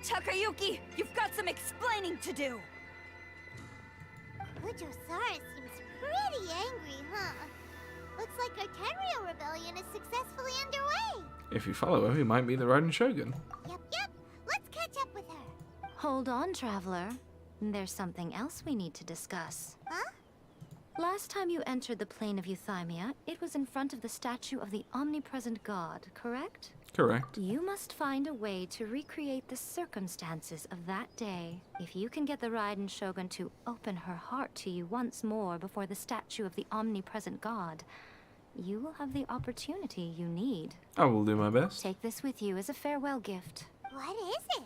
Takayuki, you've got some explaining to do. Kujo-sara seems pretty angry, huh? Looks like our Tenryou rebellion is successfully underway. If you follow her, you might meet the Riding Shogun. Yep. Let's catch up with her. Hold on, traveler. There's something else we need to discuss. Huh? Last time you entered the plane of Euthymia, it was in front of the statue of the omnipresent god, correct? Correct. You must find a way to recreate the circumstances of that day. If you can get the Raiden Shogun to open her heart to you once more before the statue of the omnipresent god, you will have the opportunity you need. I will do my best. Take this with you as a farewell gift. What is it?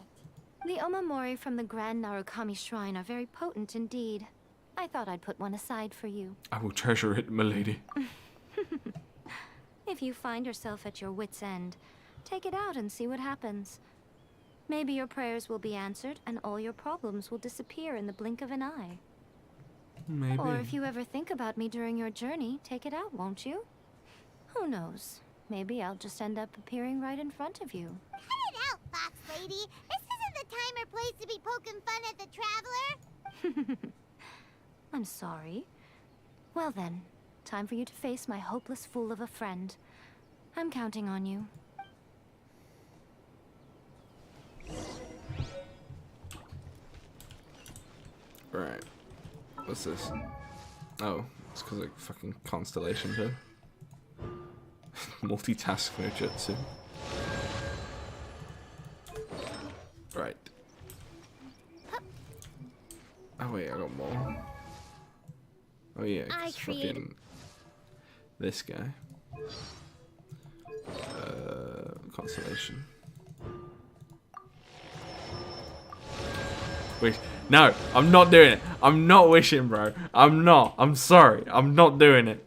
The omamori from the Grand Narukami Shrine are very potent indeed. I thought I'd put one aside for you. I will treasure it, milady. If you find yourself at your wit's end, take it out and see what happens. Maybe your prayers will be answered and all your problems will disappear in the blink of an eye. Maybe. Or if you ever think about me during your journey, take it out, won't you? Who knows? Maybe I'll just end up appearing right in front of you. Cut it out, Fox Lady. This isn't the time or place to be poking fun at the traveler. I'm sorry. Well then, time for you to face my hopeless fool of a friend. I'm counting on you. Right. What's this? Oh, it's because of fucking constellation too. Multitask no jutsu. Right. Oh wait, I got more. Oh yeah, 'cause fucking this guy. Constellation. Wait, no, I'm not doing it. I'm not wishing, bro. I'm not. I'm sorry. I'm not doing it.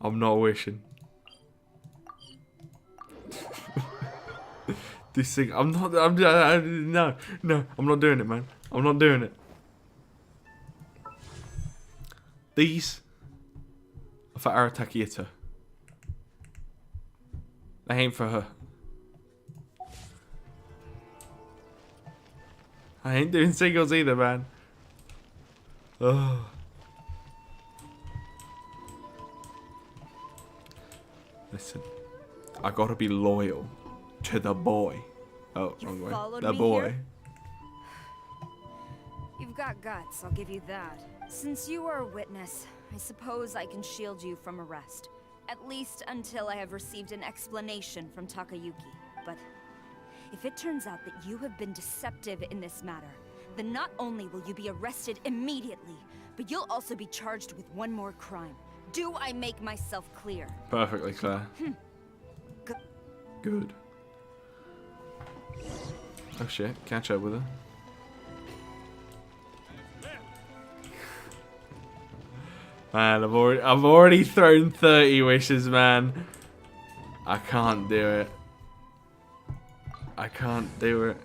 I'm not wishing. This thing, I'm not. No, I'm not doing it, man. I'm not doing it. These are for Arataki Ito. They ain't for her. I ain't doing singles either, man. Ugh. Listen, I gotta be loyal to the boy. Oh, wrong way. The boy. Here? You've got guts, I'll give you that. Since you are a witness, I suppose I can shield you from arrest. At least until I have received an explanation from Takayuki. But if it turns out that you have been deceptive in this matter, then not only will you be arrested immediately, but you'll also be charged with one more crime. Do I make myself clear? Perfectly clear. Good. Oh shit, catch up with her. Man, I've already thrown 30 wishes, man. I can't do it. I can't do it.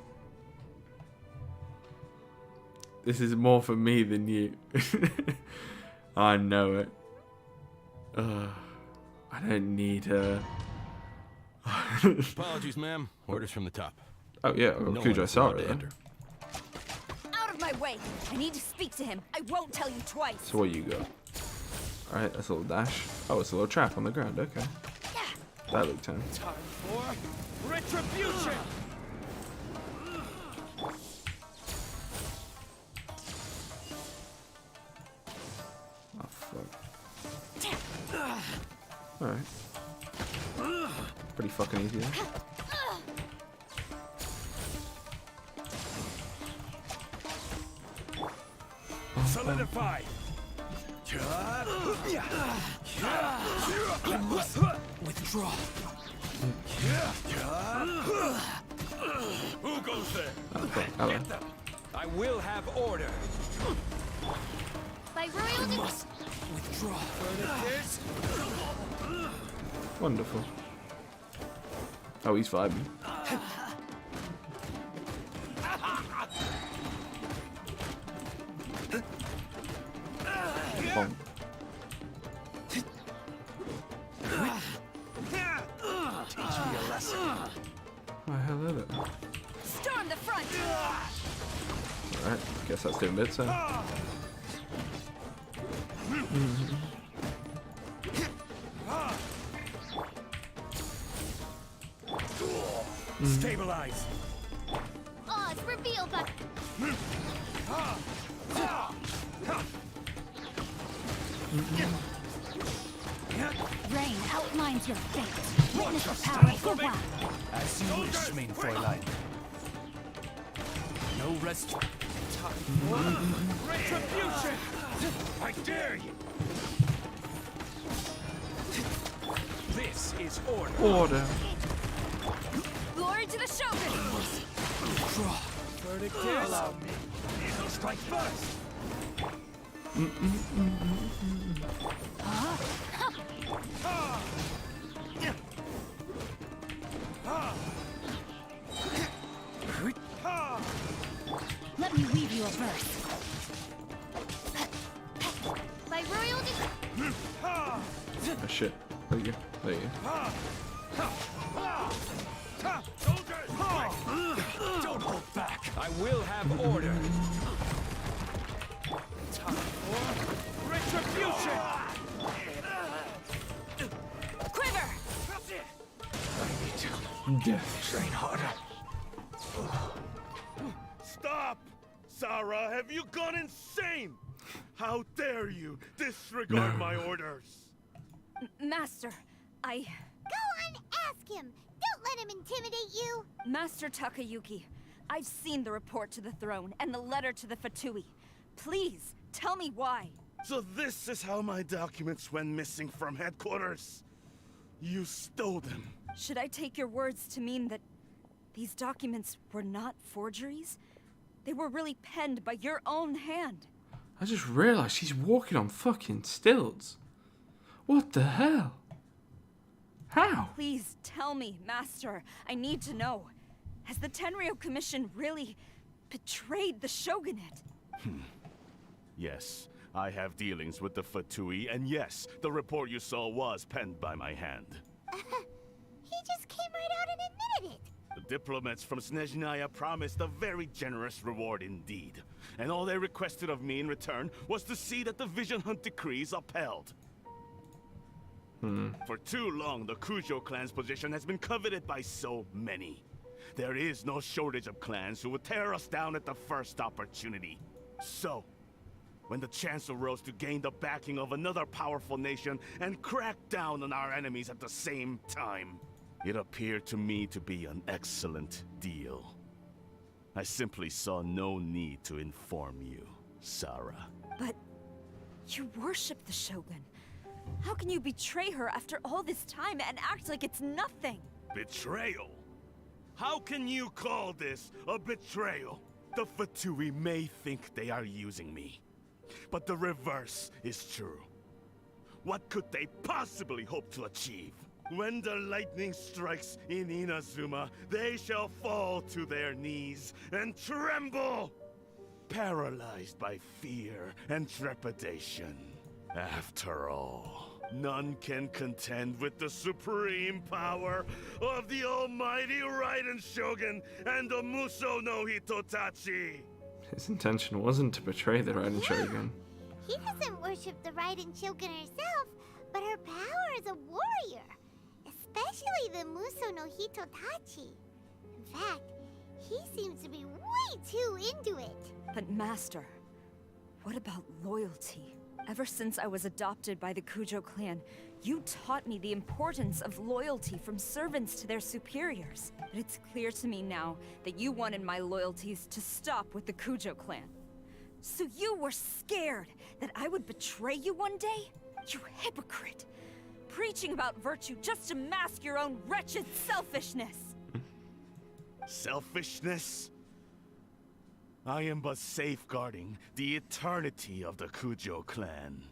This is more for me than you. I know it. I don't need her. Apologies, ma'am. Orders from the top. Oh yeah, No Kujo-sara one is allowed to then. enter. Out of my way! I need to speak to him. I won't tell you twice. So what you got? Alright, that's a little dash. Oh, it's a little trap on the ground, okay. That looked tense. Time for retribution! Oh fuck. Alright. Pretty fucking easy then. Solidify! I must withdraw. Who goes there? Okay, hello. Get them. I will have order. By royal I must withdraw. Further Wonderful. Oh, he's vibing. Bonk. Teach me a lesson. What the hell is it? Storm the front! Alright, guess that's doing bits then. Stabilize. Oh, it's revealed, but rain outlines your fate. Witness the power of the wild. As you wish, main Fräulein. No rest. Retribution! I dare you! This is order. Order. Glory to the Shogun! Verdict is... Allow me. It'll strike first. Let me weave you a verse. By royal Oh shit. There you go. There you go. Don't hold back. I will have order. Time for retribution. Quiver! I need to Death. train harder. Stop! Sarah, have you gone insane? How dare you disregard my orders? Master, Go on, ask him. Don't let him intimidate you. Master Takayuki, I've seen the report to the throne and the letter to the Fatui. Please, tell me why. So this is how my documents went missing from headquarters. You stole them. Should I take your words to mean that these documents were not forgeries? They were really penned by your own hand. I just realised she's walking on fucking stilts. What the hell? How? Please tell me, Master. I need to know. Has the Tenryou Commission really betrayed the Shogunate? Yes, I have dealings with the Fatui, and yes, the report you saw was penned by my hand. He just came right out and admitted it. The diplomats from Snezhnaya promised a very generous reward indeed. And all they requested of me in return was to see that the Vision Hunt decrees upheld. For too long, the Kujo clan's position has been coveted by so many. There is no shortage of clans who would tear us down at the first opportunity. So, when the chance arose to gain the backing of another powerful nation and crack down on our enemies at the same time, it appeared to me to be an excellent deal. I simply saw no need to inform you, Sarah. But you worship the Shogun. How can you betray her after all this time and act like it's nothing? Betrayal? How can you call this a betrayal? The Fatui may think they are using me, but the reverse is true. What could they possibly hope to achieve? When the lightning strikes in Inazuma, they shall fall to their knees and tremble, paralyzed by fear and trepidation. After all, none can contend with the supreme power of the almighty Raiden Shogun and the Muso no Hitotachi. His intention wasn't to betray the Raiden Shogun. He doesn't worship the Raiden Shogun herself, but her power as a warrior. Especially the Muso no Hitotachi. In fact, he seems to be way too into it. But Master, what about loyalty? Ever since I was adopted by the Kujo clan, you taught me the importance of loyalty from servants to their superiors. But it's clear to me now that you wanted my loyalties to stop with the Kujo clan. So you were scared that I would betray you one day? You hypocrite! Preaching about virtue just to mask your own wretched selfishness! Selfishness? I am but safeguarding the eternity of the Kujo clan.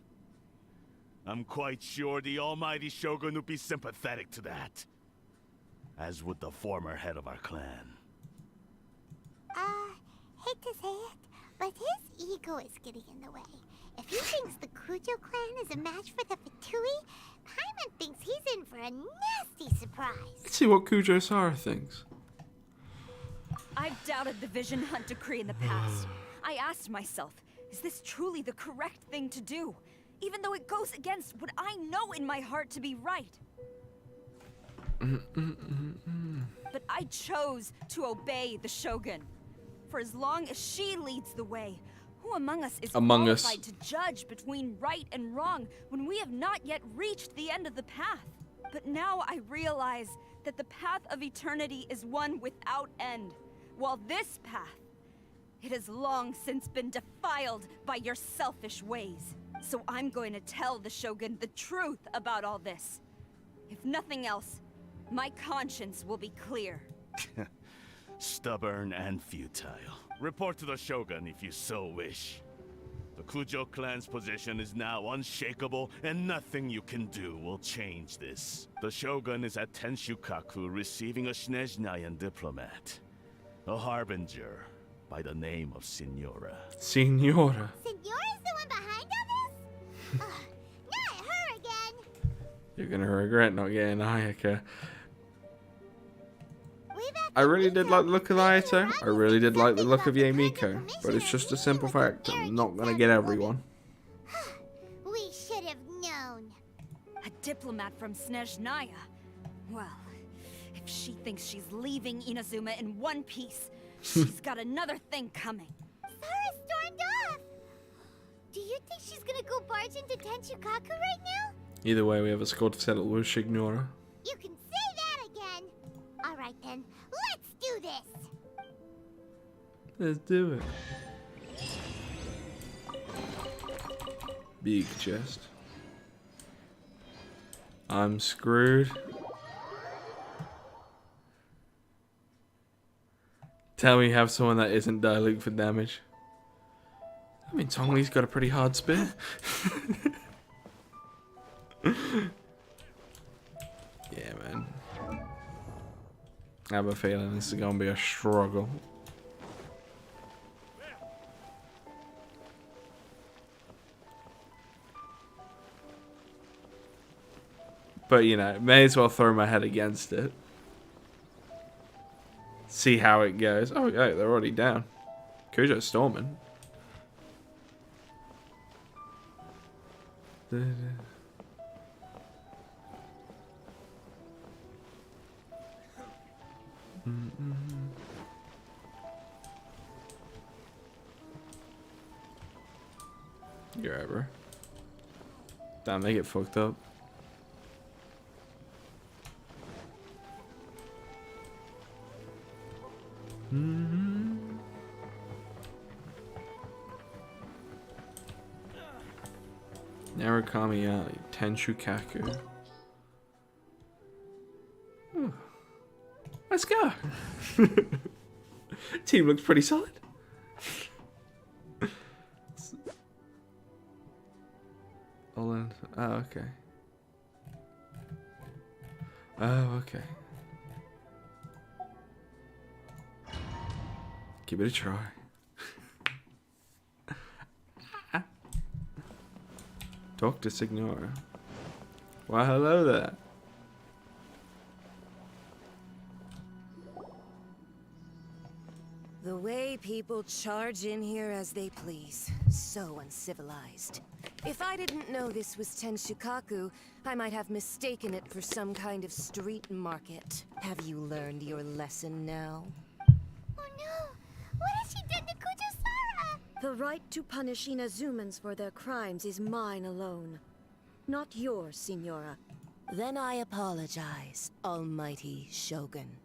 I'm quite sure the almighty Shogun would be sympathetic to that. As would the former head of our clan. Hate to say it, but But his ego is getting in the way. If he thinks the Kujo clan is a match for the Fatui, Paimon thinks he's in for a nasty surprise. Let's see what Kujo Sara thinks. I've doubted the Vision Hunt decree in the past. I asked myself, is this truly the correct thing to do? Even though it goes against what I know in my heart to be right. But I chose to obey the Shogun. For as long as she leads the way, who among us is qualified to judge between right and wrong when we have not yet reached the end of the path? But now I realize that the path of eternity is one without end, while this path, it has long since been defiled by your selfish ways. So I'm going to tell the Shogun the truth about all this. If nothing else, my conscience will be clear. Stubborn and futile. Report to the Shogun if you so wish. The Kujo clan's position is now unshakable, and nothing you can do will change this. The Shogun is at Tenshukaku receiving a Snezhnayan diplomat. A harbinger by the name of Signora. Signora? Signora's the one behind all this? Not her again! You're gonna regret not getting Ayaka. I really did like the look of Ayato. I really did like the look of Yamiko. But it's just a simple fact, I'm not gonna get everyone. We should have known. A diplomat from Snezhnaya. Well, if she thinks she's leaving Inazuma in one piece, she's got another thing coming. Sara stormed off! Do you think she's gonna go barge into Tenshukaku right now? Either way, we have a score to settle with Signora. You can say that again! Alright then, let's do this! Let's do it. Big chest. I'm screwed. Tell me you have someone that isn't dilute for damage. I mean, Tongli's got a pretty hard spear. Yeah, man. I have a feeling this is going to be a struggle. But, you know, may as well throw my head against it. See how it goes. Oh, yeah, they're already down. Kujo's storming. You're ever. Damn, they get fucked up. Narukami Alley, Tenshukaku. Let's go. Team looks pretty solid. All in. Oh, okay. Oh, okay. Give it a try. Talk to Signora. Why, hello there. The way people charge in here as they please. So uncivilized. If I didn't know this was Tenshukaku, I might have mistaken it for some kind of street market. Have you learned your lesson now? Oh no! What has she done to Kujo Sara? The right to punish Inazumans for their crimes is mine alone. Not yours, Signora. Then I apologize, Almighty Shogun.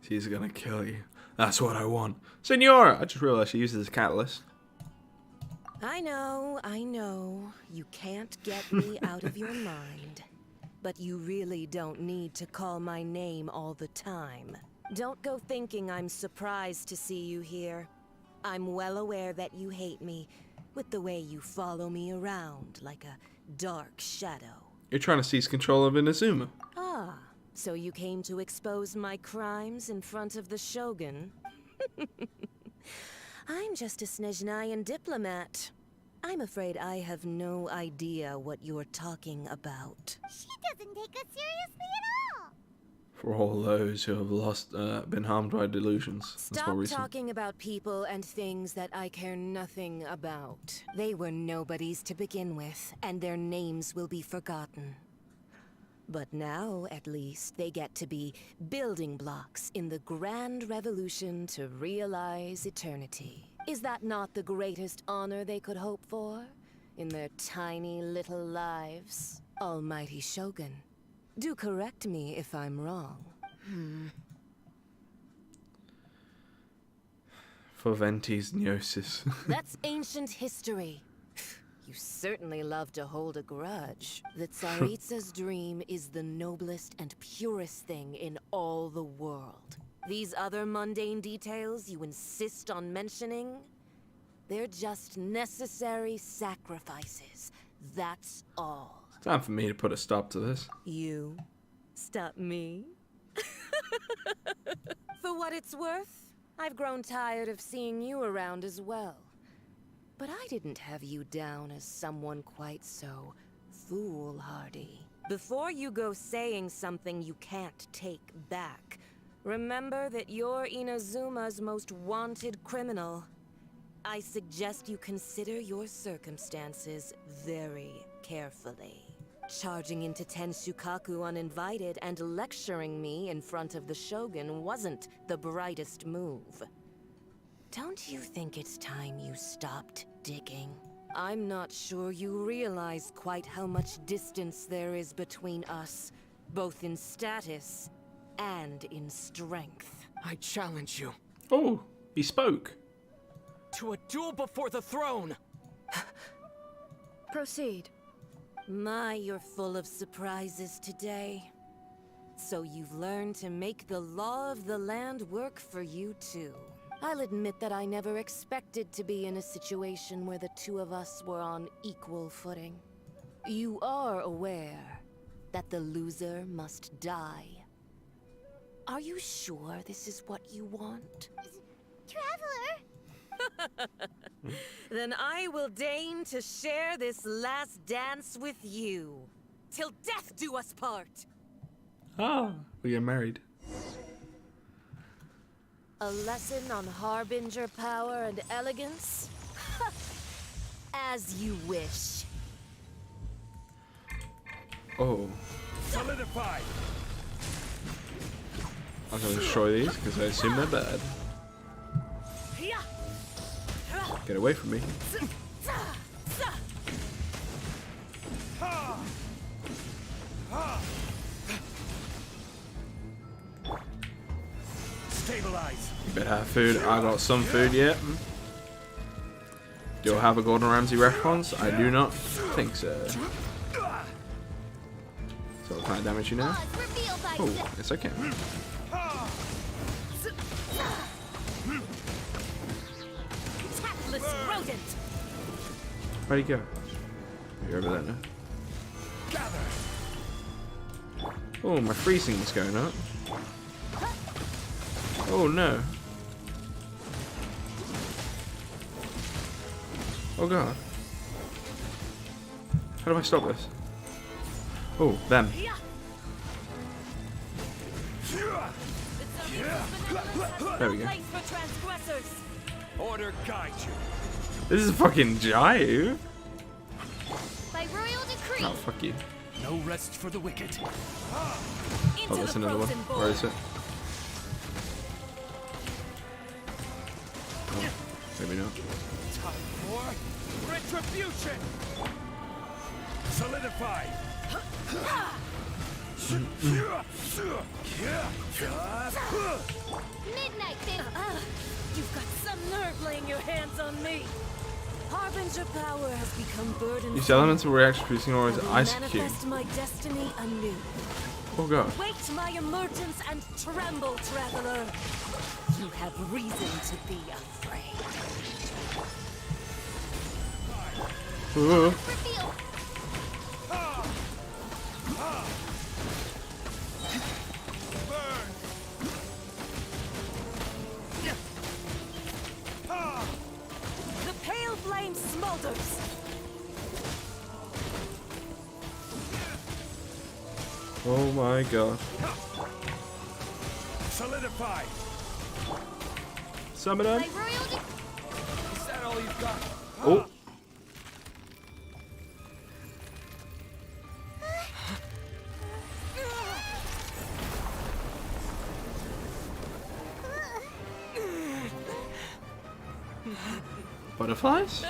She's gonna kill you. That's what I want. Signora! I just realized she uses a catalyst. I know. You can't get me out of your mind. But you really don't need to call my name all the time. Don't go thinking I'm surprised to see you here. I'm well aware that you hate me, with the way you follow me around like a dark shadow. You're trying to seize control of Inazuma. Ah, so you came to expose my crimes in front of the Shogun? I'm just a Snezhnayan diplomat. I'm afraid I have no idea what you're talking about. She doesn't take us seriously at all. For all those who have lost, been harmed by delusions. That's more Stop recent. talking about people and things that I care nothing about. They were nobodies to begin with, and their names will be forgotten. But now, at least, they get to be building blocks in the grand revolution to realize eternity. Is that not the greatest honor they could hope for? In their tiny little lives? Almighty Shogun, do correct me if I'm wrong. For Venti's gnosis. That's ancient history. You certainly love to hold a grudge. The Tsaritsa's dream is the noblest and purest thing in all the world. These other mundane details you insist on mentioning, they're just necessary sacrifices. That's all. It's time for me to put a stop to this. You? Stop me? For what it's worth, I've grown tired of seeing you around as well. But I didn't have you down as someone quite so foolhardy. Before you go saying something you can't take back, remember that you're Inazuma's most wanted criminal. I suggest you consider your circumstances very carefully. Charging into Tenshukaku uninvited and lecturing me in front of the Shogun wasn't the brightest move. Don't you think it's time you stopped digging? I'm not sure you realize quite how much distance there is between us, both in status and in strength. I challenge you. Oh, he spoke. To a duel before the throne! Proceed. My, you're full of surprises today. So you've learned to make the law of the land work for you too. I'll admit that I never expected to be in a situation where the two of us were on equal footing. You are aware that the loser must die. Are you sure this is what you want? Traveler! Then I will deign to share this last dance with you. Till death do us part! Ah, we get married. A lesson on harbinger power and elegance? As you wish. Oh. Solidify! I'm gonna destroy these because I assume they're bad. Get away from me. Stabilize. You better have food. I got some food yet. Do I have a Gordon Ramsay response? I do not think so. So can I damage you now? Oh, yes I can. Tactless rodent! Where'd he go? You're over there now. Oh, my freezing is going up. Oh no. Oh god. How do I stop this? Oh, them. There we go. Order guide you. This is fucking jive. By royal decree. Oh, fuck you. No rest for the wicked. Oh, there's another one. Where is it? Oh, maybe not. Time for retribution. Solidify. Midnight fist. You've got some nerve laying your hands on me. Harbinger power has become burdened. Use elemental reaction producing aura as ice cube. Manifest my destiny anew. Oh god. Wait my emergence and tremble, traveler. You have reason to be afraid. Reveal. Oh my god. Solidify. Summon him. Is that all you've got? Oh. Butterflies?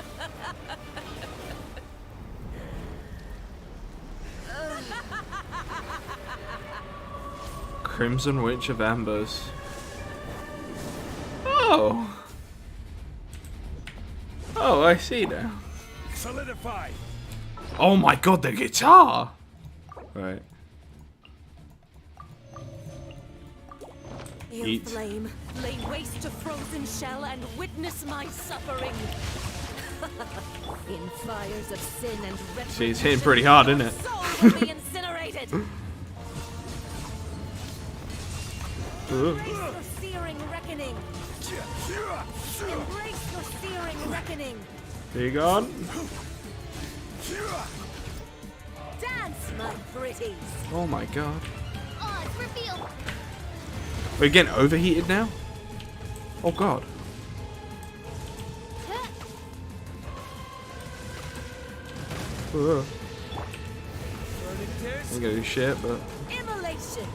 Crimson Witch of Ambers. Oh. Oh, I see now. Solidify. Oh my god, the guitar! Right. You Eat. flame, lay waste to frozen shell and witness my suffering. In fires of sin and retribution, See, it's hitting pretty hard, isn't it? soul will be incinerated. Embrace your searing reckoning. Embrace your searing reckoning. There you go. Dance, my pretties. Oh my god. Oh, it's revealed. We're getting overheated now? Oh god. I'm gonna do shit, but Immolation,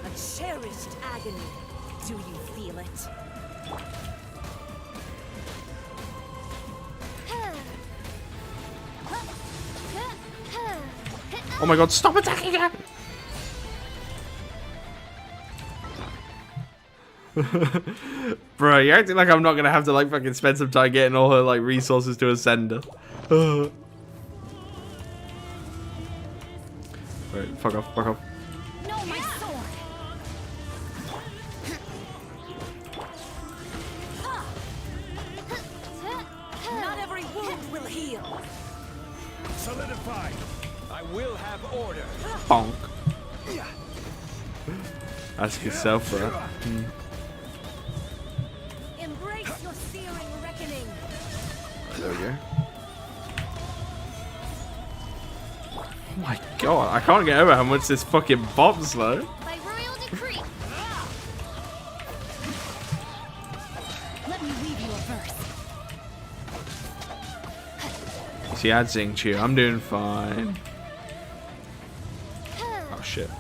a cherished agony. Do you feel it? oh my god, stop attacking her! Bro, you're acting like I'm not gonna have to like fucking spend some time getting all her like resources to ascend her. Right, fuck off, fuck off. No, my sword. Not every wound will heal. Solidify. I will have order. Bonk. Ask yourself, bro. Embrace your searing reckoning. There we go. Oh my god, I can't get over how much this fucking bombs slow. By royal decree. Let me read you a verse. See, I'd sing cheer. I'm doing fine. Oh shit.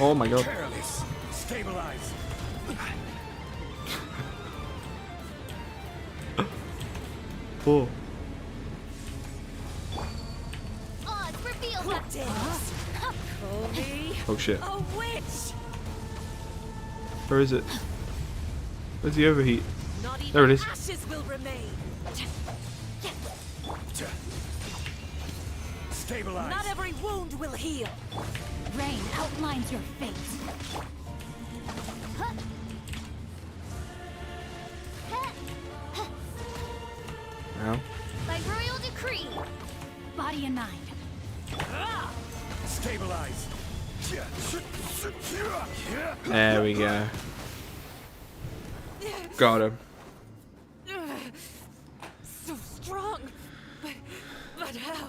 Oh my god. Careless. Stabilize. Oh. Oh, it's revealed. Call me Oh shit. a witch. Where is it? Where's the overheat? Not even There it is. ashes will remain. Stabilize. Not every wound will heal. Rain outlines your fate. Ow. By royal decree. Body and mind. Stabilize. There we go. Got him. So strong. But how?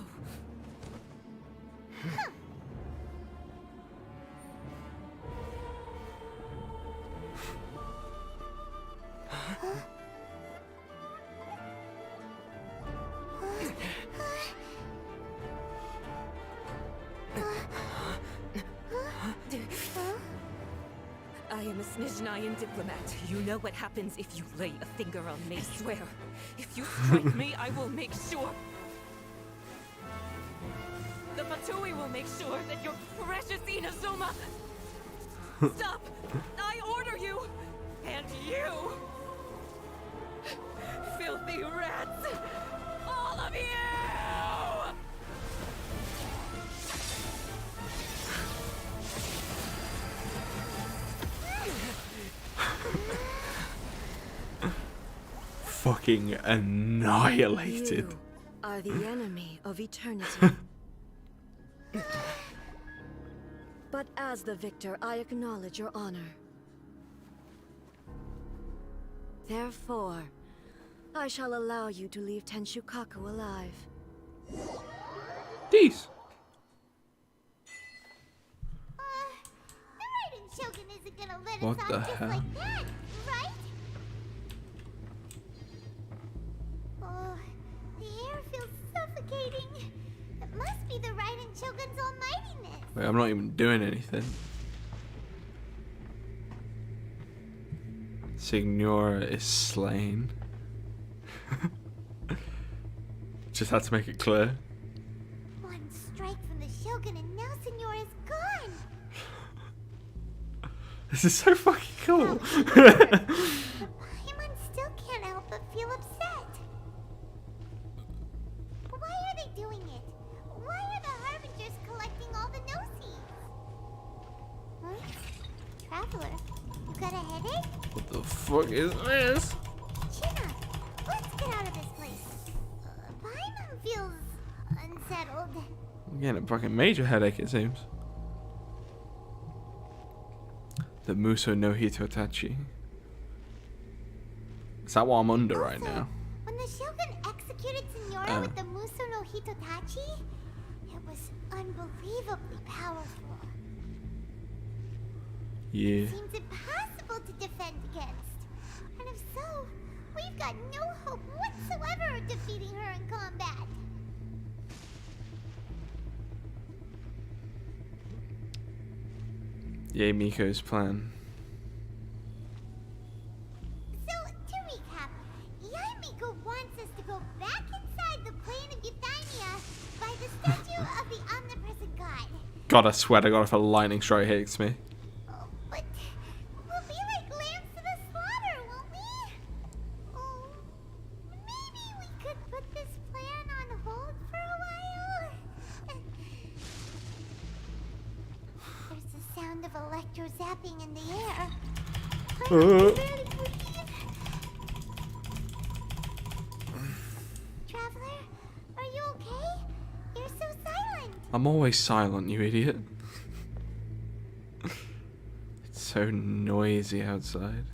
I am a Snezhnayan diplomat. You know what happens if you lay a finger on me, swear. If you strike me, I will make sure. The Fatui will make sure that your precious Inazuma... Stop! I order you! And you! Filthy rats! All of you! Fucking annihilated. You are the enemy of eternity. But as the victor, I acknowledge your honor. Therefore, I shall allow you to leave Tenshukaku alive. Peace. The Raiden Shogun isn't gonna let What us the off just hell? like that, right? Oh, the air feels suffocating. It must be the Raiden Shogun's almightiness. Wait, I'm not even doing anything. Signora is slain. Just had to make it clear. One strike from the Shogun and now Senor is gone. This is so fucking cool. The Paimon still can't help but feel upset. Why are they doing it? Why are the Harbingers collecting all the no-seeds? Huh? Traveler, you got a headache? What the fuck is this? Chin up. Let's get out of this place. Paimon feels unsettled. I'm getting a fucking major headache, it seems. The Muso no Hitotachi. Is that what I'm under right now? When the Shogun executed Senora with the Muso no Hitotachi, it was unbelievably powerful. Yeah. It seems impossible to defend against. And if so, we've got no hope whatsoever of defeating her in combat. Yay, Miko's plan. So, to recap, Miko wants us to go back inside the plane of Euthymia by the statue of the omnipresent god. God, I swear to God, if a lightning strike hits me. But we'll be like lambs to the slaughter, won't we? Oh, maybe we could put this plan on hold for a while? There's the sound of electro zapping in the air. I can barely breathe. Traveler, are you okay? You're so silent. I'm always silent, you idiot. It's so noisy outside.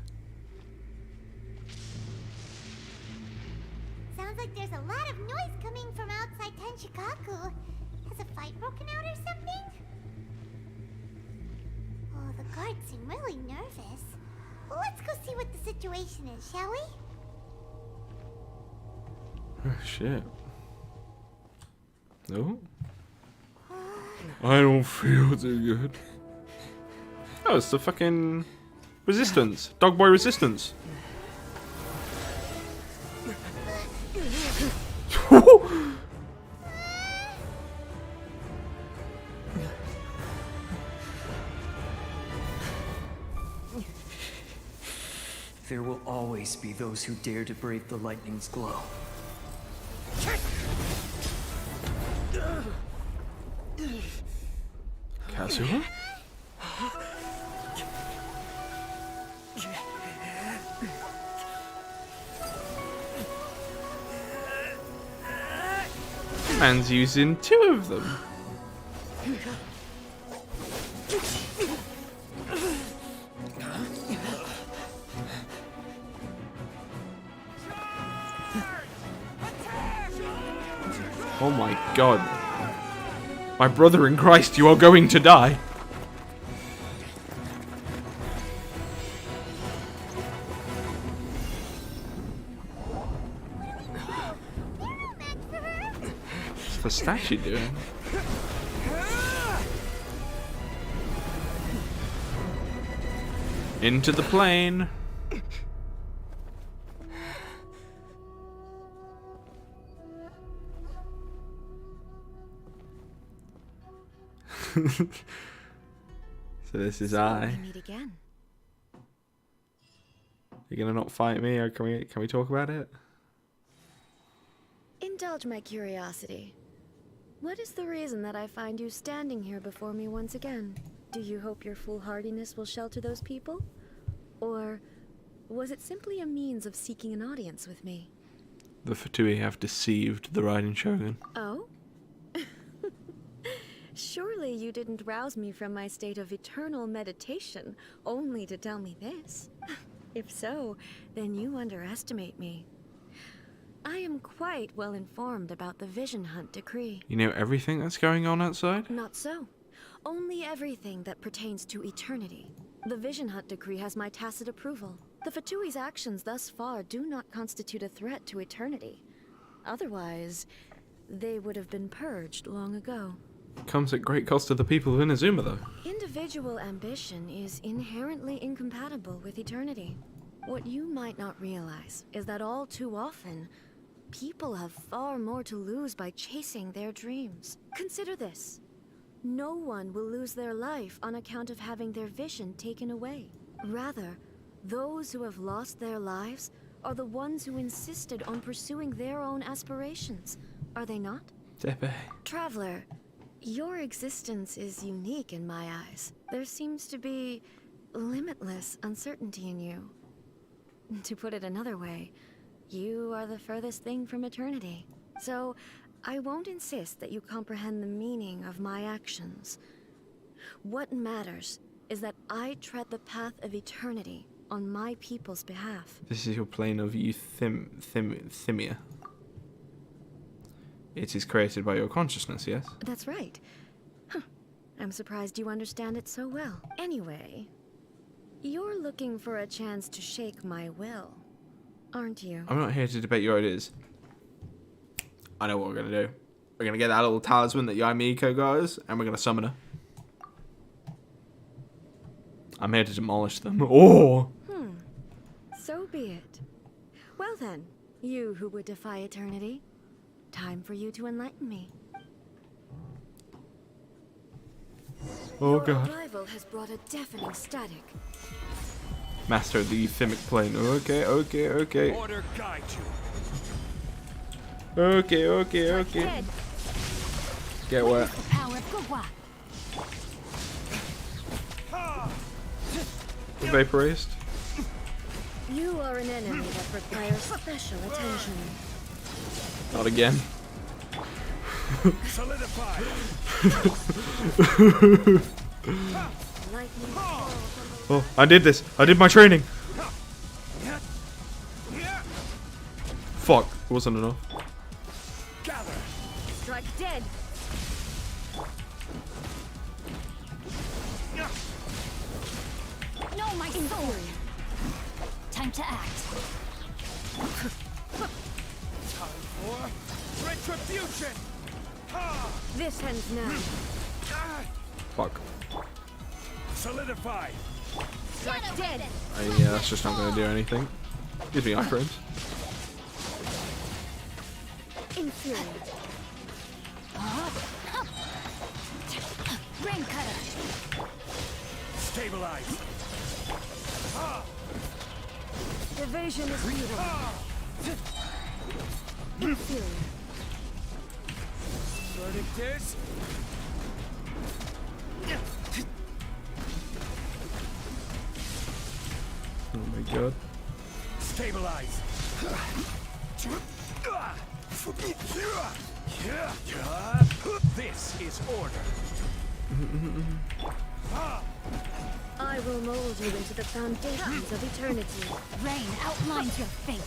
Sounds like there's a lot of noise coming from outside Tenshikaku. Has a fight broken out or something? Oh, the guards seem really nervous. Well, let's go see what the situation is, shall we? Oh, shit. No? I don't feel too good. Oh, it's the fucking resistance. Dogboy resistance. There will always be those who dare to brave the lightning's glow. Kazuha? Man's using 2 of them. Oh my God. My brother in Christ, you are going to die. What's the statue doing? Into the plane. So this is I. We meet again. You're gonna not fight me, or can we talk about it? Indulge my curiosity. What is the reason that I find you standing here before me once again? Do you hope your foolhardiness will shelter those people? Or was it simply a means of seeking an audience with me? The Fatui have deceived the Raiden Shogun. Oh? Surely you didn't rouse me from my state of eternal meditation only to tell me this. If so, then you underestimate me. I am quite well informed about the Vision Hunt decree. You know everything that's going on outside? Not so. Only everything that pertains to eternity. The Vision Hunt decree has my tacit approval. The Fatui's actions thus far do not constitute a threat to eternity. Otherwise, they would have been purged long ago. Comes at great cost to the people of Inazuma, though. Individual ambition is inherently incompatible with eternity. What you might not realize is that all too often, people have far more to lose by chasing their dreams. Consider this. No one will lose their life on account of having their vision taken away. Rather, those who have lost their lives are the ones who insisted on pursuing their own aspirations. Are they not? Tepe. Traveler, your existence is unique in my eyes. There seems to be limitless uncertainty in you. To put it another way, you are the furthest thing from eternity. So, I won't insist that you comprehend the meaning of my actions. What matters is that I tread the path of eternity on my people's behalf. This is your plane of euthymia. It is created by your consciousness, yes? That's right. Huh. I'm surprised you understand it so well. Anyway, you're looking for a chance to shake my will, aren't you? I'm not here to debate your ideas. I know what we're going to do. We're going to get that little talisman that Yamiko got us, and we're going to summon her. I'm here to demolish them. Oh! So be it. Well then, you who would defy eternity, time for you to enlighten me. Oh god. Your arrival has brought a deafening static. Master of the euthymic plane. Okay. Order guide you. Okay. Get wet. Power of Gugwa. Vaporized. You are an enemy that requires special attention. Not again. Solidify. Oh, I did this. I did my training. Fuck. It wasn't enough. Gather. Strike dead. No, my sword. Time to act. Time for retribution. This ends now. Fuck. Solidify. Strike dead. Yeah, that's just not going to do anything. Gives me iframes. Inferior. Rain cutter. Stabilize. Evasion is futile. Inferior. Verdict is... Oh my god. Stabilize. This is order. I will mold you into the foundations of eternity. Rain outlines your fate.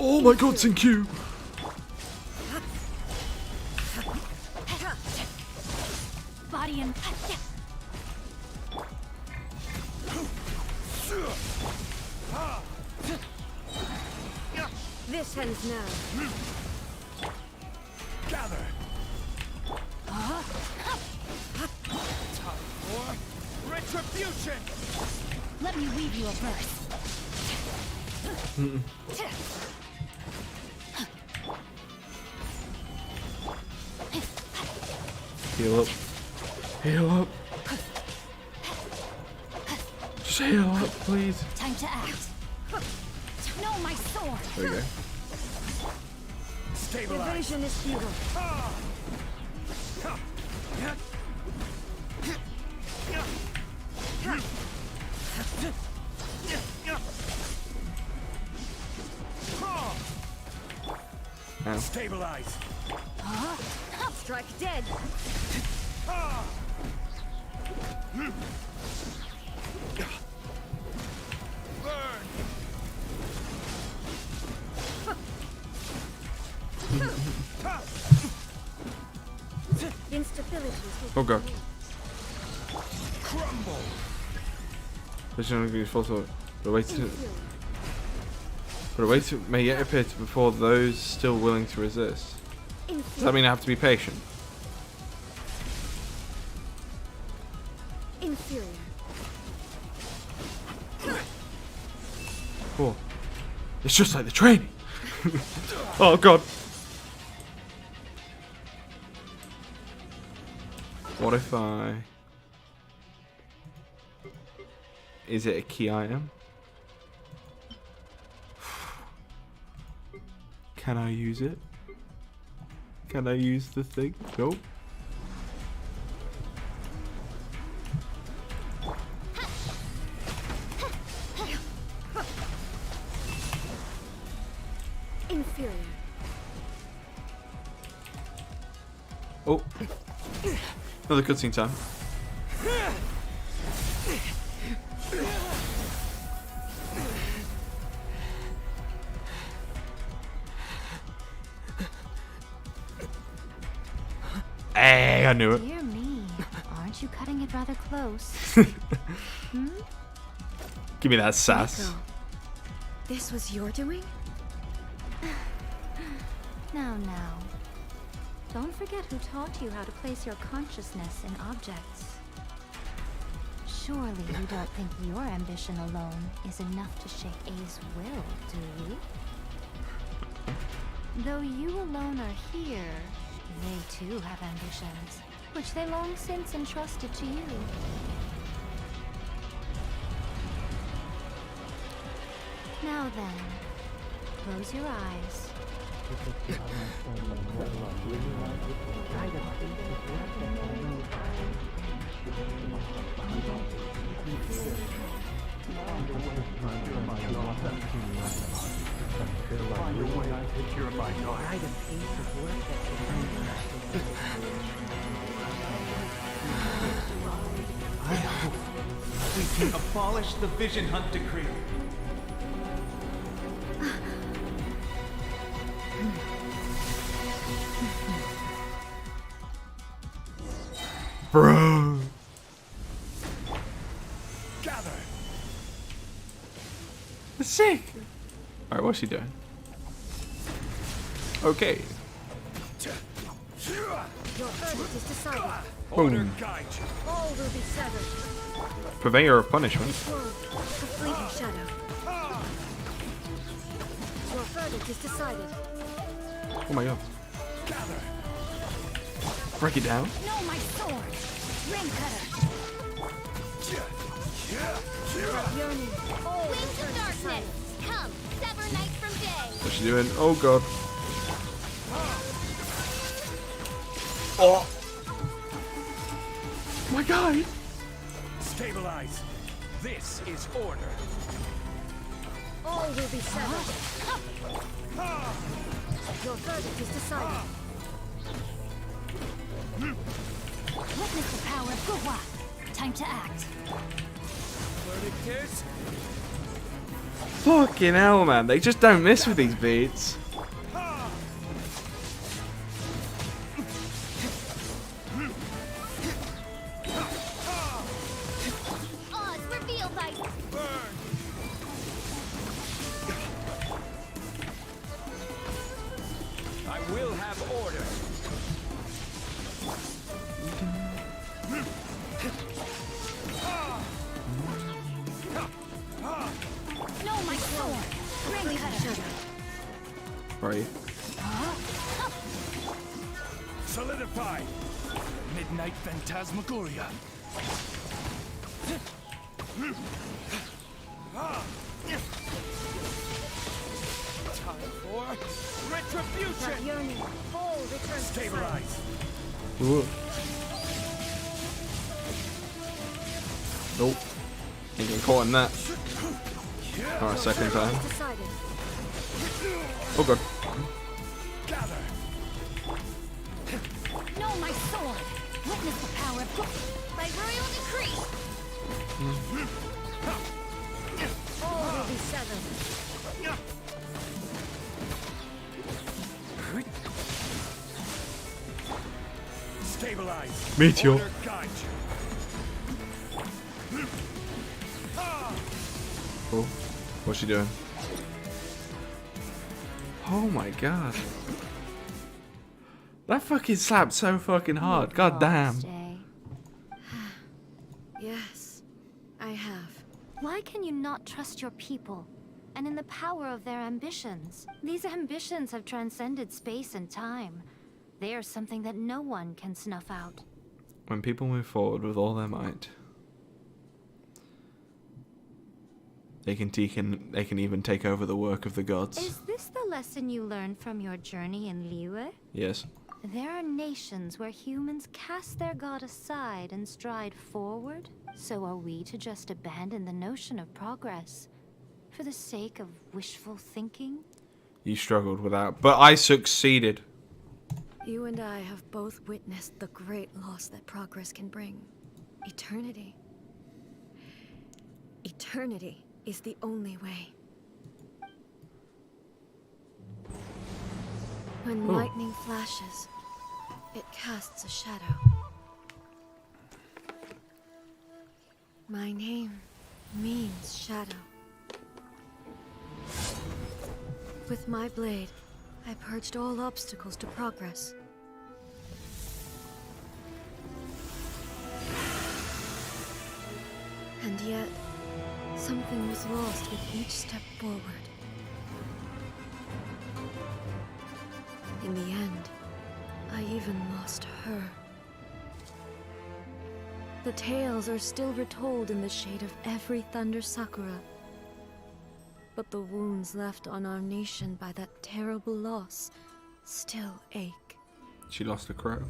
Oh my god, Q. Body and This ends now. Gather. Time for retribution. let me weave you a verse. Heal up. Heal up. Just heal up, please. Time to act. No, my sword. There we go. Stabilize. Evasion is futile. Ow. Stabilize. Strike dead. Oh god. Crumble. Vision of full thought. But a way to may yet appear to before those still willing to resist. Does that mean I have to be patient? Inferior. Cool. It's just like the training. Oh god. What if I... Is it a key item? Can I use it? Can I use the thing? Nope. Inferior. Oh. Another cutscene time. Hey, I knew it. Dear me, aren't you cutting it rather close? Hmm? Give me that sass. Miko, this was your doing? Now. Don't forget who taught you how to place your consciousness in objects. Surely you don't think your ambition alone is enough to shake A's will, do you? Though you alone are here, they too have ambitions, which they long since entrusted to you. Now then, close your eyes. I hope we can abolish the Vision Hunt decree. Bro. Gather. Sick. Alright, what's he doing? Okay. Your verdict is decided. Boom. All will be severed. Purveyor of punishment. This world, a fleeting shadow. Your verdict is decided. Oh my god. Break it down. No, my sword! Ring cutter! Yearning. All Wings of darkness, come, sever night from day. What's she doing? Oh god. Oh my god. Stabilize. This is order. All will be severed. Your verdict is decided. Witness the power of Gugwa. Time to act. Verdict is Fucking hell, man. They just don't miss with these beats. Oz, reveal thy burn. I will have order. No, my sword! Ring cutter! Where are you? Solidify. Midnight Phantasmagoria. Time for retribution. That yearning. All return to Stabilize. Ooh. Nope. Ain't getting caught in that. Alright, second time. decided. Oh god. Gather. No, my sword! Witness the power of Gugwa. by royal decree. All will be severed. Stabilize. Stabilize. Meteor. Order guide you. Oh, what's she doing? Oh my god. That fucking slapped so fucking hard. God damn. Yes, I have. Why can you not trust your people and in the power of their ambitions? These ambitions have transcended space and time. They are something that no one can snuff out. When people move forward with all their might, they can even take over the work of the gods. Is this the lesson you learned from your journey in Liyue? Yes. There are nations where humans cast their god aside and stride forward. So are we to just abandon the notion of progress for the sake of wishful thinking? You struggled with that, but I succeeded. You and I have both witnessed the great loss that progress can bring. Eternity. Eternity is the only way. When lightning flashes, it casts a shadow. My name means shadow. With my blade, I purged all obstacles to progress. And yet, something was lost with each step forward. In the end, I even lost her. The tales are still retold in the shade of every Thunder Sakura. But the wounds left on our nation by that terrible loss still ache. She lost a crow.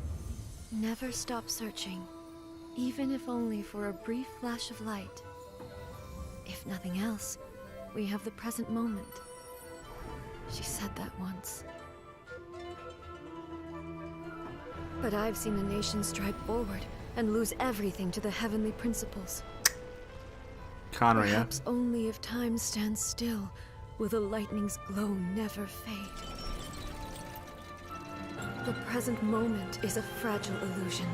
Never stop searching, even if only for a brief flash of light. If nothing else, we have the present moment. She said that once. But I've seen a nation stride forward and lose everything to the heavenly principles. Perhaps only if time stands still will the lightning's glow never fade. The present moment is a fragile illusion.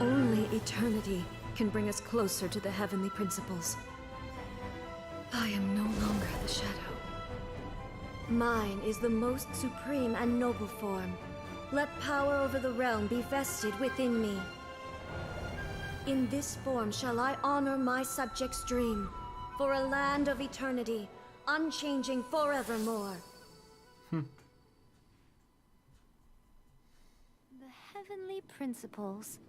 Only eternity can bring us closer to the heavenly principles. I am no longer the shadow. Mine is the most supreme and noble form. Let power over the realm be vested within me. In this form shall I honor my subjects' dream, for a land of eternity, unchanging forevermore. The heavenly principles.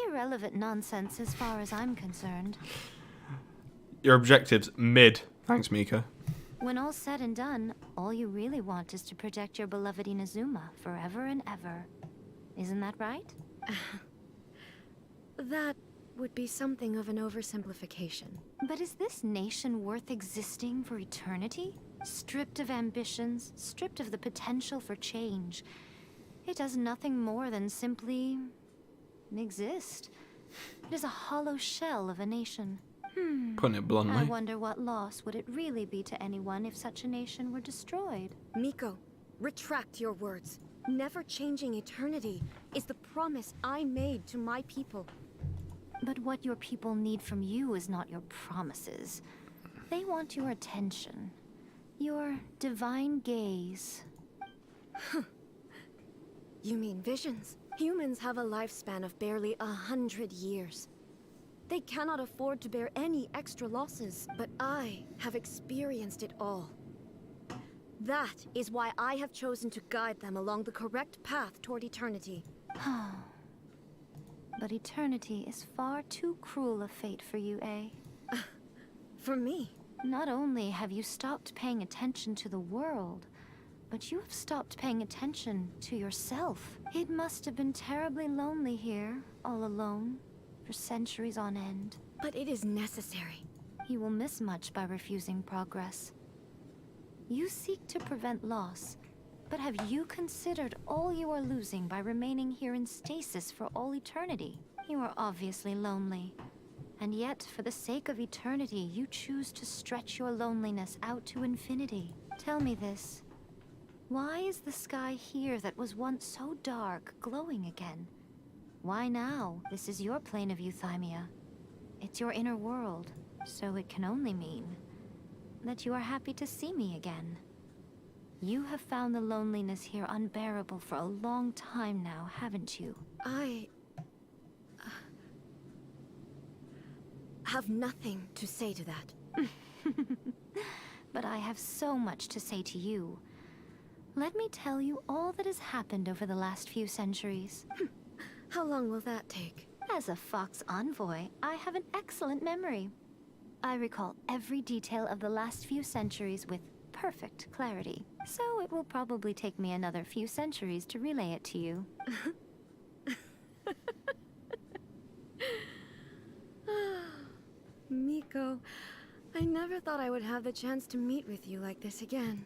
Irrelevant nonsense as far as I'm concerned. Your objectives, mid. Thanks, Mika. When all's said and done, all you really want is to protect your beloved Inazuma forever and ever. Isn't that right? That would be something of an oversimplification. But is this nation worth existing for eternity? Stripped of ambitions, stripped of the potential for change. It does nothing more than simply exist. It is a hollow shell of a nation. Putting it bluntly. I wonder what loss would it really be to anyone if such a nation were destroyed. Miko, retract your words. Never changing eternity is the promise I made to my people. But what your people need from you is not your promises. They want your attention. Your divine gaze. You mean visions? Humans have a lifespan of barely 100 years. They cannot afford to bear any extra losses, but I have experienced it all. That is why I have chosen to guide them along the correct path toward eternity. But eternity is far too cruel a fate for you, eh? For me? Not only have you stopped paying attention to the world, but you have stopped paying attention to yourself. It must have been terribly lonely here, all alone, for centuries on end. But it is necessary. You will miss much by refusing progress. You seek to prevent loss, but have you considered all you are losing by remaining here in stasis for all eternity? You are obviously lonely, and yet, for the sake of eternity, you choose to stretch your loneliness out to infinity. Tell me this. Why is the sky here that was once so dark glowing again? Why now? This is your plane of euthymia. It's your inner world, so it can only mean that you are happy to see me again. You have found the loneliness here unbearable for a long time now, haven't you? I have nothing to say to that. But I have so much to say to you. Let me tell you all that has happened over the last few centuries. How long will that take? As a Fox envoy, I have an excellent memory. I recall every detail of the last few centuries with perfect clarity. So it will probably take me another few centuries to relay it to you. Miko, I never thought I would have the chance to meet with you like this again.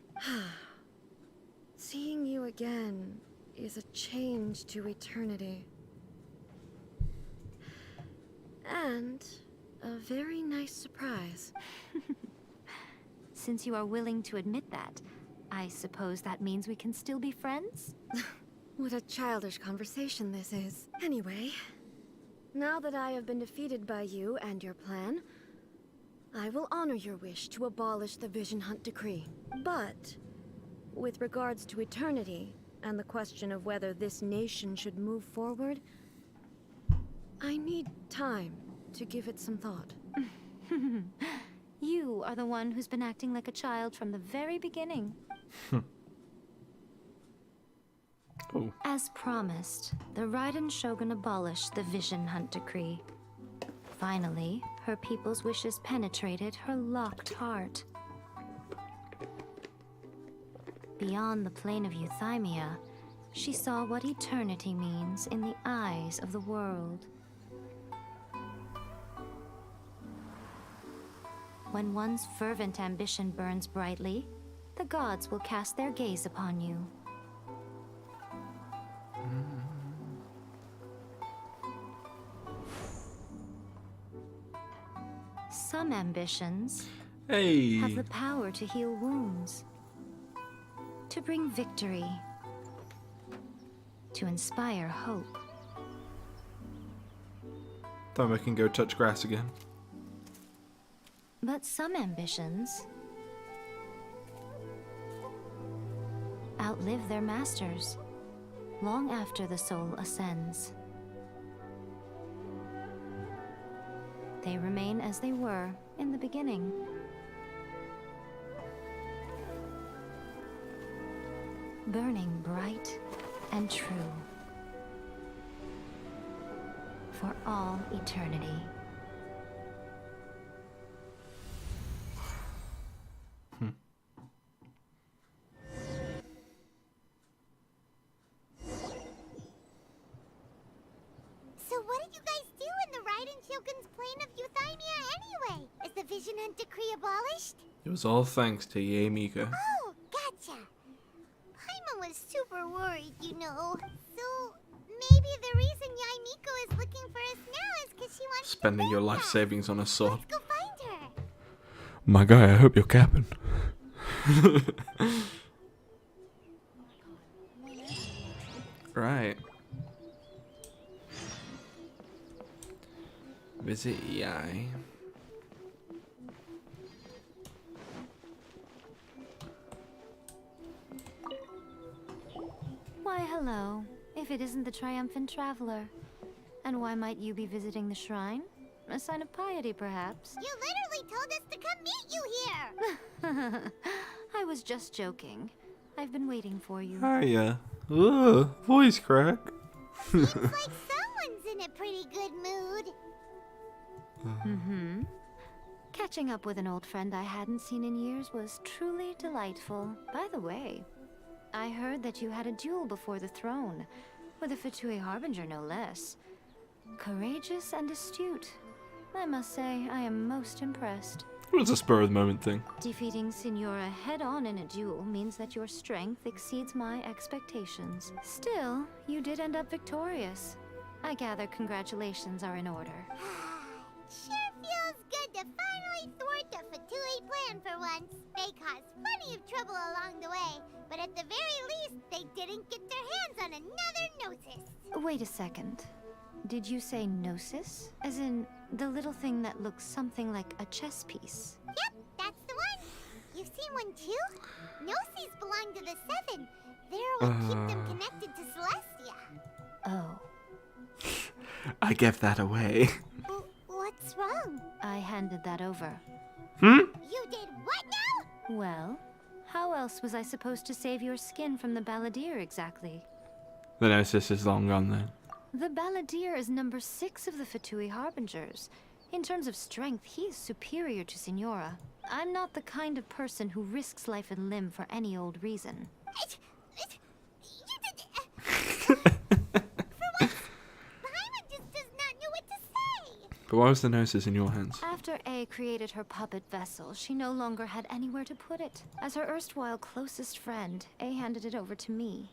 Seeing you again is a change to eternity. And a very nice surprise. Since you are willing to admit that, I suppose that means we can still be friends? What a childish conversation this is. Anyway, now that I have been defeated by you and your plan, I will honor your wish to abolish the Vision Hunt Decree. But, with regards to eternity, and the question of whether this nation should move forward, I need time to give it some thought. You are the one who's been acting like a child from the very beginning. Oh. As promised, the Raiden Shogun abolished the Vision Hunt Decree. Finally, her people's wishes penetrated her locked heart. Beyond the plane of euthymia, she saw what eternity means in the eyes of the world. When one's fervent ambition burns brightly, the gods will cast their gaze upon you. Some ambitions have the power to heal wounds, to bring victory, to inspire hope. Time I can go touch grass again. But some ambitions outlive their masters long after the soul ascends. They remain as they were in the beginning. Burning bright and true for all eternity. So what did you guys do in the Raiden Shogun's plane of euthymia anyway? Is the Vision Hunt Decree abolished? It was all thanks to Yae Miko. Oh, gotcha. Paimon was super worried, you know. So maybe the reason Yae Miko is looking for us now is because she wants Spending to your beg life us. savings on a sword. Let's go find her. My guy, I hope you're capping. Right. Visit Yae. Why, hello, if it isn't the triumphant traveler. And why might you be visiting the shrine? A sign of piety, perhaps? You literally told us to come meet you here. I was just joking. I've been waiting for you. Hiya. Ugh, voice crack. Seems like someone's in a pretty good mood. Mm-hmm. Catching up with an old friend I hadn't seen in years was truly delightful. By the way, I heard that you had a duel before the throne, with a Fatui Harbinger no less. Courageous and astute. I must say, I am most impressed. It was a spur of the moment thing. Defeating Signora head-on in a duel means that your strength exceeds my expectations. Still, you did end up victorious. I gather congratulations are in order. Sure feels good to finally thwart the Fatui plan for once. They caused plenty of trouble along the way, but at the very least, they didn't get their hands on another Gnosis. Wait a second. Did you say gnosis? As in, the little thing that looks something like a chess piece? Yep, that's the one. You've seen one too? Gnosis belong to the Seven. They're what keep them connected to Celestia. Oh. I gave that away. What's wrong? I handed that over. You did what now? Well, how else was I supposed to save your skin from the Balladeer exactly? The Gnosis is long gone then. The Balladeer is number 6 of the Fatui Harbingers. In terms of strength, he is superior to Signora. I'm not the kind of person who risks life and limb for any old reason. But why was the Gnosis in your hands? After A created her puppet vessel, she no longer had anywhere to put it. As her erstwhile closest friend, A handed it over to me.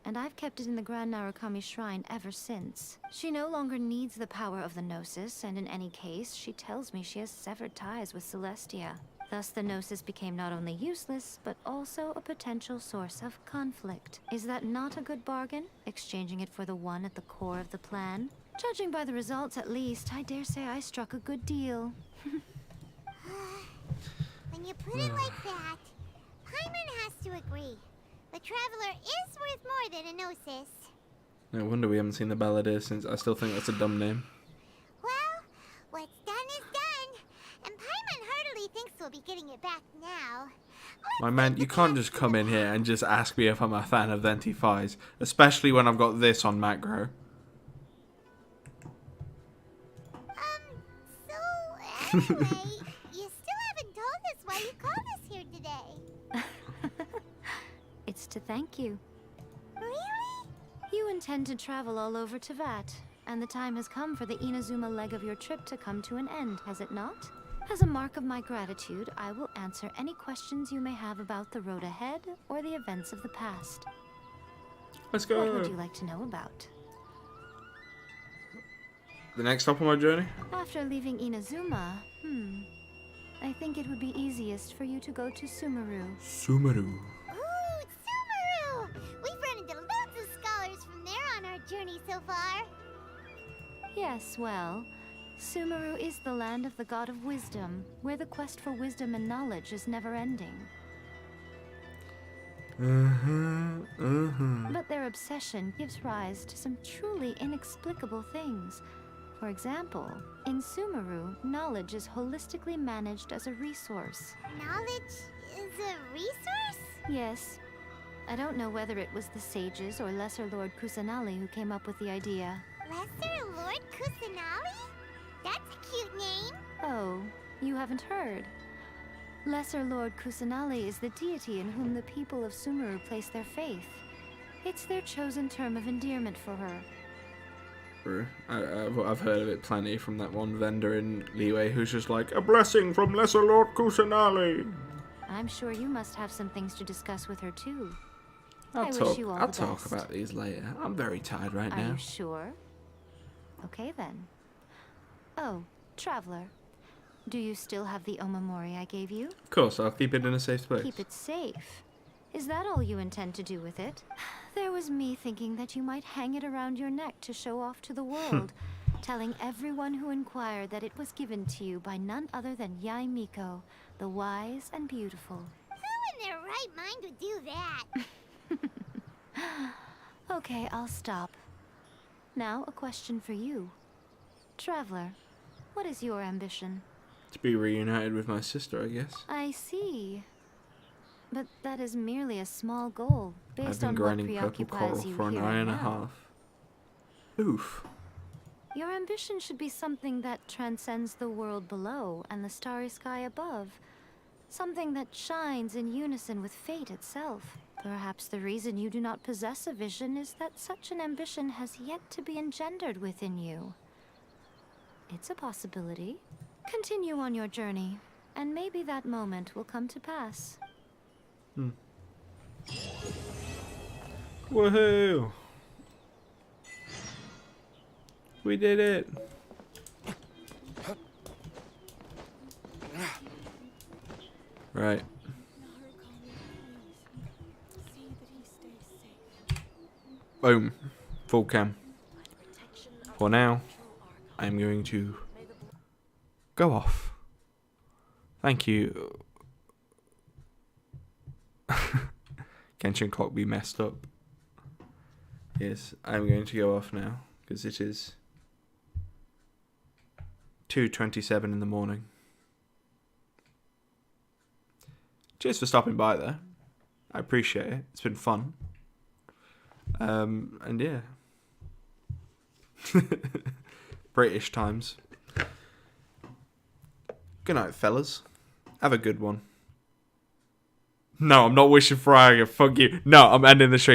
And I've kept it in the Grand Narukami Shrine ever since. She no longer needs the power of the Gnosis, and in any case, she tells me she has severed ties with Celestia. Thus, the Gnosis became not only useless, but also a potential source of conflict. Is that not a good bargain? Exchanging it for the one at the core of the plan? Judging by the results, at least, I dare say I struck a good deal. When you put it like that, Paimon has to agree. The Traveler is worth more than a Gnosis. No wonder we haven't seen the Balladeer since. I still think that's a dumb name. Well, what's done is done. And Paimon heartily thinks we'll be getting it back now. My man, you can't just come in here and just ask me if I'm a fan of Venti Fies. Especially when I've got this on macro. Anyway, you still haven't told us why you called us here today. It's to thank you. Really? You intend to travel all over Teyvat, and the time has come for the Inazuma leg of your trip to come to an end, has it not? As a mark of my gratitude, I will answer any questions you may have about the road ahead or the events of the past. Let's go. What would you like to know about? The next stop on my journey? After leaving Inazuma, I think it would be easiest for you to go to Sumeru. Sumeru. Ooh, Sumeru! We've run into loads of scholars from there on our journey so far. Yes, well, Sumeru is the land of the god of wisdom, where the quest for wisdom and knowledge is never ending. But their obsession gives rise to some truly inexplicable things. For example, in Sumeru, knowledge is holistically managed as a resource. Knowledge is a resource? Yes. I don't know whether it was the sages or Lesser Lord Kusanali who came up with the idea. Lesser Lord Kusanali? That's a cute name. Oh, you haven't heard. Lesser Lord Kusanali is the deity in whom the people of Sumeru place their faith. It's their chosen term of endearment for her. I've heard of it plenty from that one vendor in Liyue who's just like, a blessing from Lesser Lord Kusanali. I'm sure you must have some things to discuss with her too. I'll talk about these later. I'm very tired right now. Are you sure? Okay then. Oh, Traveler. Do you still have the Omamori I gave you? Of course, I'll keep it in a safe place. Keep it safe? Is that all you intend to do with it? There was me thinking that you might hang it around your neck to show off to the world, telling everyone who inquired that it was given to you by none other than Yae Miko, the wise and beautiful. Who in their right mind would do that? Okay, I'll stop. Now, a question for you. Traveler, what is your ambition? To be reunited with my sister, I guess. I see. But that is merely a small goal, based on I've been what grinding purple preoccupies coral you for an here hour and and a now. half. Oof. Your ambition should be something that transcends the world below and the starry sky above. Something that shines in unison with fate itself. Perhaps the reason you do not possess a vision is that such an ambition has yet to be engendered within you. It's a possibility. Continue on your journey, and maybe that moment will come to pass. Woohoo! We did it! Right. Boom. Full cam. for now, I'm going to go off. Thank you. Genshin clock be messed up. Yes, I'm going to go off now because it is 2:27 in the morning. Cheers for stopping by there. I appreciate it. It's been fun. And yeah. British times. Good night, fellas. Have a good one. No, I'm not wishing for Fryer. Fuck you. No, I'm ending the stream.